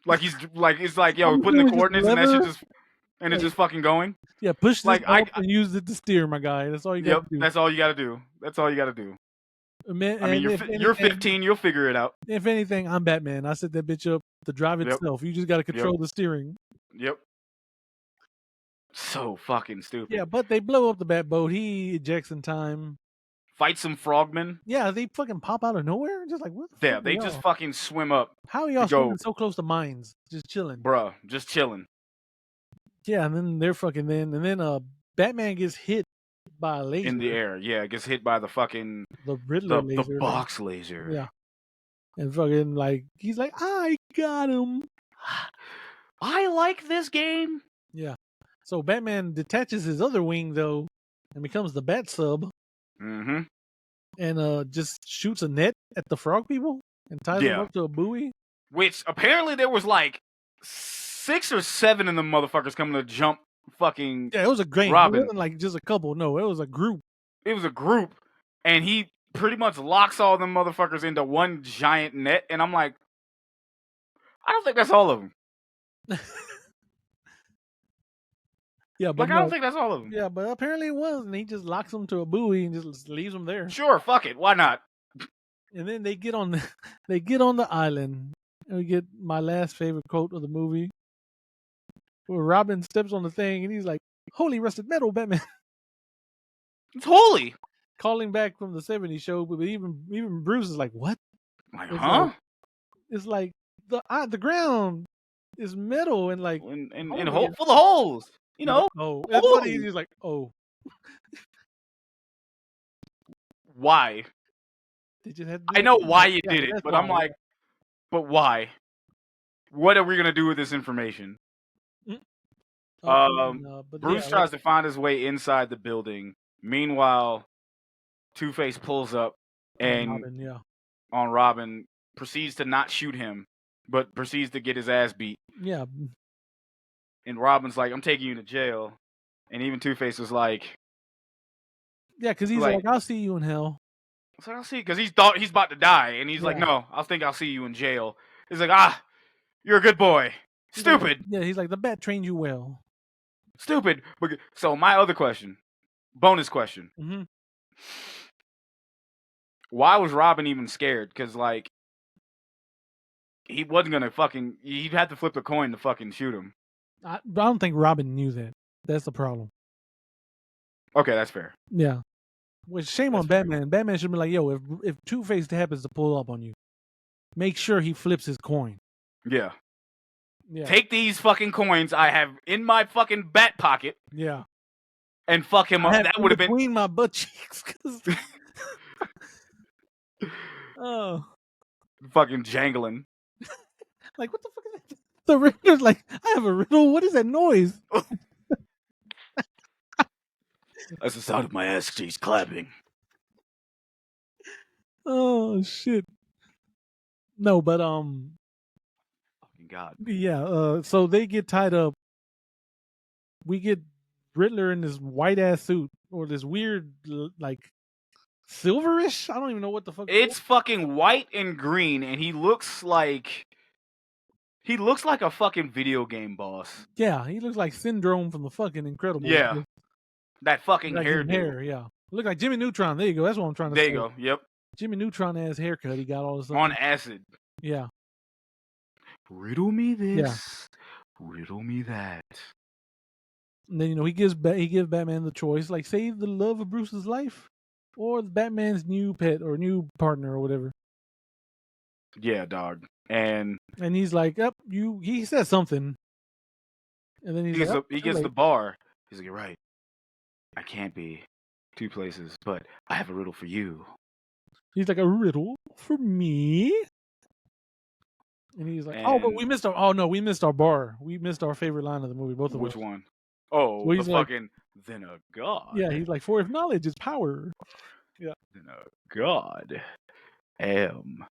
Like it's like yo, we're putting the coordinates and that shit just and it's just fucking going. Yeah, push this and use it to steer, my guy. That's all you got to do. That's all you got to do. That's all you got to do. Man, I mean, you're 15. You'll figure it out. If anything, I'm Batman. I set that bitch up to drive itself. You just got to control the steering. Yep. So fucking stupid. Yeah, but they blow up the bat boat. He ejects in time. Fight some frogmen. Yeah, they fucking pop out of nowhere. Just like, what the fuck? Yeah, they just fucking swim up. How are y'all swimming so close to mines? Just chilling. Bruh, just chilling. Yeah, and then they're fucking Batman gets hit by a laser. In the air, yeah, gets hit by the fucking... The Riddler laser. The box laser. Yeah. And fucking, like, he's like, I got him. I like this game. Yeah. So Batman detaches his other wing, though, and becomes the Bat Sub. Mm-hmm. And just shoots a net at the frog people and ties them up to a buoy. Which apparently there was like 6 or 7 of them motherfuckers coming to jump fucking Yeah, it was a gang. Robin. It wasn't like just a couple. No, it was a group. It was a group, and he pretty much locks all them motherfuckers into one giant net, and I'm like, I don't think that's all of them. Yeah, but I don't think that's all of them. Yeah, but apparently it was, and he just locks them to a buoy and just leaves them there. Sure, fuck it, why not? And then they get on the island, and we get my last favorite quote of the movie, where Robin steps on the thing, and he's like, "Holy rusted metal, Batman!" It's holy. Calling back from the '70s show, but even Bruce is like, "What?" Like, It's huh? It's like the ground is metal and like And holy. full of holes. You know? Oh, holy. he's like, "Oh." Why? They just had I know why you did it, but I'm like, but why? What are we gonna do with this information? Bruce tries to find his way inside the building. Meanwhile, Two-Face pulls up and on Robin, proceeds to not shoot him, but proceeds to get his ass beat. Yeah. And Robin's like, I'm taking you to jail. And even Two-Face was like... Yeah, because he's like, I'll see you in hell. It's like, I'll see, because he's about to die. And he's like, no, I'll see you in jail. He's like, you're a good boy. Stupid. He's like, the bat trained you well. Stupid. So my other question, bonus question. Mm-hmm. Why was Robin even scared? Because, like, he wasn't going to fucking... He'd have to flip a coin to fucking shoot him. I don't think Robin knew that. That's the problem. Okay, that's fair. Yeah. Which shame on Batman. Batman should be like, yo, if Two-Face happens to pull up on you, make sure he flips his coin. Yeah. Take these fucking coins I have in my fucking bat pocket. Yeah. And fuck him up. That would have been between my butt cheeks. Oh. Fucking jangling. Like, what the fuck is that? The Riddler's like, I have a riddle. What is that noise? That's the sound of my ass cheeks clapping. Oh shit. No, but fucking God. Yeah, so they get tied up. We get Riddler in this white ass suit or this weird like silverish. I don't even know what the fuck. It's fucking white and green, and he looks like a fucking video game boss. Yeah, he looks like Syndrome from the fucking Incredibles. Yeah, that fucking like hair. Yeah, look like Jimmy Neutron. There you go. That's what I'm trying to say. There you go. Yep. Jimmy Neutron ass haircut. He got all this stuff on acid. Yeah. Riddle me this. Yeah. Riddle me that. And then he gives Batman the choice, like save the love of Bruce's life, or Batman's new pet or new partner or whatever. Yeah, dog. And he's like, he says something. And then he gets the bar. He's like, you're right. I can't be two places, but I have a riddle for you. He's like, a riddle for me? And he's like, but we missed our bar. We missed our favorite line of the movie, both of us. Which one? Oh, the fucking, then a god. Yeah, he's like, for if knowledge is power. Yeah. Then a god am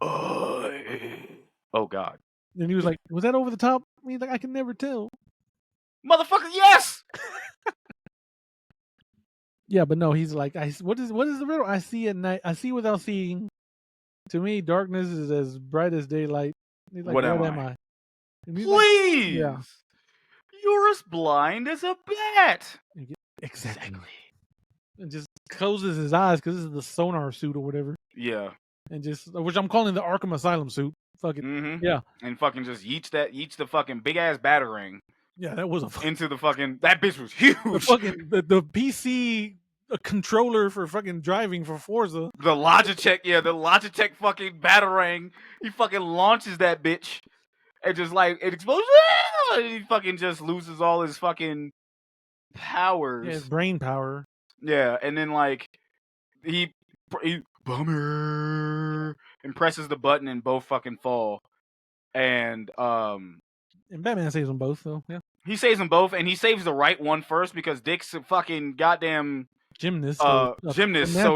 I. Oh, God. And he was like, was that over the top? He's like, I can never tell. Motherfucker, yes! Yeah, but no, he's like, what is the riddle? I see at night. I see without seeing. To me, darkness is as bright as daylight. He's like, what am I? Please! Like, yeah. You're as blind as a bat! Exactly. And just closes his eyes because this is the sonar suit or whatever. Yeah. And which I'm calling the Arkham Asylum suit. Fuck it. Mm-hmm. Yeah. And fucking just yeets the fucking big ass batarang. Yeah, that was into the fucking, that bitch was huge. The PC controller for fucking driving for Forza. The Logitech fucking batarang. He fucking launches that bitch. And just like, it explodes. And he fucking just loses all his fucking powers. Yeah, his brain power. Yeah, and then like, he bummer, and presses the button and both fucking fall. And Batman saves them both, though. Yeah. He saves them both, and he saves the right one first because Dick's a fucking goddamn gymnast. So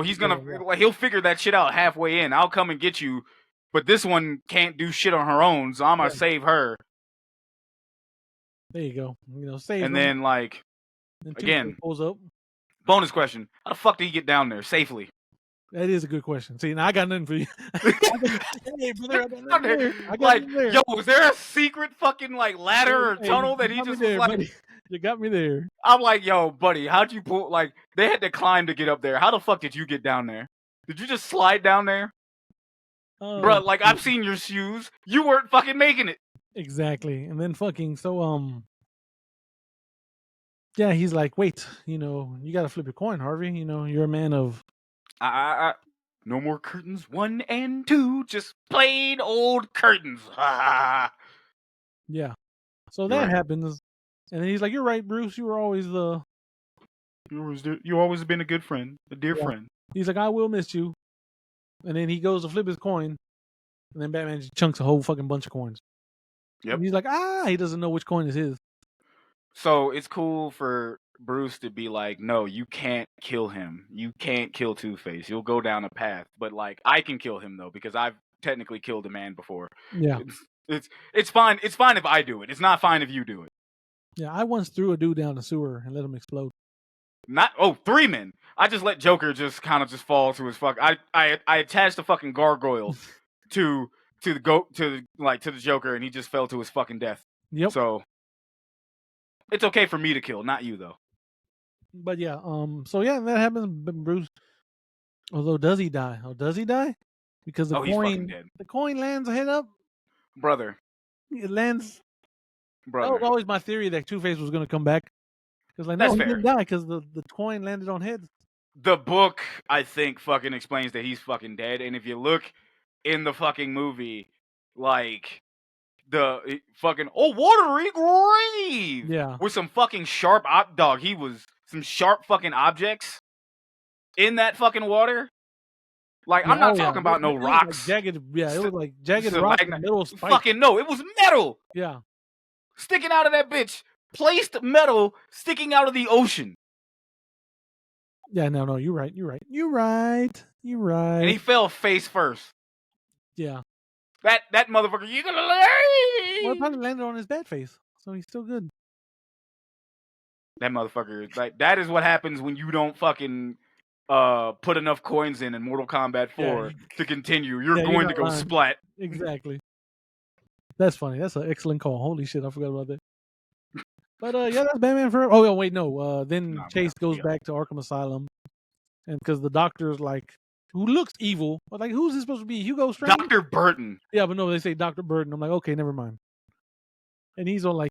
he's gonna he'll figure that shit out halfway in. I'll come and get you, but this one can't do shit on her own, so I'm gonna save her. There you go. Save And him. then like And Two-Face again, pulls up. bonus question: how the fuck did he get down there safely? That is a good question. See, now I got nothing for you. Hey, brother, I got Down nothing there, there. I got like, nothing there. yo, was there a secret fucking like ladder or Hey, tunnel you that he got me just was there, like? buddy. You got me there. I'm like, yo, buddy, how'd you pull? Like, they had to climb to get up there. How the fuck did you get down there? Did you just slide down there, Oh, bruh? Like, shit. I've seen your shoes. You weren't fucking making it. Exactly. And then yeah, he's like, wait, you got to flip a coin, Harvey. You're a man of. No more curtains 1 and 2, just plain old curtains. Yeah. So You're that right. happens. And then he's like, you're right, Bruce. You were always the. You always been a good friend, a dear Yeah. friend. He's like, I will miss you. And then he goes to flip his coin. And then Batman just chunks a whole fucking bunch of coins. Yep. And he's like, he doesn't know which coin is his. So it's cool for Bruce to be like, no, you can't kill him. You can't kill Two-Face. You'll go down a path. But like, I can kill him though, because I've technically killed a man before. Yeah. It's fine. It's fine if I do it. It's not fine if you do it. Yeah, I once threw a dude down the sewer and let him explode. Not 3 men. I just let Joker just kind of just fall to his fuck. I attached a fucking gargoyle to the Joker, and he just fell to his fucking death. Yep. So it's okay for me to kill, not you though. But yeah, so yeah, that happens. Bruce. Although, does he die? Oh, does he die? Because He's fucking dead, the coin lands head up. brother. It lands. That was Brother, always my theory that Two-Face was going to come back. Because like, that's no, he fair. didn't die because the coin landed on heads. The book, I think, fucking explains that he's fucking dead. And if you look in the fucking movie, like the fucking watery grave, Yeah. with some fucking sharp dog. He was some sharp fucking objects in that fucking water. Like, Yeah. I'm not Oh yeah. talking about no It was like rocks. jagged. Yeah, it was like jagged rocks and Stalagmite. metal spikes. Fucking no, it was metal Yeah. sticking out of that bitch. Placed metal sticking out of the ocean. Yeah. No. You're right. You're right. And he fell face first. Yeah. That motherfucker, you gonna Well, it learn. probably landed on his bat face, so he's still good. That motherfucker, like, that is what happens when you don't fucking put enough coins in Mortal Kombat 4 to continue. You're going to go lying. splat. Exactly. That's funny. That's an excellent call. Holy shit, I forgot about that. But yeah, that's Batman Forever. Oh, wait, no. Then Chase goes back to Arkham Asylum, and because the doctor's like, who looks evil, but like, who's this supposed to be? Hugo Strange? Dr. Burton. Yeah, but no, they say Dr. Burton. I'm like, okay, never mind. And he's all like,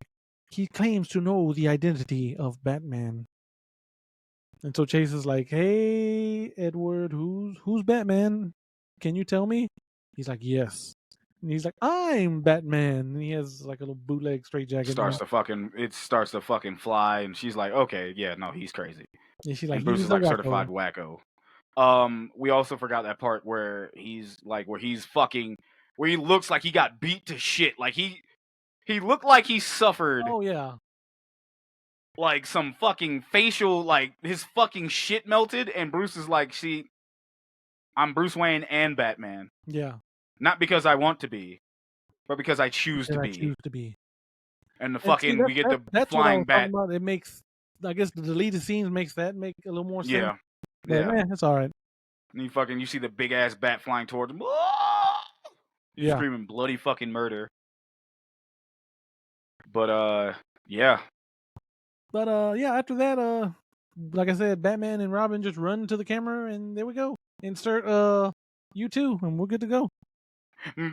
he claims to know the identity of Batman. And so Chase is like, hey, Edward, who's Batman? Can you tell me? He's like, yes. And he's like, I'm Batman. And he has like a little bootleg straitjacket. It starts to fucking fly, and she's like, okay, yeah, no, he's crazy. And she's like, and Bruce he's is a like wacko. certified wacko. We also forgot that part where he's fucking, where he looks like he got beat to shit. Like he looked like he suffered. Oh yeah. Like some fucking facial, like his fucking shit melted, and Bruce is like, see, I'm Bruce Wayne and Batman. Yeah. Not because I want to be, but because I choose to be. And the fucking, we get the that's flying what I was bat. talking about. It makes, I guess, the deleted scenes make a little more sense. Yeah. But, Yeah. that's all right. And you see the big ass bat flying towards him. You're screaming bloody fucking murder. But yeah. But yeah, after that, like I said, Batman and Robin just run to the camera, and there we go. Insert U2, and we're good to go. All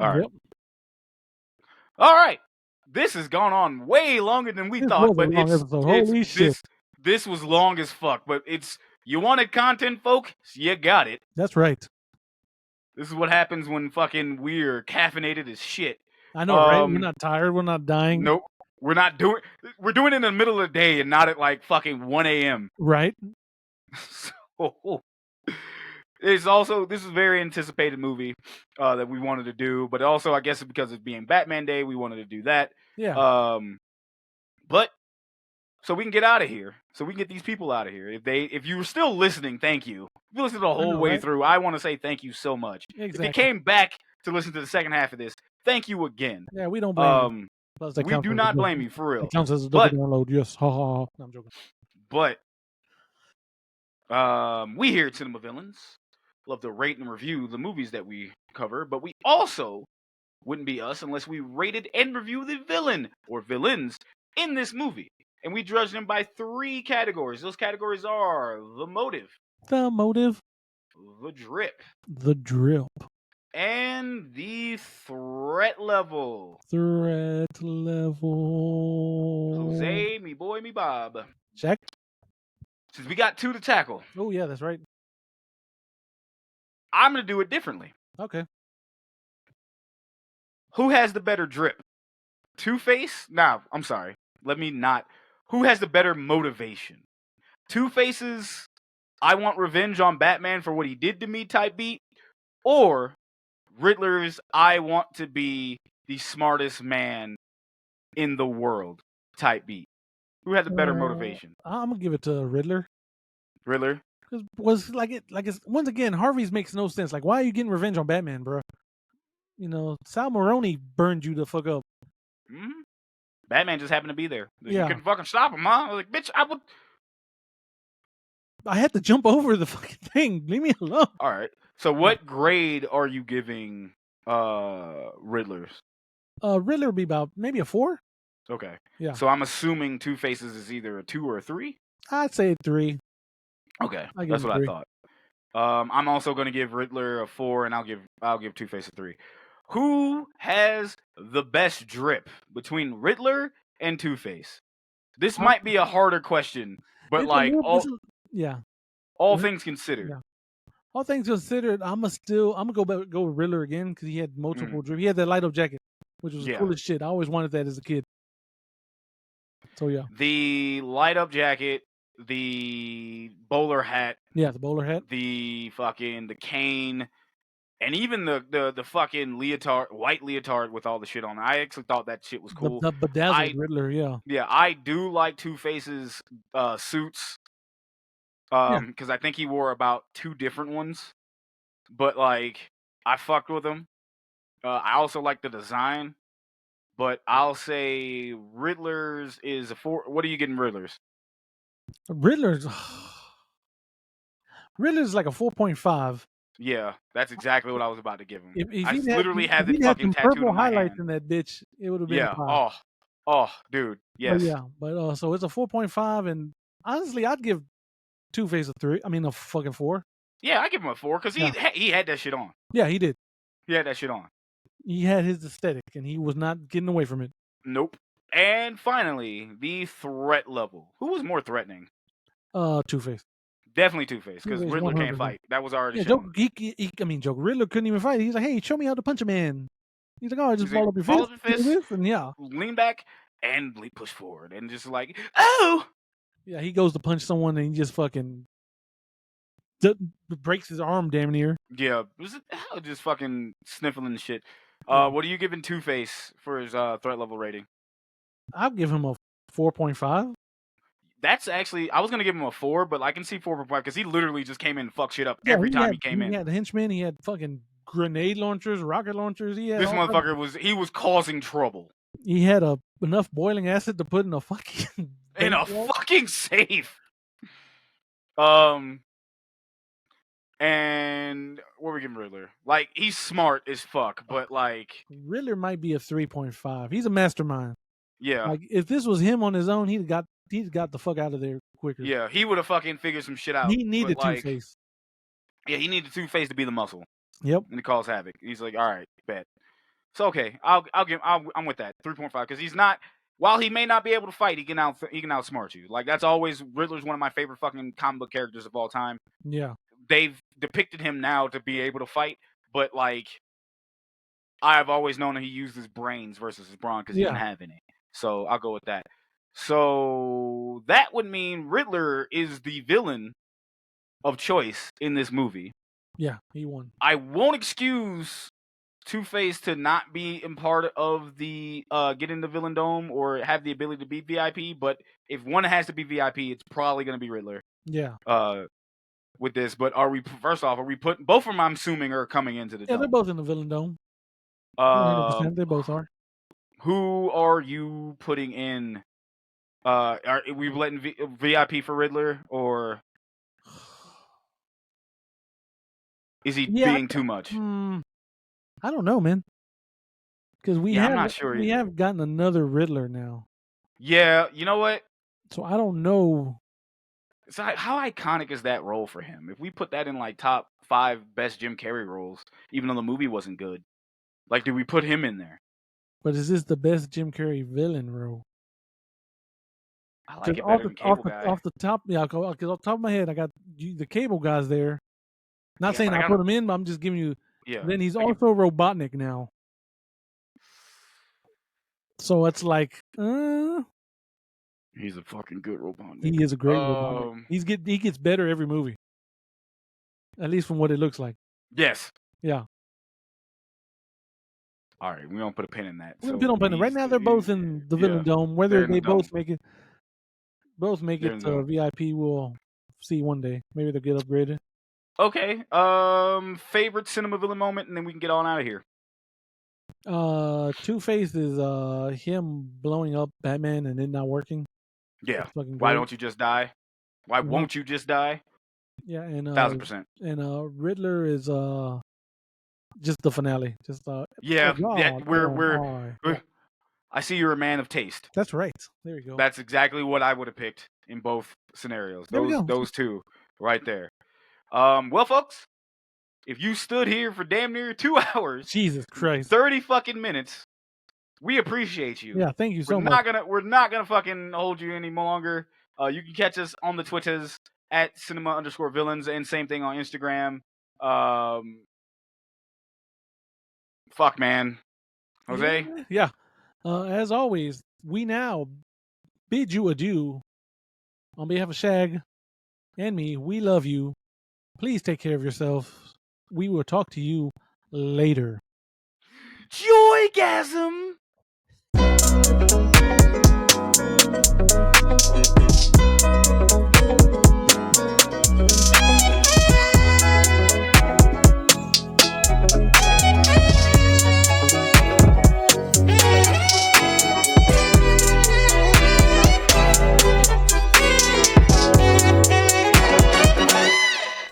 right. Yep. All right. This has gone on way longer than we thought, but Holy shit. This was long as fuck, but you wanted content, folk? You got it. That's right. This is what happens when fucking we're caffeinated as shit. I know, right? We're not tired. We're not dying. Nope. We're doing it in the middle of the day and not at like fucking 1 a.m. Right. So this is a very anticipated movie that we wanted to do, but also I guess because it's being Batman Day, we wanted to do that. Yeah. But so we can get out of here. so we can get these people out of here. If you were still listening, thank you. If you listened the whole know, way right? through, I want to say thank you so much. If you Exactly. came back to listen to the second half of this, thank you again. Yeah, we don't blame you. Plus, that We counts do as not blame you for real. That counts as a double But download. Yes, ha ha ha. No, I'm joking. But we here at Cinema Villains love to rate and review the movies that we cover, but we also wouldn't be us unless we rated and review the villain or villains in this movie. And we judge them by 3 categories. Those categories are the motive, The motive, the drip, the drip, and the threat level. threat level. Jose, me boy, me Bob. Shag. Since we got 2 to tackle, Oh yeah, that's right. I'm going to do it differently. Okay. Who has the better drip? Two-Face? Nah, I'm sorry. Let me not. Who has the better motivation? Two-Face's I want revenge on Batman for what he did to me type beat, or Riddler's I want to be the smartest man in the world type beat? Who had the better motivation? I'm gonna give it to Riddler. Riddler? Because was it's once again Harvey's makes no sense. Like, why are you getting revenge on Batman, bro? You know, Sal Maroni burned you the fuck up. Mm-hmm. Batman just happened to be there. Yeah. You couldn't fucking stop him, huh? I was like, bitch, I had to jump over the fucking thing. Leave me alone. All right. So what grade are you giving Riddler's? Riddler would be about maybe a 4. Okay. Yeah. So I'm assuming Two-Faces is either a 2 or a 3? I'd say 3. Okay. I give That's him what 3. I thought. I'm also going to give Riddler a 4, and I'll give Two-Face a 3. Who has the best drip between Riddler and Two-Face? This might be a harder question, but like all things considered. Yeah. All things considered, I'm gonna go with Riddler again because he had multiple drip. He had that light up jacket, which was cool as shit. I always wanted that as a kid. So yeah, the light up jacket, the bowler hat, the bowler hat, the cane, and even the fucking leotard, white leotard with all the shit on it. I actually thought that shit was cool. The bedazzled Riddler, yeah. Yeah, I do like Two-Face's suits. Because I think he wore about 2 different ones. But like, I fucked with him. I also like the design. But I'll say Riddler's is a 4. What are you getting Riddler's? Riddler's like a 4.5. Yeah, that's exactly what I was about to give him. If I literally have it had fucking some tattooed purple on my highlights hand. in that bitch, it would have been a 5. Oh, dude, yes. But so it's a 4.5, and honestly, I'd give Two-Face a 3. I mean, a fucking 4. Yeah, I give him a 4 because he had that shit on. Yeah, he did. He had that shit on. He had his aesthetic, and he was not getting away from it. Nope. And finally, the threat level. Who was more threatening? Two-Face. Definitely Two-Face, because Riddler 100%. Can't fight. That was already shown. Joker, Riddler couldn't even fight. He's like, hey, show me how to punch a man. He's like, oh, just ball up your fist. And yeah. Lean back and push forward. And just like, oh! Yeah, he goes to punch someone and he just fucking breaks his arm damn near. Yeah, just fucking sniffling shit. What are you giving Two-Face for his threat level rating? I'll give him a 4.5. That's actually, I was going to give him a 4, but I can see 4.5 because he literally just came in and fucked shit up every time he came in. He had henchmen, he had fucking grenade launchers, rocket launchers. This motherfucker was causing trouble. He had enough boiling acid to put in a fucking fucking safe. And what are we giving Riddler? Like, he's smart as fuck, but like Riddler might be a 3.5. He's a mastermind. Yeah. Like, if this was him on his own, he'd got the fuck out of there quicker. Yeah, he would have fucking figured some shit out. He needed Two-Face. Yeah, he needed Two-Face to be the muscle. Yep. And to cause havoc. He's like, all right, bet. So okay, I'm with that 3.5 because he's not. While he may not be able to fight, he can outsmart you. Like, that's always Riddler's one of my favorite fucking comic book characters of all time. Yeah. They've depicted him now to be able to fight, but like, I've always known that he used his brains versus his brawn because he didn't have any. So I'll go with that. So that would mean Riddler is the villain of choice in this movie. Yeah, he won. I won't excuse Two-Face to not be in part of the get in the Villain Dome or have the ability to be VIP, but if one has to be VIP, it's probably going to be Riddler. Yeah. With this, but are we putting both of them? I'm assuming are coming into the Yeah, they're dome. both in the Villain Dome. 100%. They both are. Who are you putting in? Are we letting VIP for Riddler, or is he Yeah. being too much? I don't know, man. Because Yeah, I'm not sure we either. have gotten another Riddler now. Yeah, you know what? So I don't know. So how iconic is that role for him? If we put that in like top 5 best Jim Carrey roles, even though the movie wasn't good, like, did we put him in there? But is this the best Jim Carrey villain role? I like Because it better than Cable Guy. off the top, yeah, because off the top of my head, I got the Cable guys there. Not Yeah, saying but I I got put him in, but I'm just giving you. yeah. Then he's also Robotnik now. So it's like, He's a fucking good Robotnik. he is a great Robotnik. He gets better every movie. At least from what it looks like. Yes. Yeah. All right, we don't put a pin in that. We're gonna pin on Right now, they're both in the Villain Dome. Whether they both make it to VIP, we'll see one day. Maybe they'll get upgraded. Okay. Favorite cinema villain moment, and then we can get on out of here. Two-Face is him blowing up Batman and it not working. Yeah. Why don't you just die? Why won't you just die? Yeah, and 1000%. And Riddler is just the finale. Just yeah, oh, yeah. God, I see you're a man of taste. That's right. There you go. That's exactly what I would have picked in both scenarios. Those two right there. Well, folks, if you stood here for damn near 2 hours, Jesus Christ, 30 fucking minutes, we appreciate you. Yeah, thank you so much. We're not gonna fucking hold you any longer. You can catch us on the Twitters at cinema_villains, and same thing on Instagram. Fuck, man. Jose? Yeah. As always, we now bid you adieu. On behalf of Shag and me, we love you. Please take care of yourself. We will talk to you later. Joygasm!